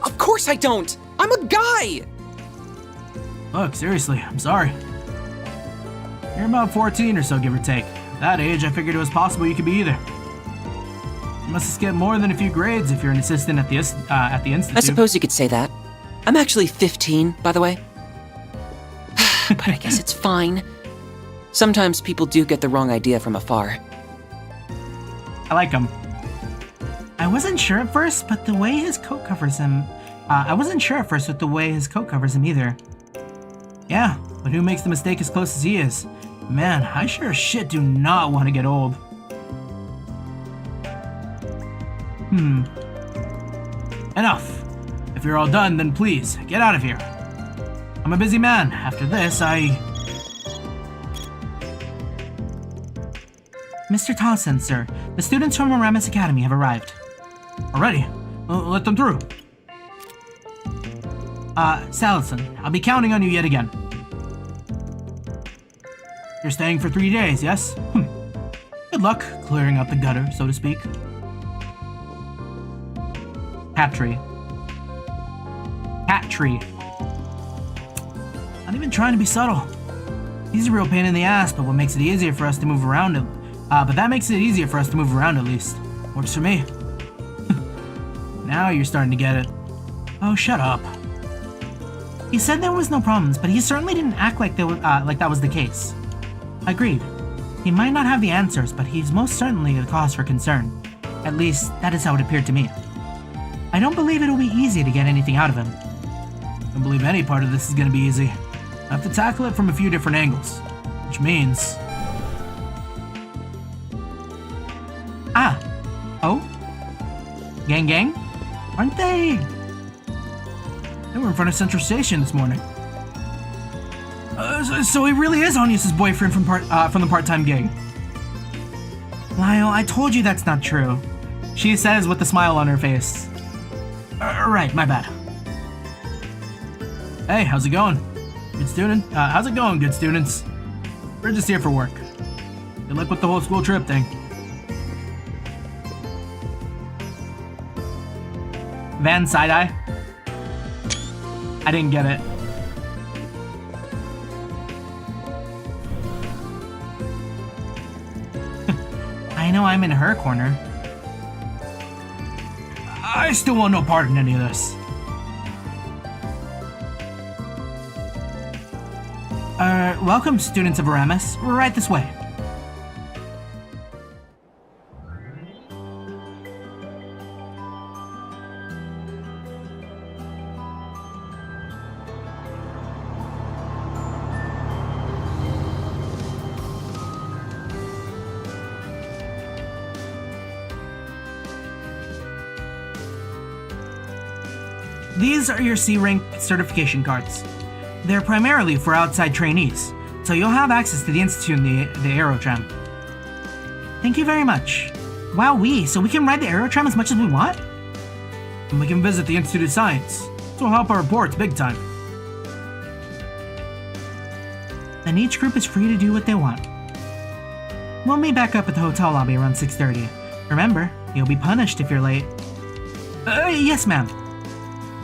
Of course I don't! I'm a guy! Look, seriously, I'm sorry. You're about 14 or so, give or take. At that age, I figured it was possible you could be either. You must have skipped more than a few grades if you're an assistant at the Institute. I suppose you could say that. I'm actually 15, by the way. But I guess it's fine. Sometimes people do get the wrong idea from afar. I like him. I wasn't sure at first, but the way his coat covers him... either. Yeah, but who makes the mistake as close as he is? Man, I sure as shit do not want to get old. Enough. If you're all done, then please, get out of here. I'm a busy man. After this, Mr. Tossend, sir. The students from Aramis Academy have arrived. Already? Let them through. Salison, I'll be counting on you yet again. You're staying for 3 days, yes? Good luck clearing out the gutter, so to speak. Hat tree. Not even trying to be subtle. He's a real pain in the ass, but what makes it easier for us to move around him? That makes it easier for us to move around at least. Works for me. Now you're starting to get it. Oh, shut up. He said there was no problems, but he certainly didn't act like that was the case. Agreed. He might not have the answers, but he's most certainly a cause for concern. At least, that is how it appeared to me. I don't believe it'll be easy to get anything out of him. I don't believe any part of this is gonna be easy. I have to tackle it from a few different angles. Which means... Ah! Oh? Gang? Aren't they... They were in front of Central Station this morning. So he really is Agnes' boyfriend from the part-time gig. Lyle, I told you that's not true. She says with a smile on her face. Right, my bad. Hey, how's it going? Good student? How's it going, good students? We're just here for work. Good luck with the whole school trip thing. Van side-eye? I didn't get it. I know I'm in her corner. I still want no part in any of this. Welcome, students of Aramis. We're right this way. These are your C-rank certification cards. They're primarily for outside trainees, so you'll have access to the Institute and the Aerotram. Thank you very much. Wowee, so we can ride the Aerotram as much as we want? And we can visit the Institute of Science. This will help our reports big time. And each group is free to do what they want. We'll meet back up at the hotel lobby around 6:30. Remember, you'll be punished if you're late. Yes, ma'am.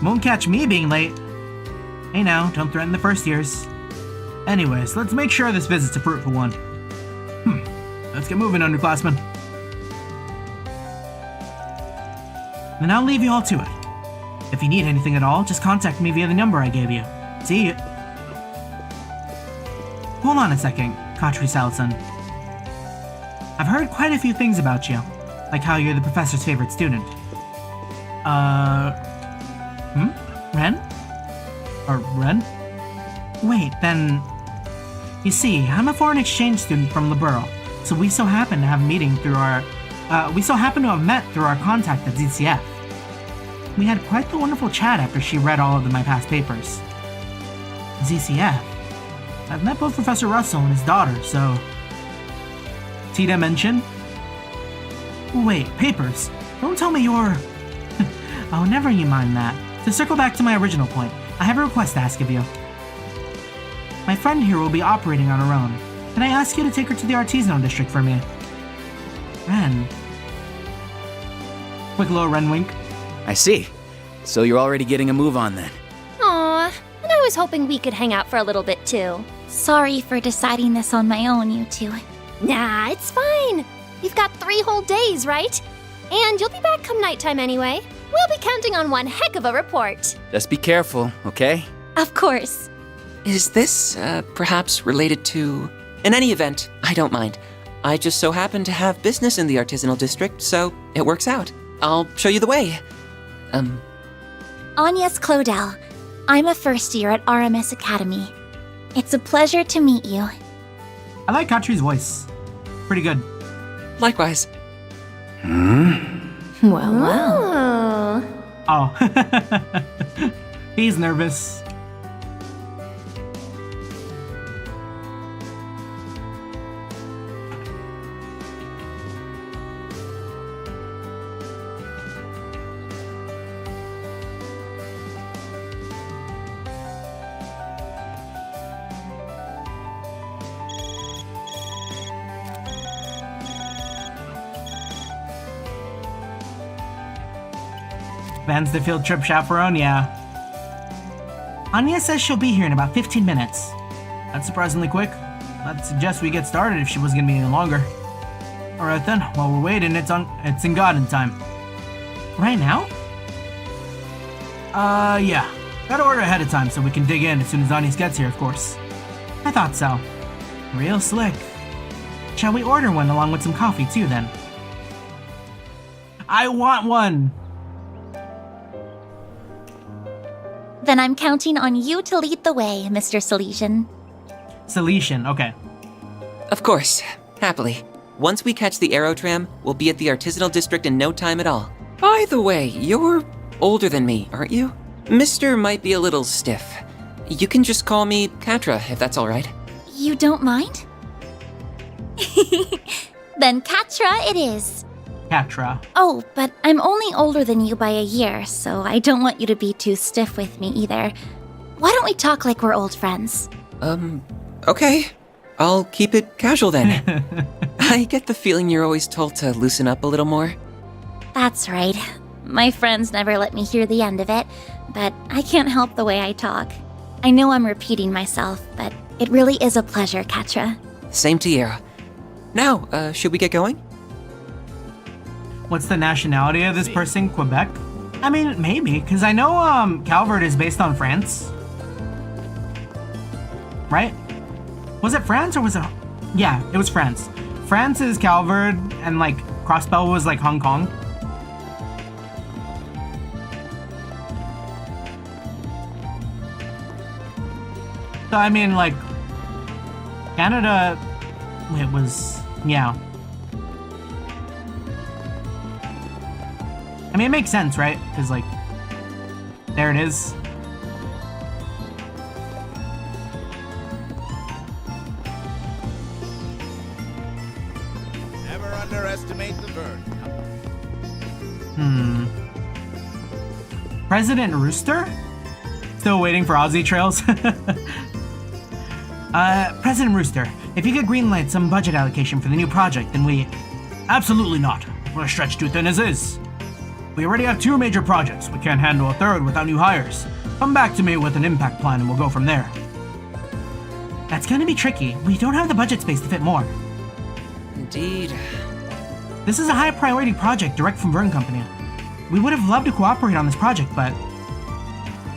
Won't catch me being late. Hey now, don't threaten the first years. Anyways, let's make sure this visit's a fruitful one. Let's get moving, underclassmen. Then I'll leave you all to it. If you need anything at all, just contact me via the number I gave you. See you. Hold on a second, Katri Salson. I've heard quite a few things about you, like how you're the professor's favorite student. Ren? Or Ren? Wait, then... You see, I'm a foreign exchange student from Liberl, so we so happen to have met through our contact at ZCF. We had quite the wonderful chat after she read all of my past papers. ZCF? I've met both Professor Russell and his daughter, so... Tita mentioned? Wait, papers? Don't tell me you're... Oh, never you mind that. To circle back to my original point, I have a request to ask of you. My friend here will be operating on her own. Can I ask you to take her to the artisanal district for me? Ren. Quick little Ren wink. I see. So you're already getting a move on then. Aw, and I was hoping we could hang out for a little bit too. Sorry for deciding this on my own, you two. Nah, it's fine. We've got 3 whole days, right? And you'll be back come nighttime anyway. We'll be counting on one heck of a report. Just be careful, okay? Of course. Is this, perhaps related to... In any event, I don't mind. I just so happen to have business in the artisanal district, so it works out. I'll show you the way. Agnes Claudel. I'm a first year at RMS Academy. It's a pleasure to meet you. I like Katri's voice. Pretty good. Likewise. Well. Oh. He's nervous. Van's the field trip chaperone, yeah. Anya says she'll be here in about 15 minutes. That's surprisingly quick. I'd suggest we get started if she was gonna be any longer. Alright then, while we're waiting, it's in garden time. Right now? Yeah. Gotta order ahead of time so we can dig in as soon as Anies gets here, of course. I thought so. Real slick. Shall we order one along with some coffee too, then? I want one! Then I'm counting on you to lead the way, Mr. Salesian. Salesian, okay. Of course, happily. Once we catch the Aerotram, we'll be at the Artisanal District in no time at all. By the way, you're older than me, aren't you? Mister might be a little stiff. You can just call me Katra, if that's alright. You don't mind? Then Katra it is. Katra. Oh, but I'm only older than you by a year, so I don't want you to be too stiff with me either. Why don't we talk like we're old friends? Okay. I'll keep it casual then. I get the feeling you're always told to loosen up a little more. That's right. My friends never let me hear the end of it, but I can't help the way I talk. I know I'm repeating myself, but it really is a pleasure, Katra. Same to you. Now, should we get going? What's the nationality of this person? Quebec? I mean, maybe, because I know Calvert is based on France. Right? Was it France or was it... Yeah, it was France. France is Calvert and like Crossbell was like Hong Kong. So I mean like Canada, it was, yeah. I mean, it makes sense, right? Because, like, there it is. Never underestimate the Vern. President Rooster? Still waiting for Aussie Trails? President Rooster, if you could greenlight some budget allocation for the new project, then we... Absolutely not. We're stretched too thin as is. We already have 2 major projects. We can't handle a 3rd without new hires. Come back to me with an impact plan and we'll go from there. That's gonna be tricky. We don't have the budget space to fit more. Indeed. This is a high priority project direct from Vern Company. We would have loved to cooperate on this project, but...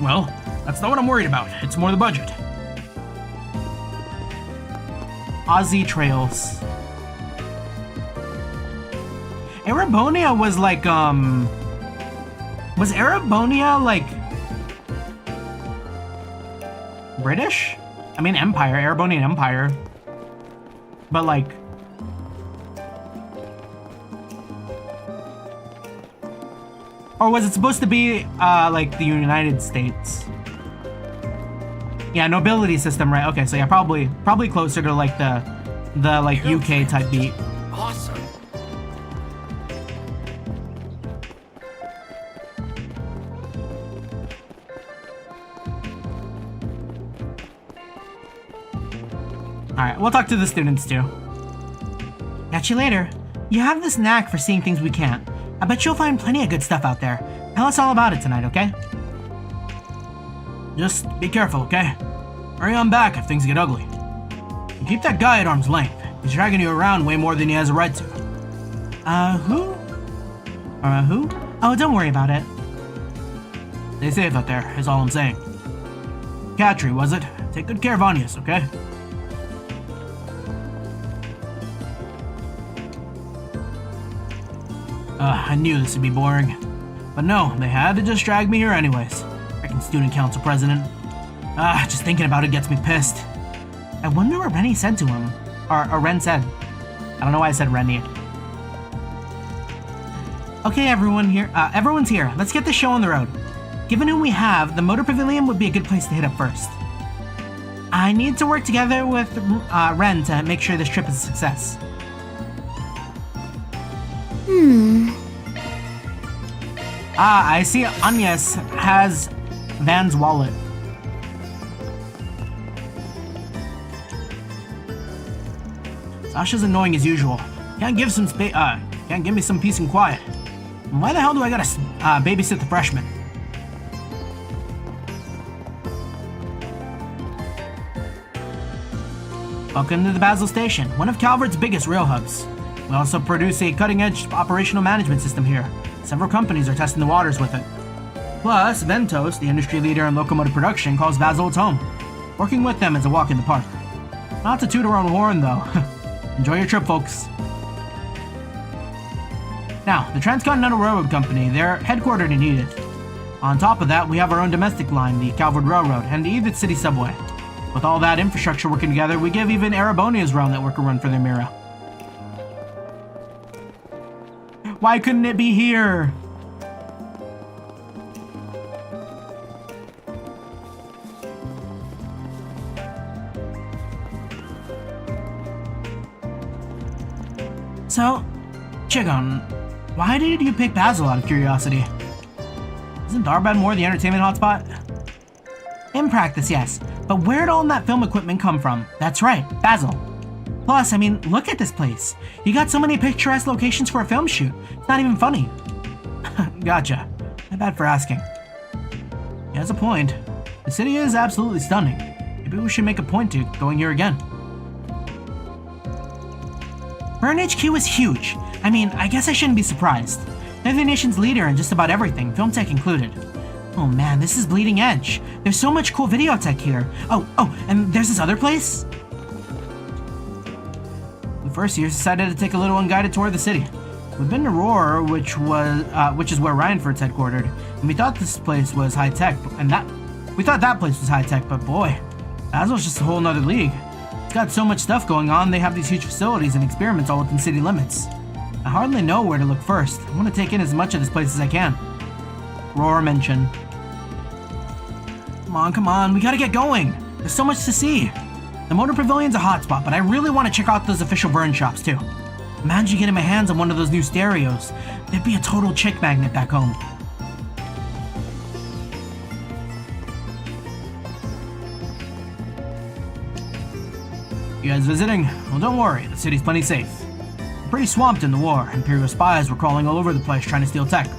Well, that's not what I'm worried about. It's more the budget. Aussie Trails. Erebonia was like, Was Erebonia, like, British? I mean, Empire, Erebonian Empire. But, like... Or was it supposed to be, like, the United States? Yeah, nobility system, right? Okay, so yeah, probably closer to, like, the like, UK type beat. Awesome. Alright, we'll talk to the students too. Catch you later. You have this knack for seeing things we can't. I bet you'll find plenty of good stuff out there. Tell us all about it tonight, okay? Just be careful, okay? Hurry on back if things get ugly. And keep that guy at arm's length. He's dragging you around way more than he has a right to. Who? Who? Oh, don't worry about it. Stay safe out there, is all I'm saying. Katri, was it? Take good care of Anies, okay? I knew this would be boring. But no, they had to just drag me here anyways. Frickin' student council president. Just thinking about it gets me pissed. I wonder what Rennie said to him. Or Ren said. I don't know why I said Rennie. Okay, everyone's here. Let's get this show on the road. Given who we have, the Motor Pavilion would be a good place to hit up first. I need to work together with Ren to make sure this trip is a success. I see Agnes has Van's wallet. Sasha's annoying as usual. Can't give me some peace and quiet. And why the hell do I gotta babysit the freshman? Welcome to the Basel Station, one of Calvert's biggest rail hubs. We also produce a cutting-edge operational management system here. Several companies are testing the waters with it. Plus, Ventos, the industry leader in locomotive production, calls Basil its home. Working with them is a walk in the park. Not to toot our own horn, though. Enjoy your trip, folks. Now, the Transcontinental Railroad Company, they're headquartered in Edith. On top of that, we have our own domestic line, the Calvert Railroad, and the Edith City Subway. With all that infrastructure working together, we give even Erebonia's rail network a run for their Mira. Why couldn't it be here? So, Chigon, why did you pick Basil out of curiosity? Isn't Darbad more the entertainment hotspot? In practice, yes. But where'd all that film equipment come from? That's right, Basil. Plus, I mean, look at this place. You got so many picturesque locations for a film shoot. It's not even funny. Gotcha. Not bad for asking. He has a point. The city is absolutely stunning. Maybe we should make a point to going here again. Burn HQ is huge. I mean, I guess I shouldn't be surprised. They're the nation's leader in just about everything, film tech included. Oh man, this is bleeding edge. There's so much cool video tech here. Oh, and there's this other place? We first here decided to take a little unguided tour of the city. We've been to Roar, which is where Ryanford's headquartered, and we thought this place was high tech, but boy, Basil's just a whole nother league. It's got so much stuff going on, they have these huge facilities and experiments all within city limits. I hardly know where to look first. I want to take in as much of this place as I can. Roar mention. Come on, we gotta get going. There's so much to see. The Motor Pavilion's a hotspot, but I really want to check out those official burn shops too. Imagine getting my hands on one of those new stereos. There'd be a total chick magnet back home. You guys visiting? Well, don't worry, the city's plenty safe. We're pretty swamped in the war. Imperial spies were crawling all over the place trying to steal tech.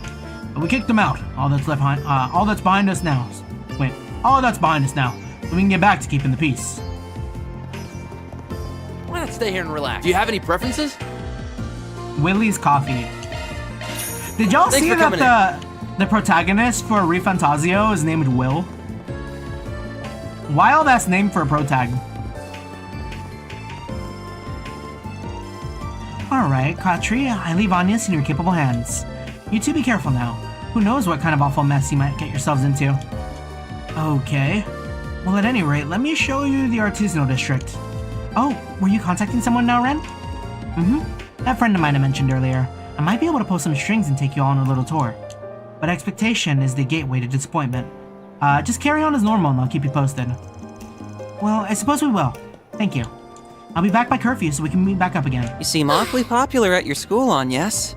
But we kicked them out. All that's behind us now. So we can get back to keeping the peace. Why not stay here and relax? Do you have any preferences? Willie's Coffee. Did y'all see that the protagonist for ReFantazio is named Will? Why all that's named for a protag? Alright, Katri, I leave Anya's in your capable hands. You two be careful now. Who knows what kind of awful mess you might get yourselves into. Okay. Well, at any rate, let me show you the artisanal district. Oh, were you contacting someone now, Ren? That friend of mine I mentioned earlier. I might be able to pull some strings and take you all on a little tour. But expectation is the gateway to disappointment. Just carry on as normal and I'll keep you posted. Well, I suppose we will. Thank you. I'll be back by curfew so we can meet back up again. You seem awfully popular at your school, Agnes.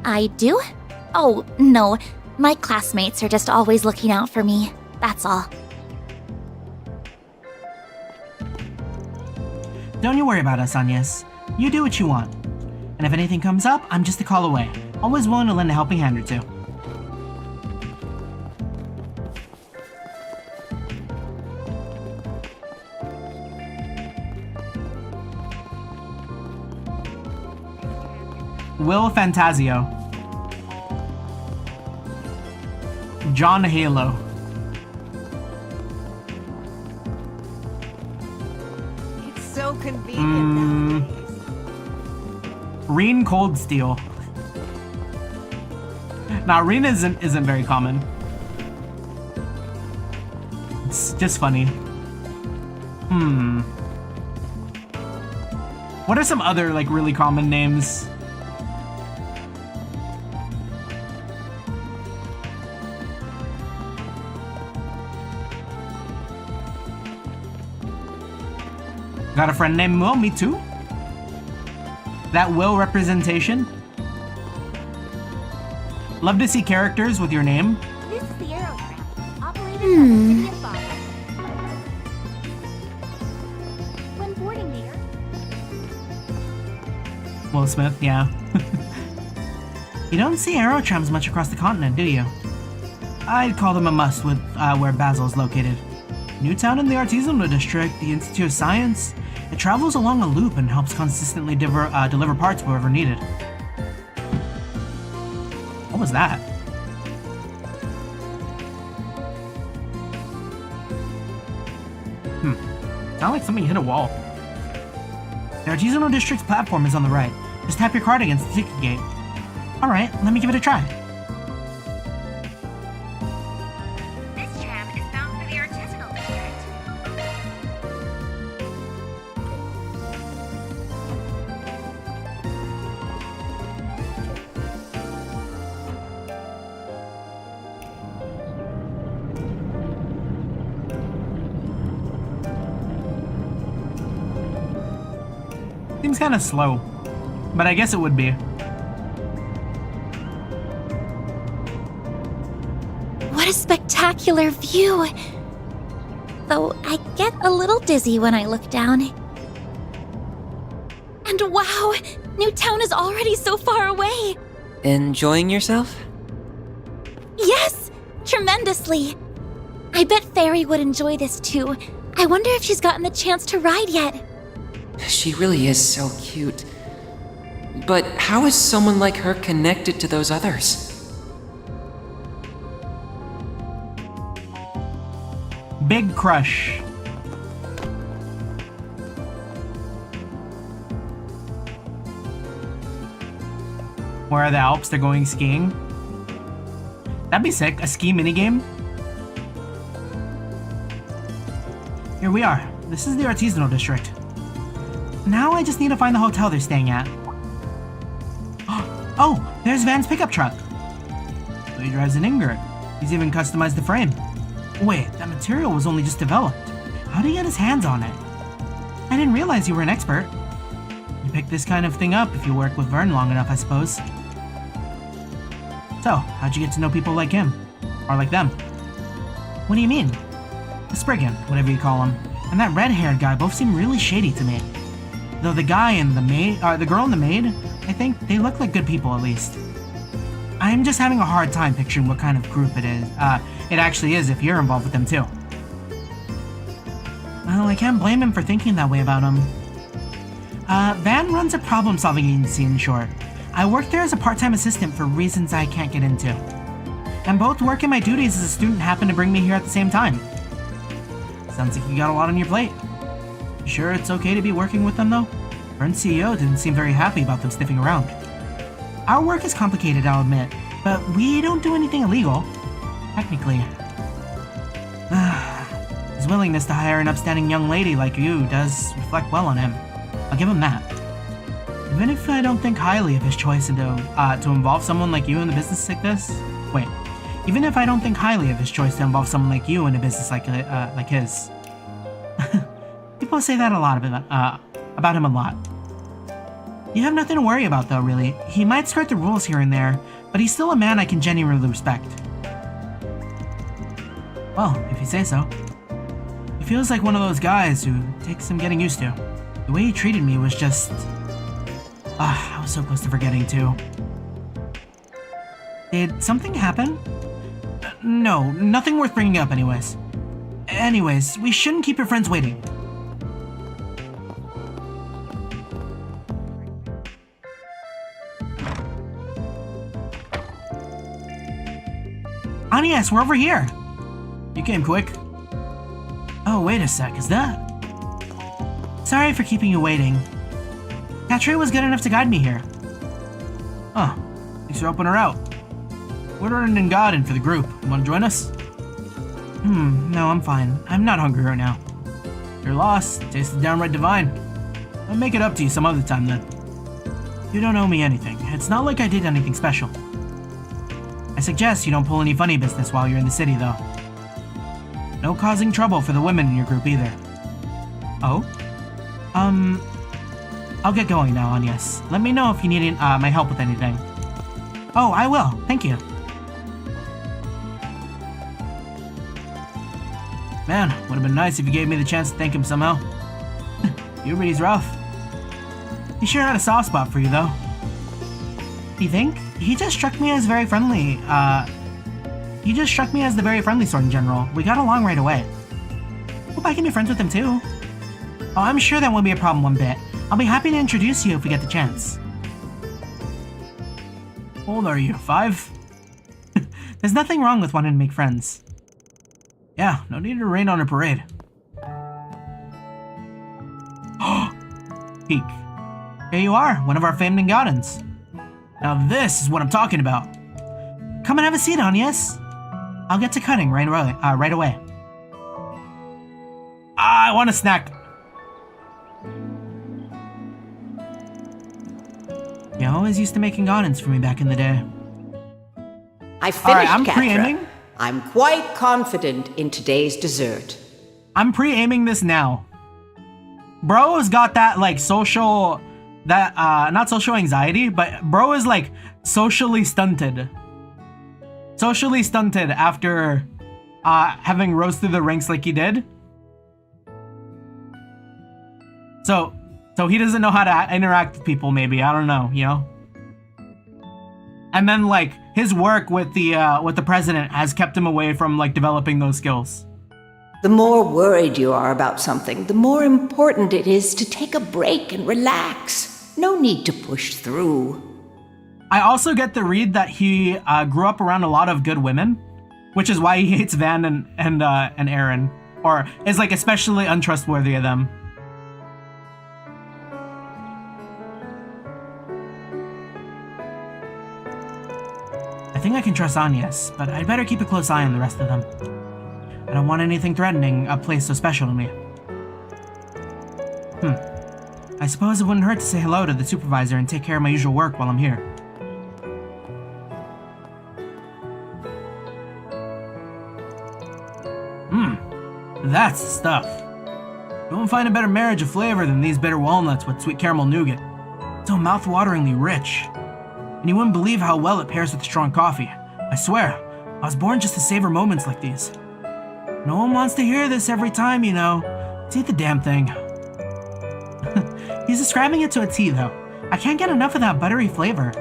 I do? Oh, no. My classmates are just always looking out for me. That's all. Don't you worry about us, Agnes. You do what you want. And if anything comes up, I'm just a call away. Always willing to lend a helping hand or two. Will Fantasio. John Halo. It's so convenient. Reen Cold Steel. Now, Reen isn't very common. It's just funny. What are some other like really common names? Got a friend named Will, me too. That Will representation. Love to see characters with your name. This is the Aerotram, operated by the city of Basel. When boarding the Will Smith, yeah. You don't see Aerotrams much across the continent, do you? I'd call them a must with where Basil is located. Newtown in the Artisanal District, the Institute of Science. It travels along a loop and helps consistently deliver parts wherever needed. What was that? Sounded like something hit a wall. The Artisanal District's platform is on the right. Just tap your card against the ticket gate. Alright, let me give it a try. This tram is bound for the Artisanal District. Seems kind of slow, but I guess it would be. What a spectacular view! Though I get a little dizzy when I look down. And wow! Newtown is already so far away! Enjoying yourself? Yes! Tremendously! I bet Fairy would enjoy this too. I wonder if she's gotten the chance to ride yet. She really is so cute. But how is someone like her connected to those others? Big crush. Where are the Alps? They're going skiing. That'd be sick. A ski minigame. Here we are. This is the Artisanal District. Now I just need to find the hotel they're staying at. Oh, there's Van's pickup truck. So he drives an Ingrid. He's even customized the frame. Wait, that material was only just developed. How did he get his hands on it? I didn't realize you were an expert. You pick this kind of thing up if you work with Vern long enough, I suppose. So, how'd you get to know people like him? Or like them? What do you mean? The Spriggan, whatever you call him, and that red-haired guy both seem really shady to me. Though the guy and the girl and the maid, I think they look like good people at least. I'm just having a hard time picturing what kind of group it is. It actually is if you're involved with them too. Well, I can't blame him for thinking that way about him. Van runs a problem-solving agency in short. I work there as a part-time assistant for reasons I can't get into. And both work and my duties as a student happen to bring me here at the same time. Sounds like you got a lot on your plate. You sure it's okay to be working with them though? Vern's CEO didn't seem very happy about them sniffing around. Our work is complicated, I'll admit, but we don't do anything illegal. Technically. His willingness to hire an upstanding young lady like you does reflect well on him. I'll give him that. Even if I don't think highly of his choice to involve someone like you in a business like this. Wait. Even if I don't think highly of his choice to involve someone like you in a business like his. People say that a lot about him a lot. You have nothing to worry about though, really. He might skirt the rules here and there, but he's still a man I can genuinely respect. Well, if you say so. He feels like one of those guys who takes some getting used to. The way he treated me was just... I was so close to forgetting too. Did something happen? No, nothing worth bringing up anyways. Anyways, we shouldn't keep your friends waiting. Yes, we're over here. You came quick. Oh, wait a sec, is that? Sorry for keeping you waiting. Katrin was good enough to guide me here. Oh, thanks for helping her out. We're running Garden for the group. You want to join us? No, I'm fine. I'm not hungry right now. You're lost. Tastes downright divine. I'll make it up to you some other time then. You don't owe me anything. It's not like I did anything special. I suggest you don't pull any funny business while you're in the city, though. No causing trouble for the women in your group either. Oh? I'll get going now, Agnes. Let me know if you need my help with anything. Oh, I will. Thank you. Man, would have been nice if you gave me the chance to thank him somehow. Puberty's rough. He sure had a soft spot for you, though. You think? He just struck me as very friendly. He just struck me as the very friendly sort in general. We got along right away. Hope I can be friends with him too. Oh, I'm sure that won't be a problem one bit. I'll be happy to introduce you if we get the chance. How old are you? 5? There's nothing wrong with wanting to make friends. Yeah, no need to rain on a parade. Peek. Here you are, one of our famed Ngatans. Now this is what I'm talking about. Come and have a seat, Agnes. I'll get to cutting right away. I want a snack. You always used to make Ngatans for me back in the day. I finished, Alright, I'm Catra. pre-aiming. I'm quite confident in today's dessert. I'm pre-aiming this now. Bro has got that like social, not social anxiety, but bro is like socially stunted. Socially stunted after having rose through the ranks like he did. So he doesn't know how to interact with people, maybe. I don't know, you know? And then like his work with the president has kept him away from like developing those skills. The more worried you are about something, the more important it is to take a break and relax. No need to push through. I also get the read that he grew up around a lot of good women, which is why he hates Van and Aaron, or is like especially untrustworthy of them. I think I can trust Agnes, but I'd better keep a close eye on the rest of them. I don't want anything threatening a place so special to me. I suppose it wouldn't hurt to say hello to the supervisor and take care of my usual work while I'm here. That's the stuff. You won't find a better marriage of flavor than these bitter walnuts with sweet caramel nougat. So mouth-wateringly rich. And you wouldn't believe how well it pairs with strong coffee. I swear, I was born just to savor moments like these. No one wants to hear this every time, you know. Let's eat the damn thing. He's describing it to a T, though. I can't get enough of that buttery flavor.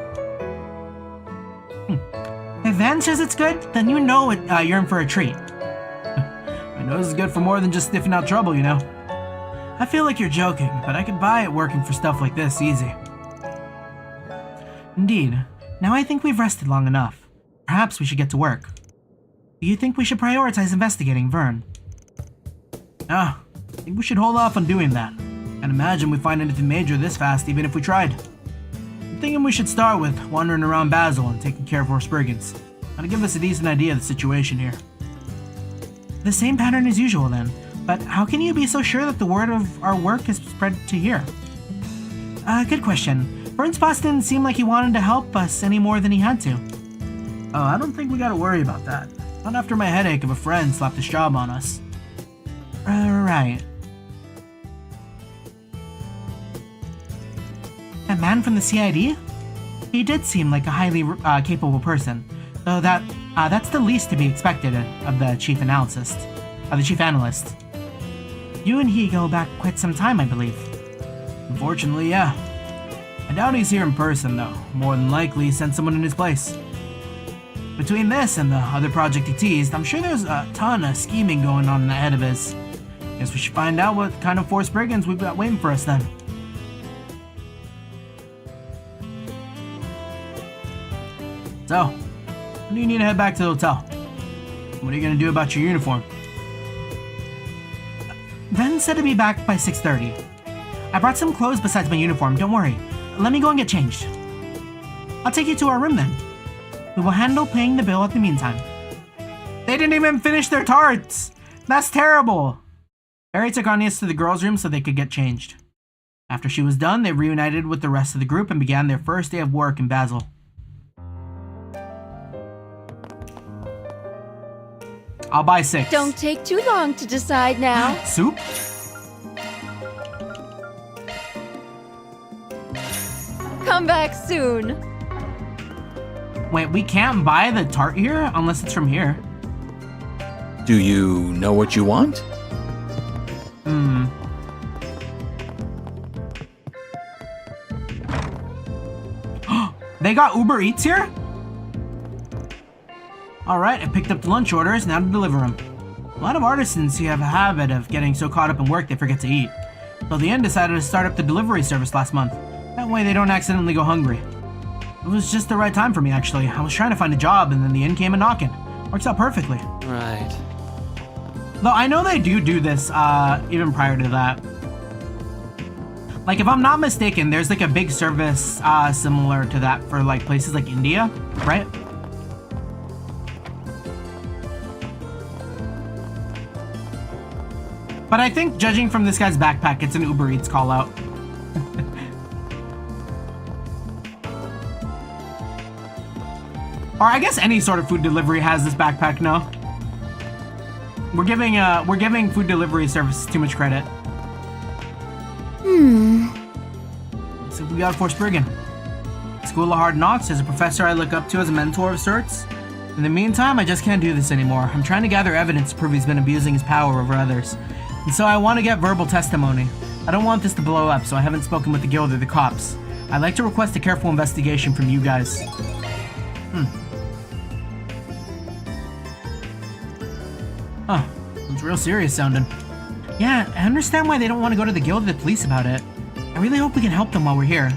If Van says it's good, then you know you're in for a treat. My nose is good for more than just sniffing out trouble, you know. I feel like you're joking, but I could buy it working for stuff like this easy. Indeed. Now I think we've rested long enough. Perhaps we should get to work. Do you think we should prioritize investigating Vern? I think we should hold off on doing that. Can't imagine we find anything major this fast even if we tried. I'm thinking we should start with wandering around Basel and taking care of Horsbergens. That'll give us a decent idea of the situation here. The same pattern as usual then, but how can you be so sure that the word of our work has spread to here? Good question. Vern's boss didn't seem like he wanted to help us any more than he had to. Oh, I don't think we gotta worry about that. Not after my headache of a friend slapped his job on us. Right. That man from the CID? He did seem like a highly capable person, though that's the least to be expected of the chief analyst. You and he go back quite some time, I believe. Unfortunately, yeah. I doubt he's here in person, though. More than likely, he sent someone in his place. Between this and the other project he teased, I'm sure there's a ton of scheming going on ahead of us. Guess we should find out what kind of forced brigands we've got waiting for us then. So, when do you need to head back to the hotel? What are you gonna do about your uniform? Ven said to be back by 6:30. I brought some clothes besides my uniform, don't worry. Let me go and get changed. I'll take you to our room then. We will handle paying the bill at the meantime. They didn't even finish their tarts! That's terrible! Barry took Agnes to the girls' room so they could get changed. After she was done, they reunited with the rest of the group and began their first day of work in Basel. I'll buy 6. Don't take too long to decide now. Soup? Come back soon. Wait, we can't buy the tart here unless it's from here. Do you know what you want? They got Uber Eats here? Alright, I picked up the lunch orders, now to deliver them. A lot of artisans who have a habit of getting so caught up in work they forget to eat. So the Inn decided to start up the delivery service last month. That way they don't accidentally go hungry. It was just the right time for me, actually. I was trying to find a job, and then the inn came a knocking. Works out perfectly. Right. Though I know they do this, even prior to that. Like, if I'm not mistaken, there's like a big service, similar to that for like places like India, right? But I think, judging from this guy's backpack, it's an Uber Eats call out. Or I guess any sort of food delivery has this backpack, no? We're giving food delivery services too much credit. So we got for Spriggan. School of Hard Knocks is a professor I look up to as a mentor of sorts. In the meantime, I just can't do this anymore. I'm trying to gather evidence to prove he's been abusing his power over others. And so I want to get verbal testimony. I don't want this to blow up, so I haven't spoken with the guild or the cops. I'd like to request a careful investigation from you guys. Huh. It's real serious sounding. Yeah, I understand why they don't want to go to the guild or the police about it. I really hope we can help them while we're here.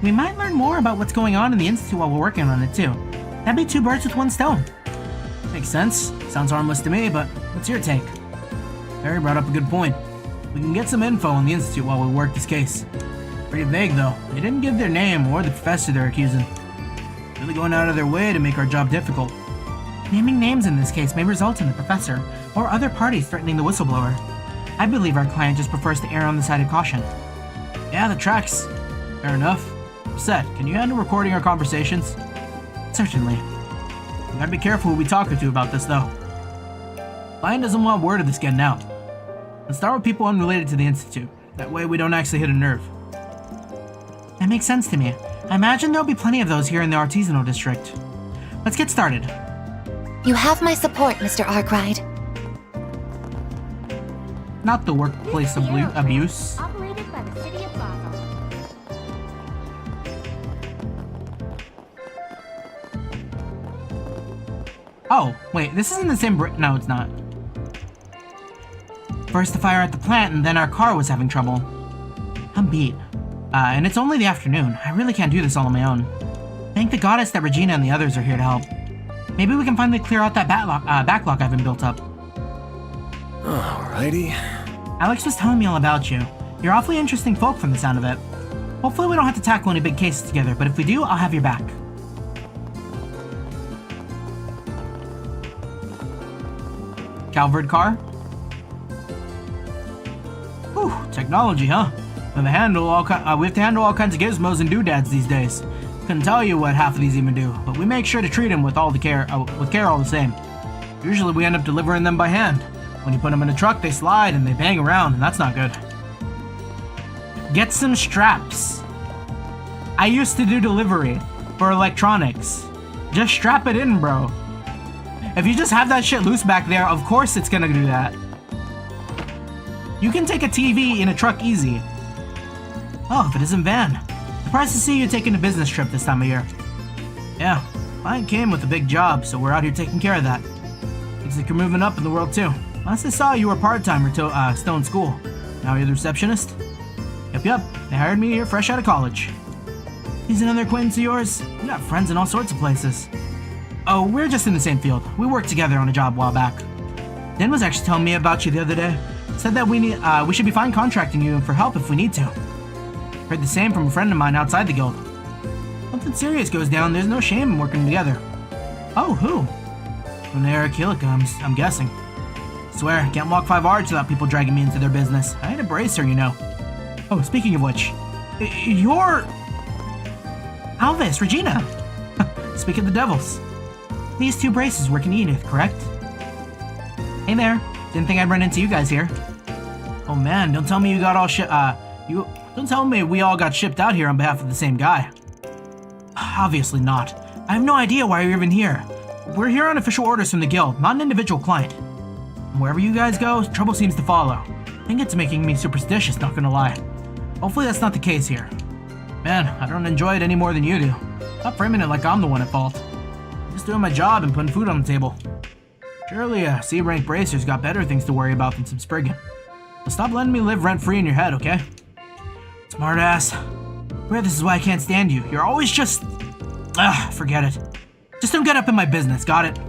We might learn more about what's going on in the Institute while we're working on it, too. That'd be 2 birds with 1 stone. Makes sense. Sounds harmless to me, but what's your take? Barry brought up a good point. We can get some info on the Institute while we work this case. Pretty vague, though. They didn't give their name or the professor they're accusing. Really going out of their way to make our job difficult. Naming names in this case may result in the professor or other parties threatening the whistleblower. I believe our client just prefers to err on the side of caution. Yeah, that tracks. Fair enough. Seth, can you handle recording our conversations? Certainly. We gotta be careful who we talk to about this, though. Client doesn't want word of this getting out. Let's start with people unrelated to the Institute. That way we don't actually hit a nerve. That makes sense to me. I imagine there'll be plenty of those here in the artisanal district. Let's get started. You have my support, Mr. Arkride. Not the workplace abuse. Operated by the city of Basel. Oh, wait, this isn't the same no, it's not. First the fire at the plant, and then our car was having trouble. I'm beat. And it's only the afternoon. I really can't do this all on my own. Thank the goddess that Regina and the others are here to help. Maybe we can finally clear out that backlog I've been built up. Alrighty. Alex was telling me all about you. You're awfully interesting folk from the sound of it. Hopefully we don't have to tackle any big cases together, but if we do, I'll have your back. Calvert car? Whew, technology, huh? We have to handle all kinds of gizmos and doodads these days. Couldn't tell you what half of these even do, but we make sure to treat them with all the care all the same. Usually we end up delivering them by hand. When you put them in a truck, they slide and they bang around, and that's not good. Get some straps. I used to do delivery for electronics. Just strap it in, bro. If you just have that shit loose back there, of course it's gonna do that. You can take a TV in a truck easy. Oh, if it isn't Van. Surprised to see you taking a business trip this time of year. Yeah, client came with a big job, so we're out here taking care of that. Looks like you're moving up in the world too. Last I saw, you were part-timer still in school. Now you're the receptionist? Yep. They hired me here fresh out of college. He's another acquaintance of yours? You got friends in all sorts of places. Oh, we're just in the same field. We worked together on a job a while back. Dan was actually telling me about you the other day. Said that we should be fine contracting you for help if we need to. Heard the same from a friend of mine outside the guild. Something serious goes down, there's no shame in working together. Oh, who? From the Arachilica, I'm guessing. Swear, can't walk 5 arts without people dragging me into their business. I had a bracer, you know. Oh, speaking of which, you're... Alvis, Regina. Speak of the devils. These 2 braces work in Edith, correct? Hey there. Didn't think I'd run into you guys here. Oh man, don't tell me you got all don't tell me we all got shipped out here on behalf of the same guy. Obviously not. I have no idea why you're even here. We're here on official orders from the guild, not an individual client. Wherever you guys go, trouble seems to follow. I think it's making me superstitious, not gonna lie. Hopefully that's not the case here. Man, I don't enjoy it any more than you do. Stop framing it like I'm the one at fault. I'm just doing my job and putting food on the table. Surely a C-rank bracer's got better things to worry about than some Spriggan. So stop letting me live rent-free in your head, okay? Smartass. Swear this is why I can't stand you. You're always just... Forget it. Just don't get up in my business, got it?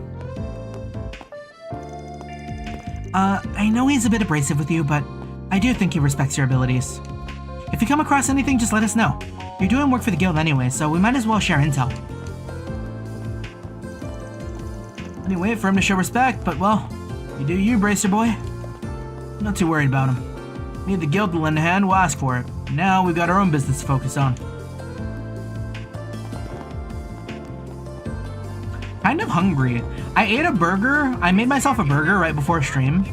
I know he's a bit abrasive with you, but I do think he respects your abilities. If you come across anything, just let us know. You're doing work for the guild anyway, so we might as well share intel. Anyway, for him to show respect, but well, you do you, Bracer Boy. I'm not too worried about him. Need the guild to lend a hand, we'll ask for it. Now we've got our own business to focus on. Kind of hungry. I ate a burger. I made myself a burger right before stream.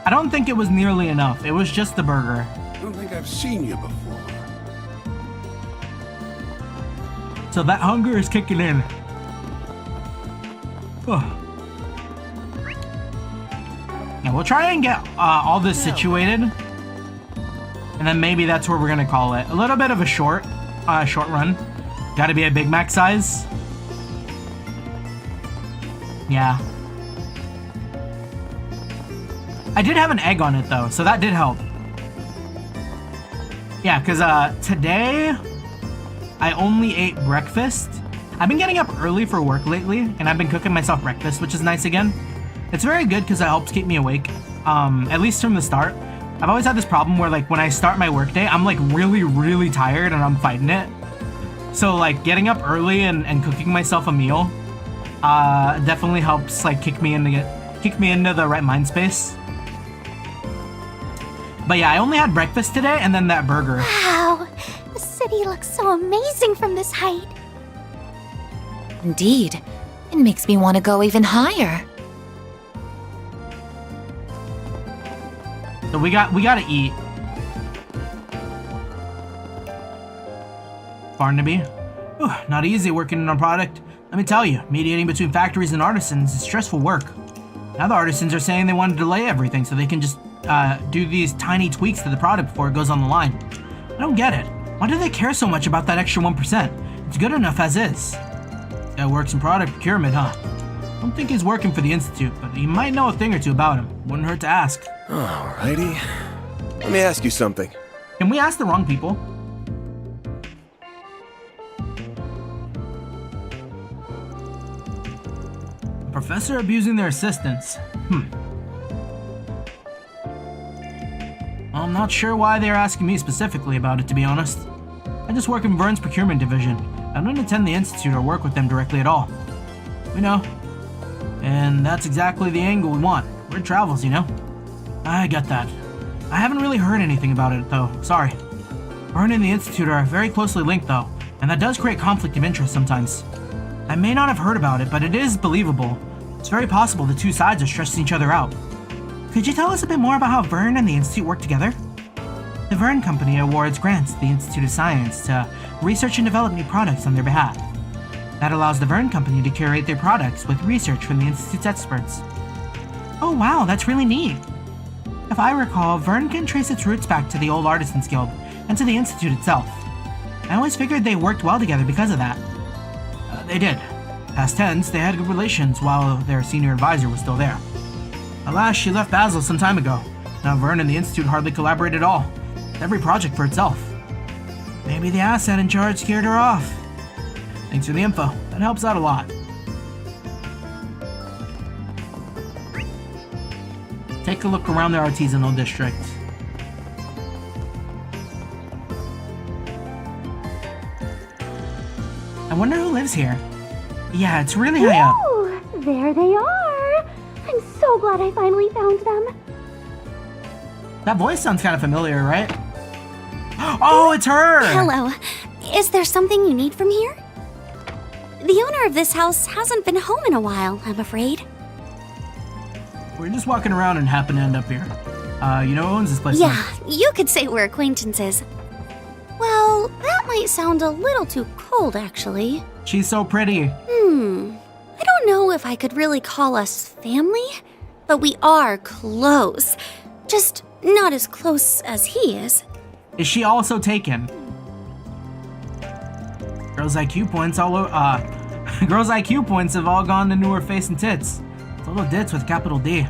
I don't think it was nearly enough. It was just the burger. I don't think I've seen you before. So that hunger is kicking in. Oh. Yeah, we'll try and get all this situated. And then maybe that's where we're gonna call it. A little bit of a short run. Gotta be a Big Mac size. Yeah. I did have an egg on it though, so that did help. Yeah, because today I only ate breakfast. I've been getting up early for work lately, and I've been cooking myself breakfast, which is nice again. It's very good because it helps keep me awake, at least from the start. I've always had this problem where like when I start my workday, I'm like really tired and I'm fighting it. So like getting up early and cooking myself a meal definitely helps like kick me into the right mind space. But yeah, I only had breakfast today and then that burger. Wow, the city looks so amazing from this height. Indeed. It makes me want to go even higher. So we gotta eat. Barnaby. Whew, not easy working on a product. Let me tell you, mediating between factories and artisans is stressful work. Now the artisans are saying they want to delay everything so they can just do these tiny tweaks to the product before it goes on the line. I don't get it. Why do they care so much about that extra 1%? It's good enough as is. Guy works in product procurement, huh? Don't think he's working for the Institute, but he might know a thing or two about him. Wouldn't hurt to ask. Alrighty. Let me ask you something. Can we ask the wrong people? Professor abusing their assistants. I'm not sure why they're asking me specifically about it, to be honest. I just work in Vern's procurement division. I don't attend the Institute or work with them directly at all. We know. And that's exactly the angle we want. Word travels, you know? I get that. I haven't really heard anything about it, though. Sorry. Vern and the Institute are very closely linked, though, and that does create conflict of interest sometimes. I may not have heard about it, but it is believable. It's very possible the two sides are stressing each other out. Could you tell us a bit more about how Vern and the Institute work together? The Vern Company awards grants to the Institute of Science to research and develop new products on their behalf. That allows the Vern Company to curate their products with research from the Institute's experts. Oh wow, that's really neat. If I recall, Vern can trace its roots back to the old Artisans Guild and to the Institute itself. I always figured they worked well together because of that. They did. Past tense, they had good relations while their senior advisor was still there. Alas, she left Basel some time ago. Now Vern and the Institute hardly collaborate at all. Every project for itself. Maybe the asset in charge scared her off. Thanks for the info. That helps out a lot. Take a look around their artisanal district. I wonder who lives here. Yeah, it's really high up. Ooh, there they are. I'm so glad I finally found them. That voice sounds kind of familiar, right? Oh, it's her! Hello. Is there something you need from here? The owner of this house hasn't been home in a while, I'm afraid. We're just walking around and happen to end up here. You know who owns this place? Yeah, you could say we're acquaintances. Well, that might sound a little too cold, actually. She's so pretty. I don't know if I could really call us family, but we are close. Just not as close as he is. Is she also taken? Girls' IQ points girls' IQ points have all gone into her face and tits. Little dits with capital D.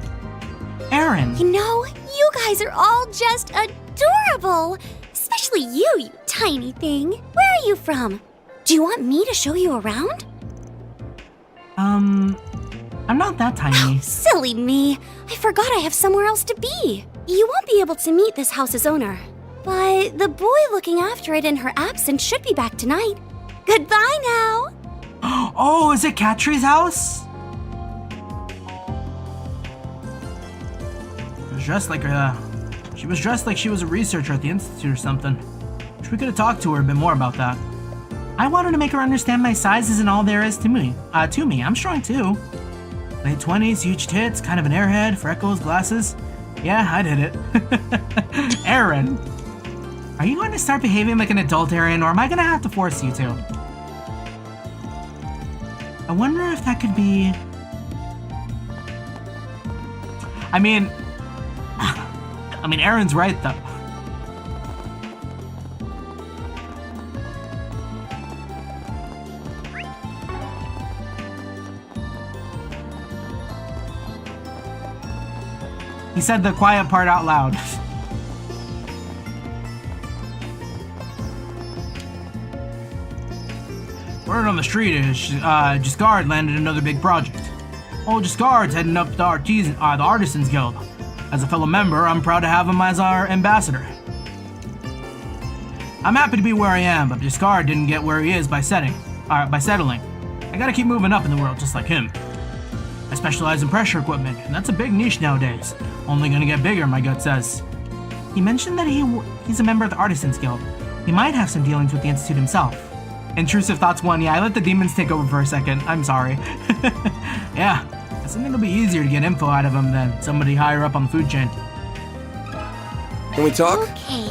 Aaron! You know, you guys are all just adorable! Especially you, you tiny thing. Where are you from? Do you want me to show you around? I'm not that tiny. Silly me. I forgot I have somewhere else to be. You won't be able to meet this house's owner, but the boy looking after it in her absence should be back tonight. Goodbye now. Oh, is it Catri's house? She was dressed like she was a researcher at the institute or something. Wish we could have talked to her a bit more about that. I wanted to make her understand my size isn't all there is to me. I'm strong too. Late 20s, huge tits, kind of an airhead, freckles, glasses. Yeah, I did it. Aaron, are you going to start behaving like an adult, Aaron, or am I going to have to force you to? I wonder if that could be... I mean, Aaron's right, though. He said the quiet part out loud. Word on the street is Giscard landed another big project. Old Giscard's heading up the Artisans Guild. As a fellow member, I'm proud to have him as our ambassador. I'm happy to be where I am, but Giscard didn't get where he is by settling. I gotta keep moving up in the world just like him. I specialize in pressure equipment, and that's a big niche nowadays. Only gonna get bigger, my gut says. He mentioned that he's a member of the Artisans Guild. He might have some dealings with the Institute himself. Intrusive thoughts 1, yeah, I let the demons take over for a second. I'm sorry. Yeah, I think it'll be easier to get info out of him than somebody higher up on the food chain. Can we talk? Okay.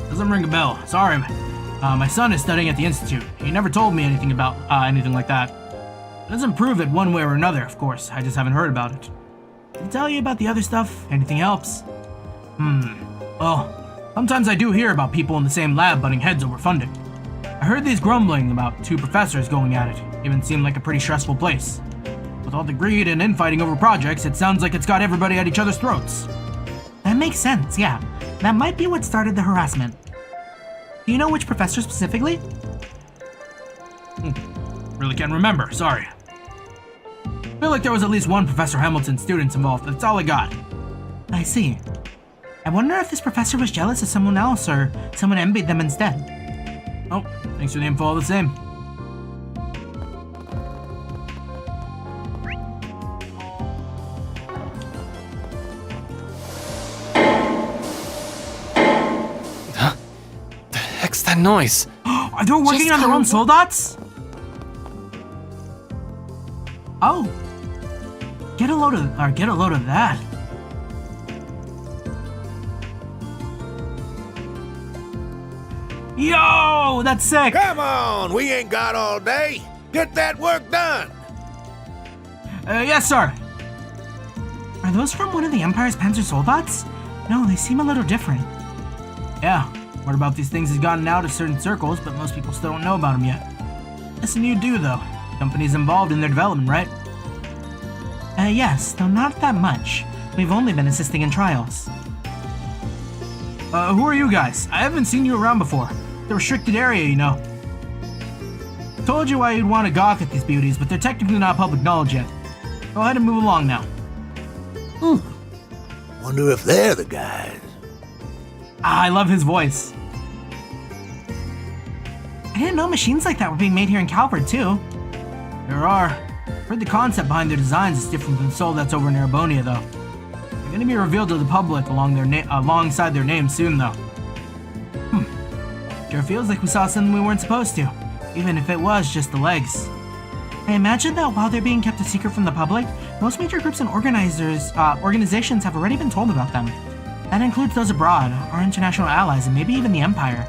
Doesn't ring a bell. Sorry. My son is studying at the Institute. He never told me anything about anything like that. It doesn't prove it one way or another, of course. I just haven't heard about it. Did he tell you about the other stuff? Anything helps? Well, sometimes I do hear about people in the same lab butting heads over funding. I heard these grumbling about 2 professors going at it. Even seemed like a pretty stressful place. With all the greed and infighting over projects, it sounds like it's got everybody at each other's throats. That makes sense, yeah. That might be what started the harassment. Do you know which professor specifically? Really can't remember, sorry. I feel like there was at least one Professor Hamilton student involved, that's all I got. I see. I wonder if this professor was jealous of someone else or someone envied them instead. Oh, thanks for the info all the same. The heck's that noise? Are they working on their own soul dots? Oh. Get a load of that. Yo, that's sick. Come on, we ain't got all day. Get that work done. Yes, sir. Are those from one of the Empire's Panzer Soldats? No, they seem a little different. Yeah, word about these things has gotten out of certain circles, but most people still don't know about them yet. Listen, you do, though. Company's involved in their development, right? Yes, though not that much. We've only been assisting in trials. Who are you guys? I haven't seen you around before. The restricted area, you know. Told you why you'd want to gawk at these beauties, but they're technically not public knowledge yet. Go ahead and move along now. Wonder if they're the guys. I love his voice. I didn't know machines like that were being made here in Calvert, too. There are. Heard the concept behind their designs is different than the soul that's over in Erebonia, though. They're gonna be revealed to the public alongside their names soon, though. Sure feels like we saw something we weren't supposed to, even if it was just the legs. I imagine that while they're being kept a secret from the public, most major groups and organizations have already been told about them. That includes those abroad, our international allies, and maybe even the Empire.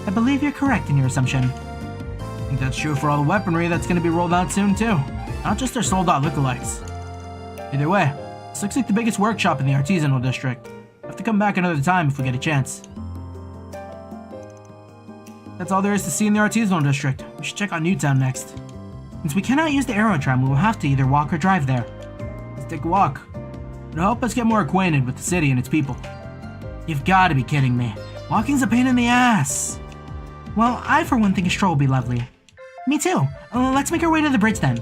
I believe you're correct in your assumption. I think that's true for all the weaponry that's going to be rolled out soon, too. Not just their sold-out lookalikes. Either way, this looks like the biggest workshop in the artisanal district. We'll have to come back another time if we get a chance. That's all there is to see in the artisanal district. We should check out Newtown next. Since we cannot use the aerotram, we will have to either walk or drive there. Let's take a walk. It'll help us get more acquainted with the city and its people. You've got to be kidding me. Walking's a pain in the ass. Well, I for one think a stroll will be lovely. Me too. Let's make our way to the bridge then.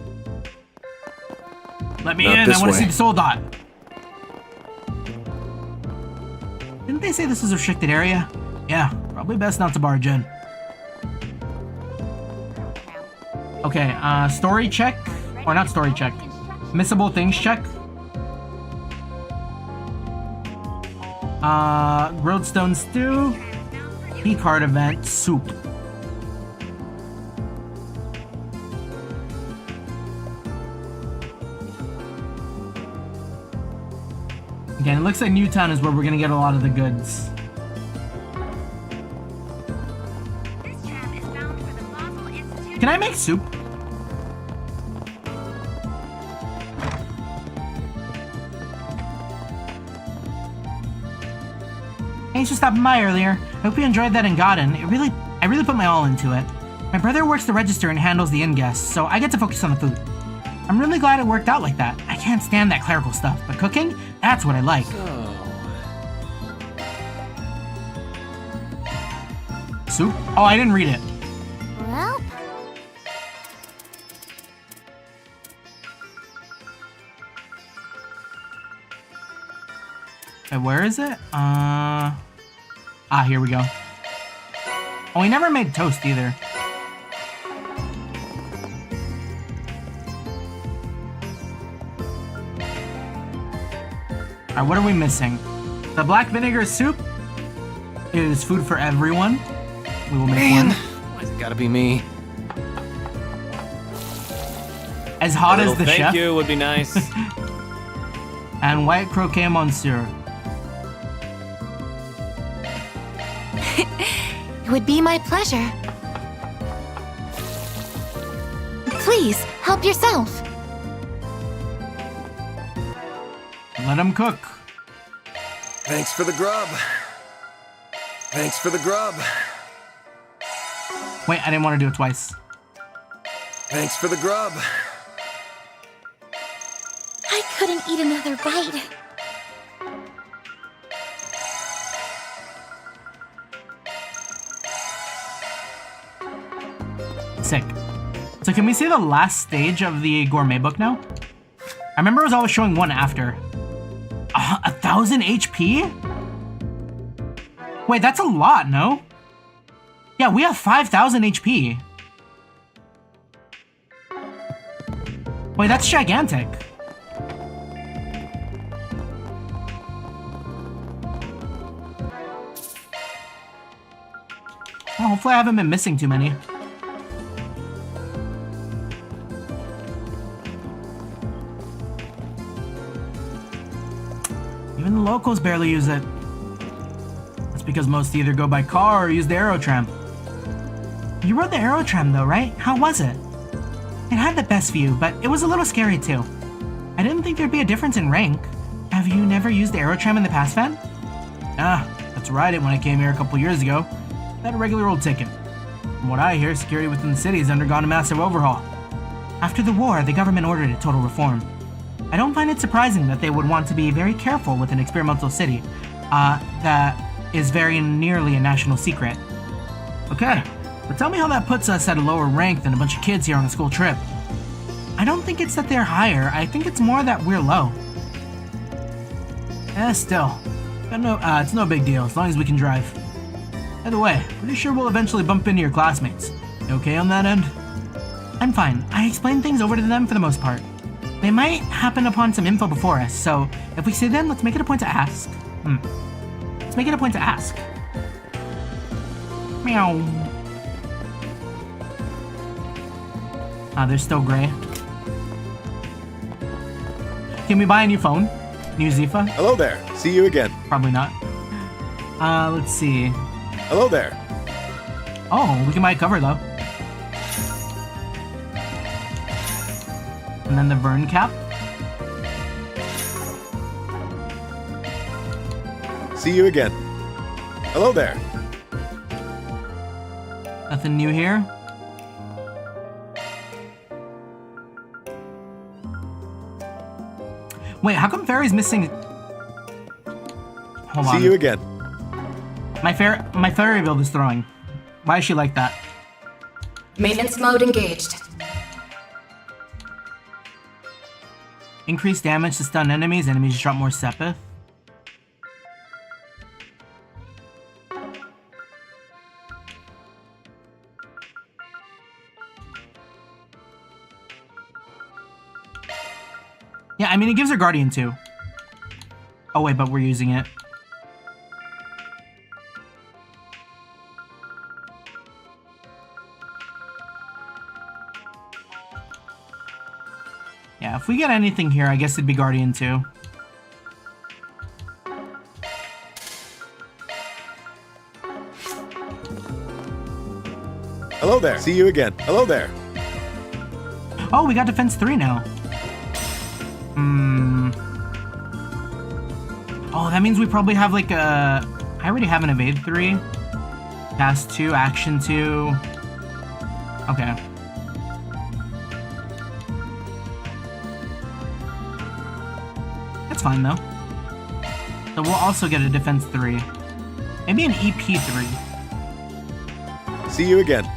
Let me in, I want to see the soul dot. Didn't they say this is a restricted area? Yeah, probably best not to barge in. Okay, story check. Or not story check. Missable things check. Grilled stone stew. Key card event, soup. Again, it looks like Newtown is where we're gonna get a lot of the goods. Can I make soup? Thanks for stopping by earlier. I hope you enjoyed that in Godden. I really put my all into it. My brother works the register and handles the in-guests, so I get to focus on the food. I'm really glad it worked out like that. I can't stand that clerical stuff, but cooking, that's what I like. Soup? Oh, I didn't read it. Well... Where is it? Here we go. Oh, we never made toast either. Alright, what are we missing? The black vinegar soup is food for everyone. We will make one. Why's it gotta be me? As hot as the chef. Thank you would be nice. And white croquet monsieur. It would be my pleasure. Please, help yourself. Let him cook. Thanks for the grub. Thanks for the grub. Wait, I didn't want to do it twice. Thanks for the grub. I couldn't eat another bite. Sick. So can we see the last stage of the gourmet book now? I remember it was always showing one after. 1,000 HP? Wait, that's a lot, no? Yeah, we have 5,000 HP. Wait, that's gigantic. Well, hopefully I haven't been missing too many. Even the locals barely use it. That's because most either go by car or use the Aerotram. You rode the Aerotram though, right? How was it? It had the best view, but it was a little scary too. I didn't think there'd be a difference in rank. Have you never used the Aerotram in the past, Van? That's right, when I came here a couple years ago. I had a regular old ticket. From what I hear, security within the city has undergone a massive overhaul. After the war, the government ordered a total reform. I don't find it surprising that they would want to be very careful with an experimental city that is very nearly a national secret. Okay, but tell me how that puts us at a lower rank than a bunch of kids here on a school trip. I don't think it's that they're higher, I think it's more that we're low. Still. It's no big deal, as long as we can drive. By the way, pretty sure we'll eventually bump into your classmates. You okay on that end? I'm fine. I explained things over to them for the most part. They might happen upon some info before us, so if we see them, let's make it a point to ask. Let's make it a point to ask. Meow. They're still gray. Can we buy a new phone? New Zifa? Hello there. See you again. Probably not. Let's see. Hello there. Oh, we can buy a cover though. And then the Vern cap. See you again. Hello there. Nothing new here. Wait, how come Fairy's missing? Hold on. See you again. My fairy build is throwing. Why is she like that? Maintenance mode engaged. Increase damage to stun enemies. Enemies drop more Sepith. Yeah, I mean, it gives her Guardian too. Oh wait, but we're using it. Yeah, if we get anything here, I guess it'd be Guardian too. Hello there. See you again. Hello there. Oh, we got Defense 3 now. Oh, that means we probably have like a... I already have an Evade 3. Cast 2, Action 2. Okay. That's fine though. So we'll also get a Defense 3. Maybe an EP 3. See you again.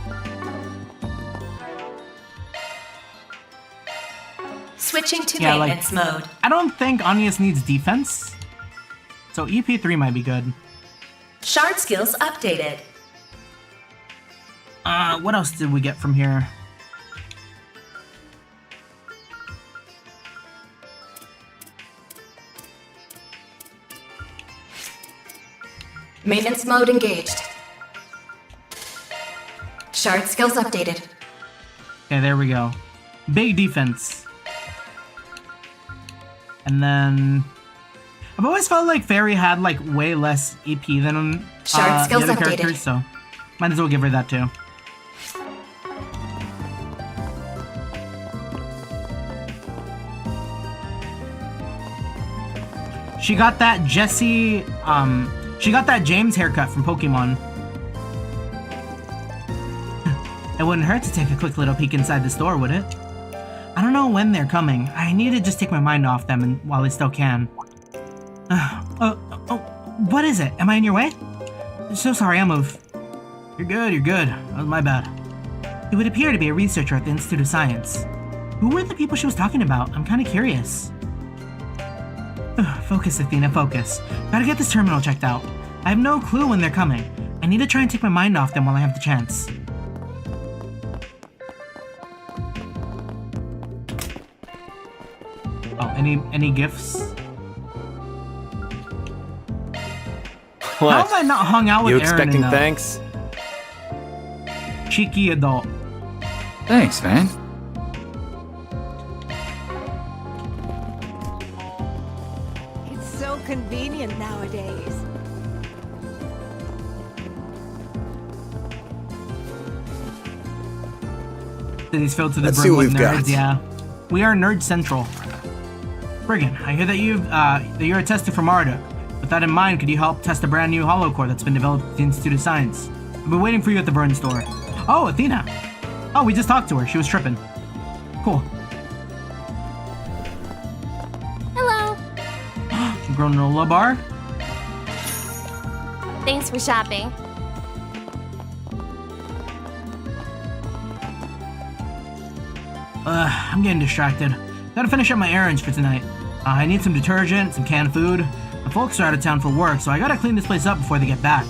Switching to maintenance mode. I don't think Anius needs defense. So EP3 might be good. Shard skills updated. What else did we get from here? Maintenance mode engaged. Shard skills updated. Okay, there we go. Big defense. And then... I've always felt like Fairy had like way less EP than the other characters, so might as well give her that too. She got that Jessie, she got that James haircut from Pokemon. It wouldn't hurt to take a quick little peek inside the store, would it? I don't know when they're coming. I need to just take my mind off them and while I still can. What is it? Am I in your way? So sorry, I'll move. You're good, you're good. That was my bad. It would appear to be a researcher at the Institute of Science. Who were the people she was talking about? I'm kind of curious. Focus, Athena, focus. Gotta get this terminal checked out. I have no clue when they're coming. I need to try and take my mind off them while I have the chance. Oh, any gifts? What? How have I not hung out with You Aaron expecting enough? thanks? Cheeky adult. Thanks, man. It's so convenient nowadays. City's filled to the Let's brim see what with we've nerds. got. Yeah, we are nerd central. Friggin', I hear that you're a tester for Marduk. With that in mind, could you help test a brand new holocore that's been developed at the Institute of Science? I've been waiting for you at the Burn store. Oh, Athena. Oh, we just talked to her. She was tripping. Cool. Hello. Granola bar. Thanks for shopping. I'm getting distracted. Gotta finish up my errands for tonight. I need some detergent, some canned food. The folks are out of town for work, so I gotta clean this place up before they get back.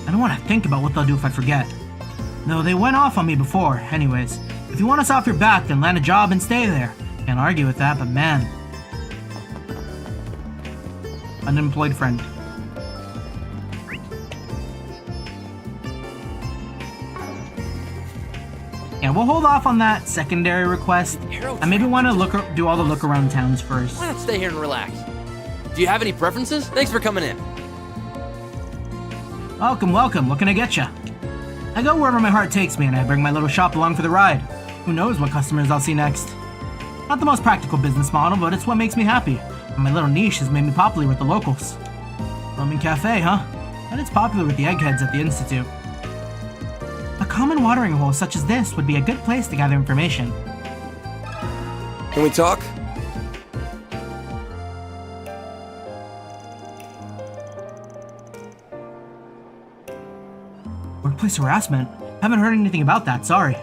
I don't want to think about what they'll do if I forget. No, they went off on me before. Anyways, if you want us off your back, then land a job and stay there. Can't argue with that, but man. Unemployed friend. Yeah, we'll hold off on that secondary request. I maybe want to do all the look around towns first. Why not stay here and relax? Do you have any preferences? Thanks for coming in. Welcome, welcome. What can I get ya? I go wherever my heart takes me, and I bring my little shop along for the ride. Who knows what customers I'll see next? Not the most practical business model, but it's what makes me happy. And my little niche has made me popular with the locals. Roman cafe, huh? And it's popular with the eggheads at the Institute. A common watering hole such as this would be a good place to gather information. Can we talk? Workplace harassment? Haven't heard anything about that, sorry.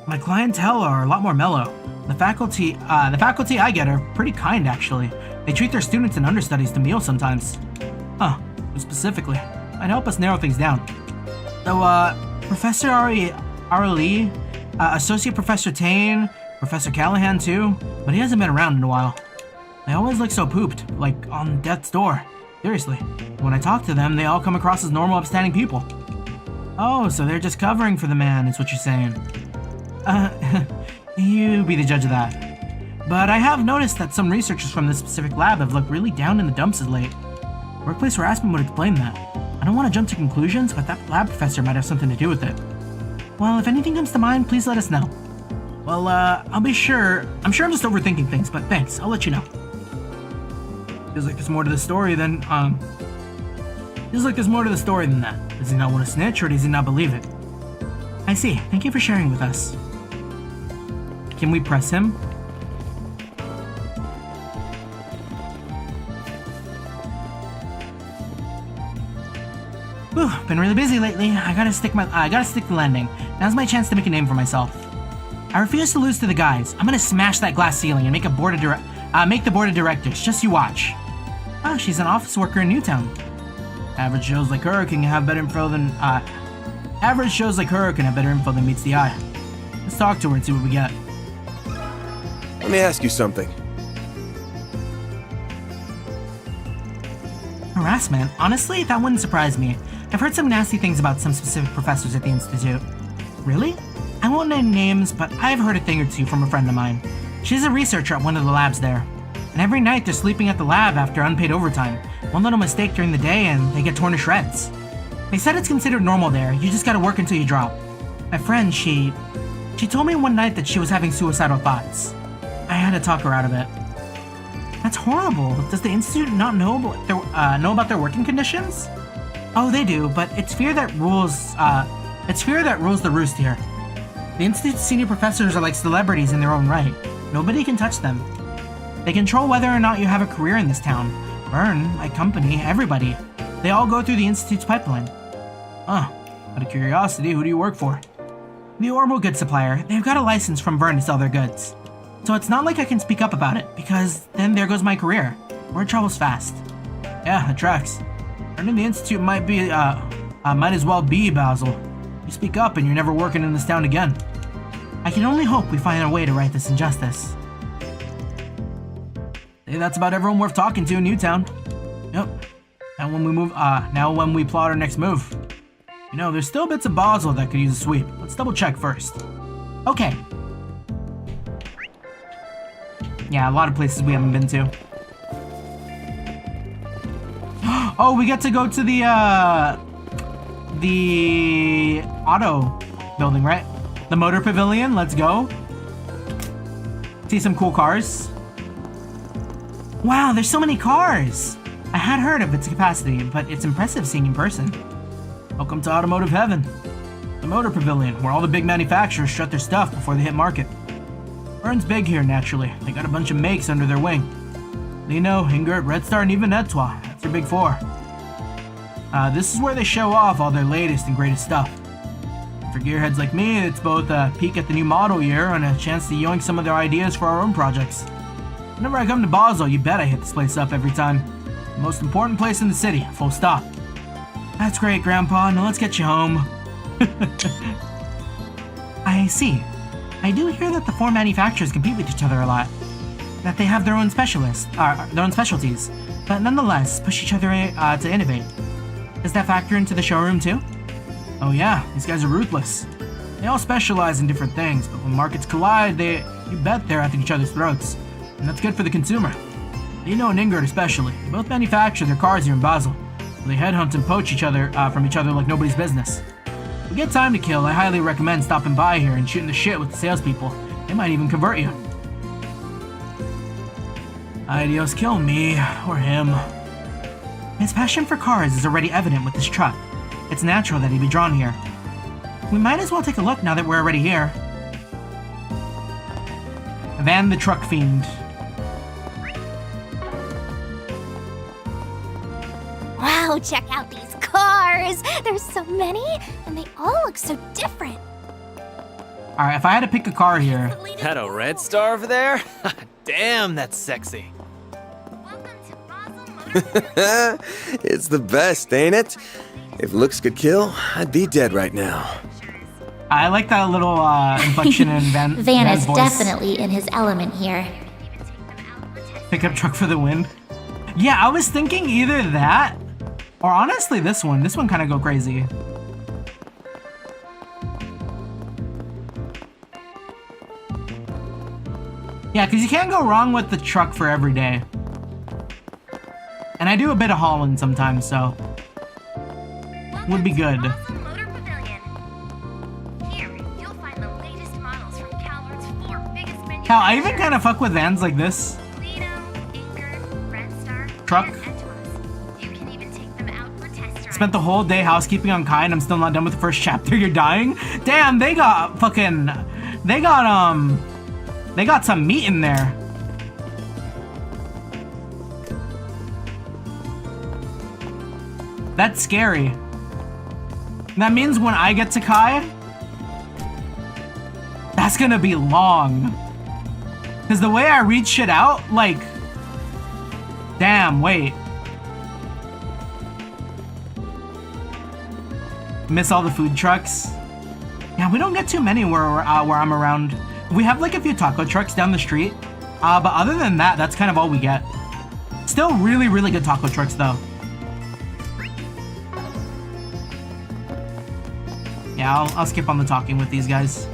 My clientele are a lot more mellow. The faculty I get are pretty kind, actually. They treat their students and understudies to meals sometimes. Huh, specifically. Might help us narrow things down. So, Professor Lee, Associate Professor Tane, Professor Callahan too, but he hasn't been around in a while. They always look so pooped, like on death's door. Seriously. When I talk to them, they all come across as normal, upstanding people. Oh, so they're just covering for the man, is what you're saying. You be the judge of that. But I have noticed that some researchers from this specific lab have looked really down in the dumps of late. Workplace harassment would explain that. I don't want to jump to conclusions, but that lab professor might have something to do with it. Well, if anything comes to mind, please let us know. Well, I'll be sure. I'm sure I'm just overthinking things, but thanks. I'll let you know. Feels like there's more to the story than, Feels like there's more to the story than that. Does he not want to snitch, or does he not believe it? I see. Thank you for sharing with us. Can we press him? Whew, been really busy lately. I gotta stick the landing. Now's my chance to make a name for myself. I refuse to lose to the guys. I'm gonna smash that glass ceiling and make the board of directors. Just you watch. Oh, she's an office worker in Newtown. Average shows like her can have better info than meets the eye. Let's talk to her and see what we get. Let me ask you something. Harassment? Honestly, that wouldn't surprise me. I've heard some nasty things about some specific professors at the Institute. Really? I won't name names, but I've heard a thing or two from a friend of mine. She's a researcher at one of the labs there. And every night they're sleeping at the lab after unpaid overtime. One little mistake during the day and they get torn to shreds. They said it's considered normal there, you just gotta work until you drop. My friend, she told me one night that she was having suicidal thoughts. I had to talk her out of it. That's horrible. Does the Institute not know about their working conditions? Oh, they do, but it's fear that rules the roost here. The Institute's senior professors are like celebrities in their own right. Nobody can touch them. They control whether or not you have a career in this town. Vern, my company, everybody. They all go through the Institute's pipeline. Huh. Out of curiosity, who do you work for? The Orbital Goods Supplier. They've got a license from Vern to sell their goods. So it's not like I can speak up about it, because then there goes my career. Word travels fast. Yeah, it tracks. Running the Institute might as well be Basil. You speak up and you're never working in this town again. I can only hope we find a way to right this injustice. Hey, that's about everyone worth talking to in Newtown. Yep. Now when we plot our next move. You know, there's still bits of Basel that could use a sweep. Let's double check first. Okay. Yeah, a lot of places we haven't been to. Oh, we get to go to the auto building, right? The motor pavilion, let's go. See some cool cars. Wow, there's so many cars. I had heard of its capacity, but it's impressive seeing in person. Welcome to automotive heaven. The motor pavilion, where all the big manufacturers shut their stuff before they hit market. Vern's big here, naturally. They got a bunch of makes under their wing. Lino, Ingert, Red Star, and even Etoile. That's their big four. This is where they show off all their latest and greatest stuff. For gearheads like me, it's both a peek at the new model year and a chance to yoink some of their ideas for our own projects. Whenever I come to Basel, you bet I hit this place up every time. The most important place in the city, full stop. That's great, Grandpa. Now let's get you home. I see. I do hear that the four manufacturers compete with each other a lot. That they have their own specialties, but nonetheless push each other to innovate. Does that factor into the showroom too? Oh yeah, these guys are ruthless. They all specialize in different things, but when markets collide, you bet they're at each other's throats. And that's good for the consumer. Lino and Ingrid especially. They both manufacture their cars here in Basel. They headhunt and poach each other from each other like nobody's business. If you get time to kill, I highly recommend stopping by here and shooting the shit with the salespeople. They might even convert you. Ideos, kill me, or him. His passion for cars is already evident with this truck. It's natural that he'd be drawn here. We might as well take a look now that we're already here. Van the Truck Fiend. Wow, Wow, check out these cars! There's so many, and they all look so different. Alright, if I had to pick a car here. That a red star over there? Damn, that's sexy. It's the best, ain't it? If looks could kill, I'd be dead right now. I like that little inflection in Van Van's is voice. definitely in his element here. Pickup truck for the win. Yeah, I was thinking either that, or honestly this one. This one kind of go crazy. Yeah, because you can't go wrong with the truck for every day. And I do a bit of hauling sometimes, so would be good. Hell, I even kind of fuck with vans like this. Truck. Spent the whole day housekeeping on Kai and I'm still not done with the first chapter. You're dying? Damn, they got fucking... They got some meat in there. That's scary. That means when I get to Kai, that's gonna be long. Because the way I read shit out, like... Damn, wait. Miss all the food trucks. Yeah, we don't get too many where I'm around. We have like a few taco trucks down the street. But other than that, that's kind of all we get. Still really, really good taco trucks though. Yeah, I'll skip on the talking with these guys.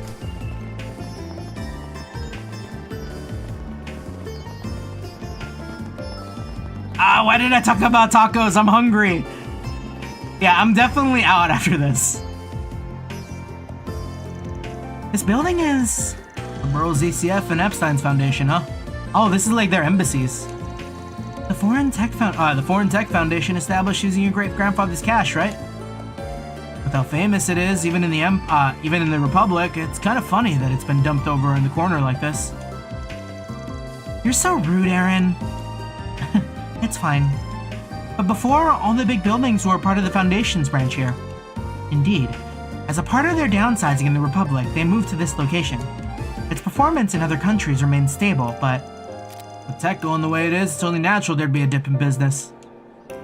Ah, why did I talk about tacos? I'm hungry. Yeah, I'm definitely out after this. This building is the Burroughs ZCF and Epstein's Foundation, huh? Oh, this is like their embassies. The Foreign Tech Foundation established using your great-grandfather's cash, right? With how famous it is, even in the Republic, it's kind of funny that it's been dumped over in the corner like this. You're so rude, Aaron. It's fine. But before, all the big buildings were part of the Foundation's branch here. Indeed. As a part of their downsizing in the Republic, they moved to this location. Its performance in other countries remains stable, but with tech going the way it is, it's only natural there'd be a dip in business.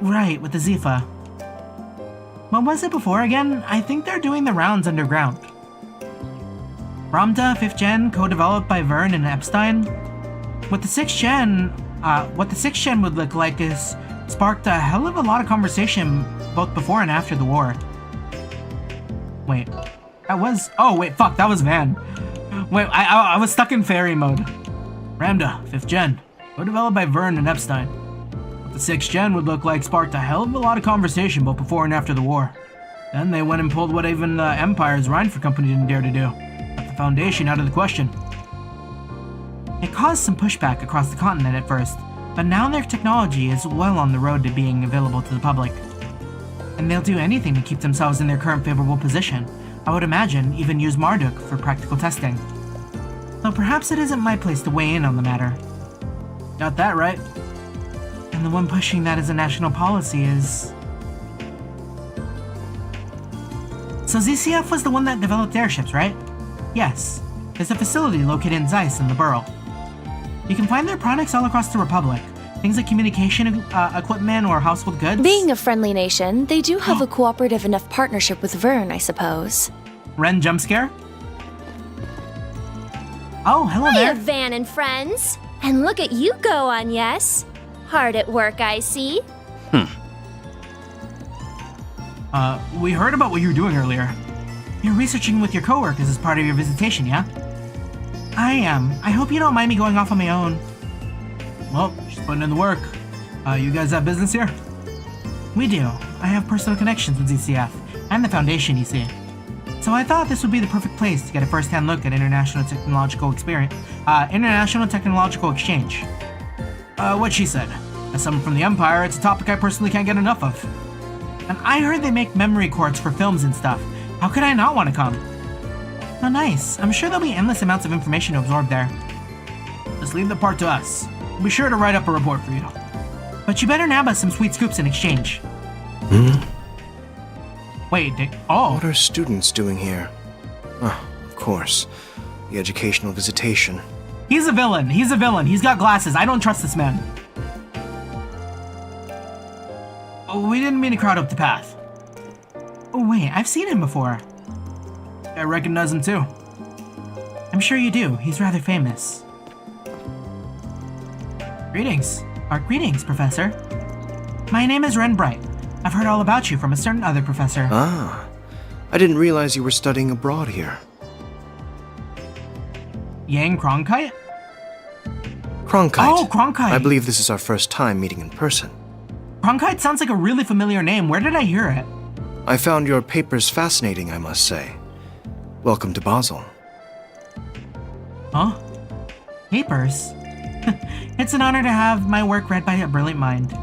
Right, with the Zifa. What was it before again? I think they're doing the rounds underground. Ramda 5th Gen, co-developed by Vern and Epstein. What the 6th Gen would look like is sparked a hell of a lot of conversation both before and after the war. Wait, that was... Oh, wait, fuck, that was Van. Wait, I was stuck in fairy mode. Ramda 5th Gen, co-developed by Vern and Epstein. What the 6th Gen would look like sparked a hell of a lot of conversation both before and after the war. Then they went and pulled what even the Empire's Rhineford company didn't dare to do. Left the Foundation out of the question. It caused some pushback across the continent at first, but now their technology is well on the road to being available to the public. And they'll do anything to keep themselves in their current favorable position. I would imagine even use Marduk for practical testing. Though perhaps it isn't my place to weigh in on the matter. Got that right. And the one pushing that as a national policy is... So ZCF was the one that developed airships, right? Yes. There's a facility located in Zeiss in the borough. You can find their products all across the Republic. Things like communication equipment or household goods. Being a friendly nation, they do have a cooperative enough partnership with Vern, I suppose. Ren jump scare? Oh, hello there. Hiya, Van and friends. And look at you go on, yes? Hard at work, I see. We heard about what you were doing earlier. You're researching with your coworkers as part of your visitation, yeah? I am. I hope you don't mind me going off on my own. Well, just putting in the work. You guys have business here? We do. I have personal connections with ZCF and the Foundation, you see. So I thought this would be the perfect place to get a first-hand look at international technological exchange. What she said. As someone from the Empire, it's a topic I personally can't get enough of. And I heard they make memory cords for films and stuff. How could I not want to come? Oh, nice. I'm sure there'll be endless amounts of information to absorb there. Just leave the part to us. We'll be sure to write up a report for you. But you better nab us some sweet scoops in exchange. Wait, oh. What are students doing here? Oh, of course. The educational visitation. He's a villain. He's a villain. He's got glasses. I don't trust this man. Oh, we didn't mean to crowd up the path. Oh, wait. I've seen him before. I recognize him too. I'm sure you do. He's rather famous. Greetings. Greetings, Professor. My name is Ren Bright. I've heard all about you from a certain other professor. Ah. I didn't realize you were studying abroad here. Yang Cronkite? Cronkite. Oh, Cronkite. I believe this is our first time meeting in person. Cronkite sounds like a really familiar name. Where did I hear it? I found your papers fascinating, I must say. Welcome to Basel. Huh? Papers? It's an honor to have my work read by a brilliant mind.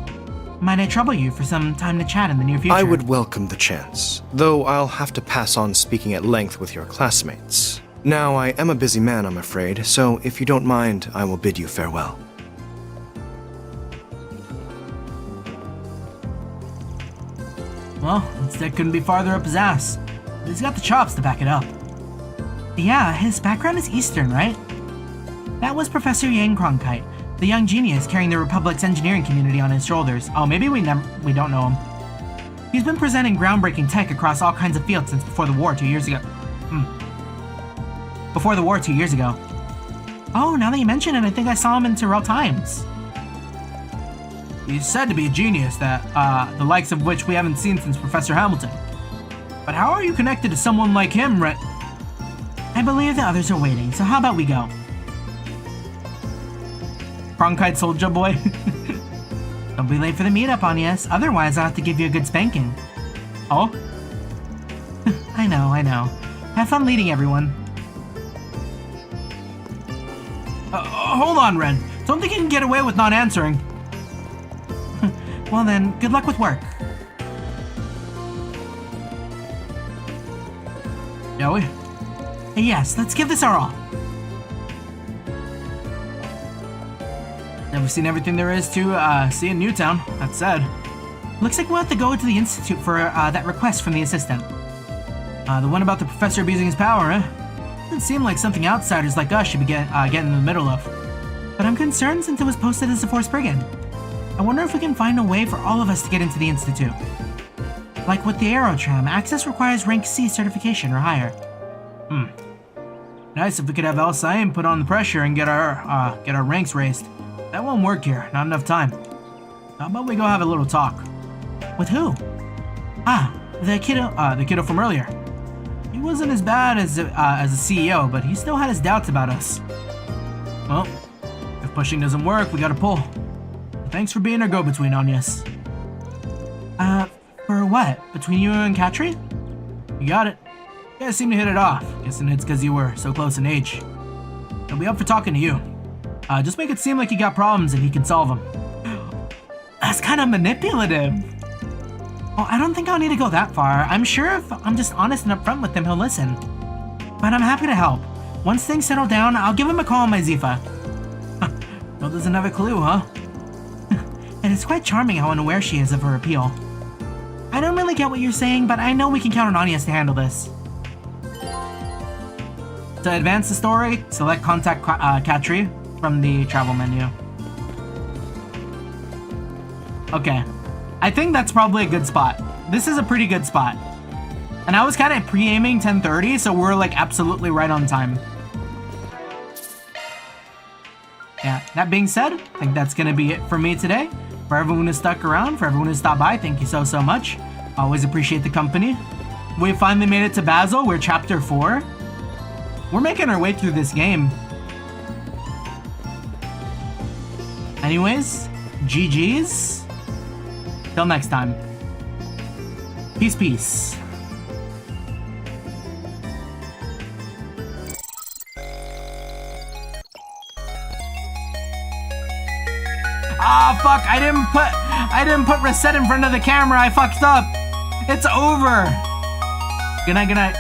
Might I trouble you for some time to chat in the near future? I would welcome the chance, though I'll have to pass on speaking at length with your classmates. Now, I am a busy man, I'm afraid, so if you don't mind, I will bid you farewell. Well, his stick couldn't be farther up his ass. But he's got the chops to back it up. Yeah, his background is Eastern, right? That was Professor Yang Cronkite, the young genius carrying the Republic's engineering community on his shoulders. Oh, maybe we don't know him. He's been presenting groundbreaking tech across all kinds of fields since before the war 2 years ago. Before the war 2 years ago. Oh, now that you mention it, I think I saw him in Tyrrell Times. He's said to be a genius that, the likes of which we haven't seen since Professor Hamilton. But how are you connected to someone like him, I believe the others are waiting, so how about we go? Cronkite Soldier Boy. Don't be late for the meetup, Agnes. Otherwise, I'll have to give you a good spanking. Oh? I know. Have fun leading everyone. Hold on, Ren. Don't think you can get away with not answering. Well then, good luck with work. Shall we? Yes, let's give this our all. Never seen everything there is to see in Newtown, that said. Looks like we'll have to go to the Institute for that request from the assistant. The one about the professor abusing his power, eh? Doesn't seem like something outsiders like us should be getting in the middle of. But I'm concerned since it was posted as a forced brigand. I wonder if we can find a way for all of us to get into the Institute. Like with the Aerotram, access requires rank C certification or higher. Nice if we could have El Saim put on the pressure and get our ranks raised. That won't work here, not enough time. How about we go have a little talk? With who? The kiddo from earlier. He wasn't as bad as a CEO, but he still had his doubts about us. Well, if pushing doesn't work, we gotta pull. Thanks for being our go-between, Agnes. For what? Between you and Katri? You got it. You guys seem to hit it off. Guessing it's because you were so close in age. He'll be up for talking to you. Just make it seem like you got problems and he can solve them. That's kind of manipulative. Well, I don't think I'll need to go that far. I'm sure if I'm just honest and upfront with him, he'll listen. But I'm happy to help. Once things settle down, I'll give him a call on my Zifa. Bill doesn't have a clue, huh? And it's quite charming how unaware she is of her appeal. I don't really get what you're saying, but I know we can count on Agnes to handle this. To advance the story, select Contact Katri from the travel menu. Okay. I think that's probably a good spot. This is a pretty good spot. And I was kind of pre-aiming 10:30, so we're like absolutely right on time. Yeah, that being said, I think that's gonna be it for me today. For everyone who stuck around, for everyone who stopped by, thank you so much. Always appreciate the company. We finally made it to Basel. We're chapter 4. We're making our way through this game. Anyways, GG's. Till next time. Peace, peace. Ah, fuck, I didn't put reset in front of the camera. I fucked up. It's over. Good night, good night.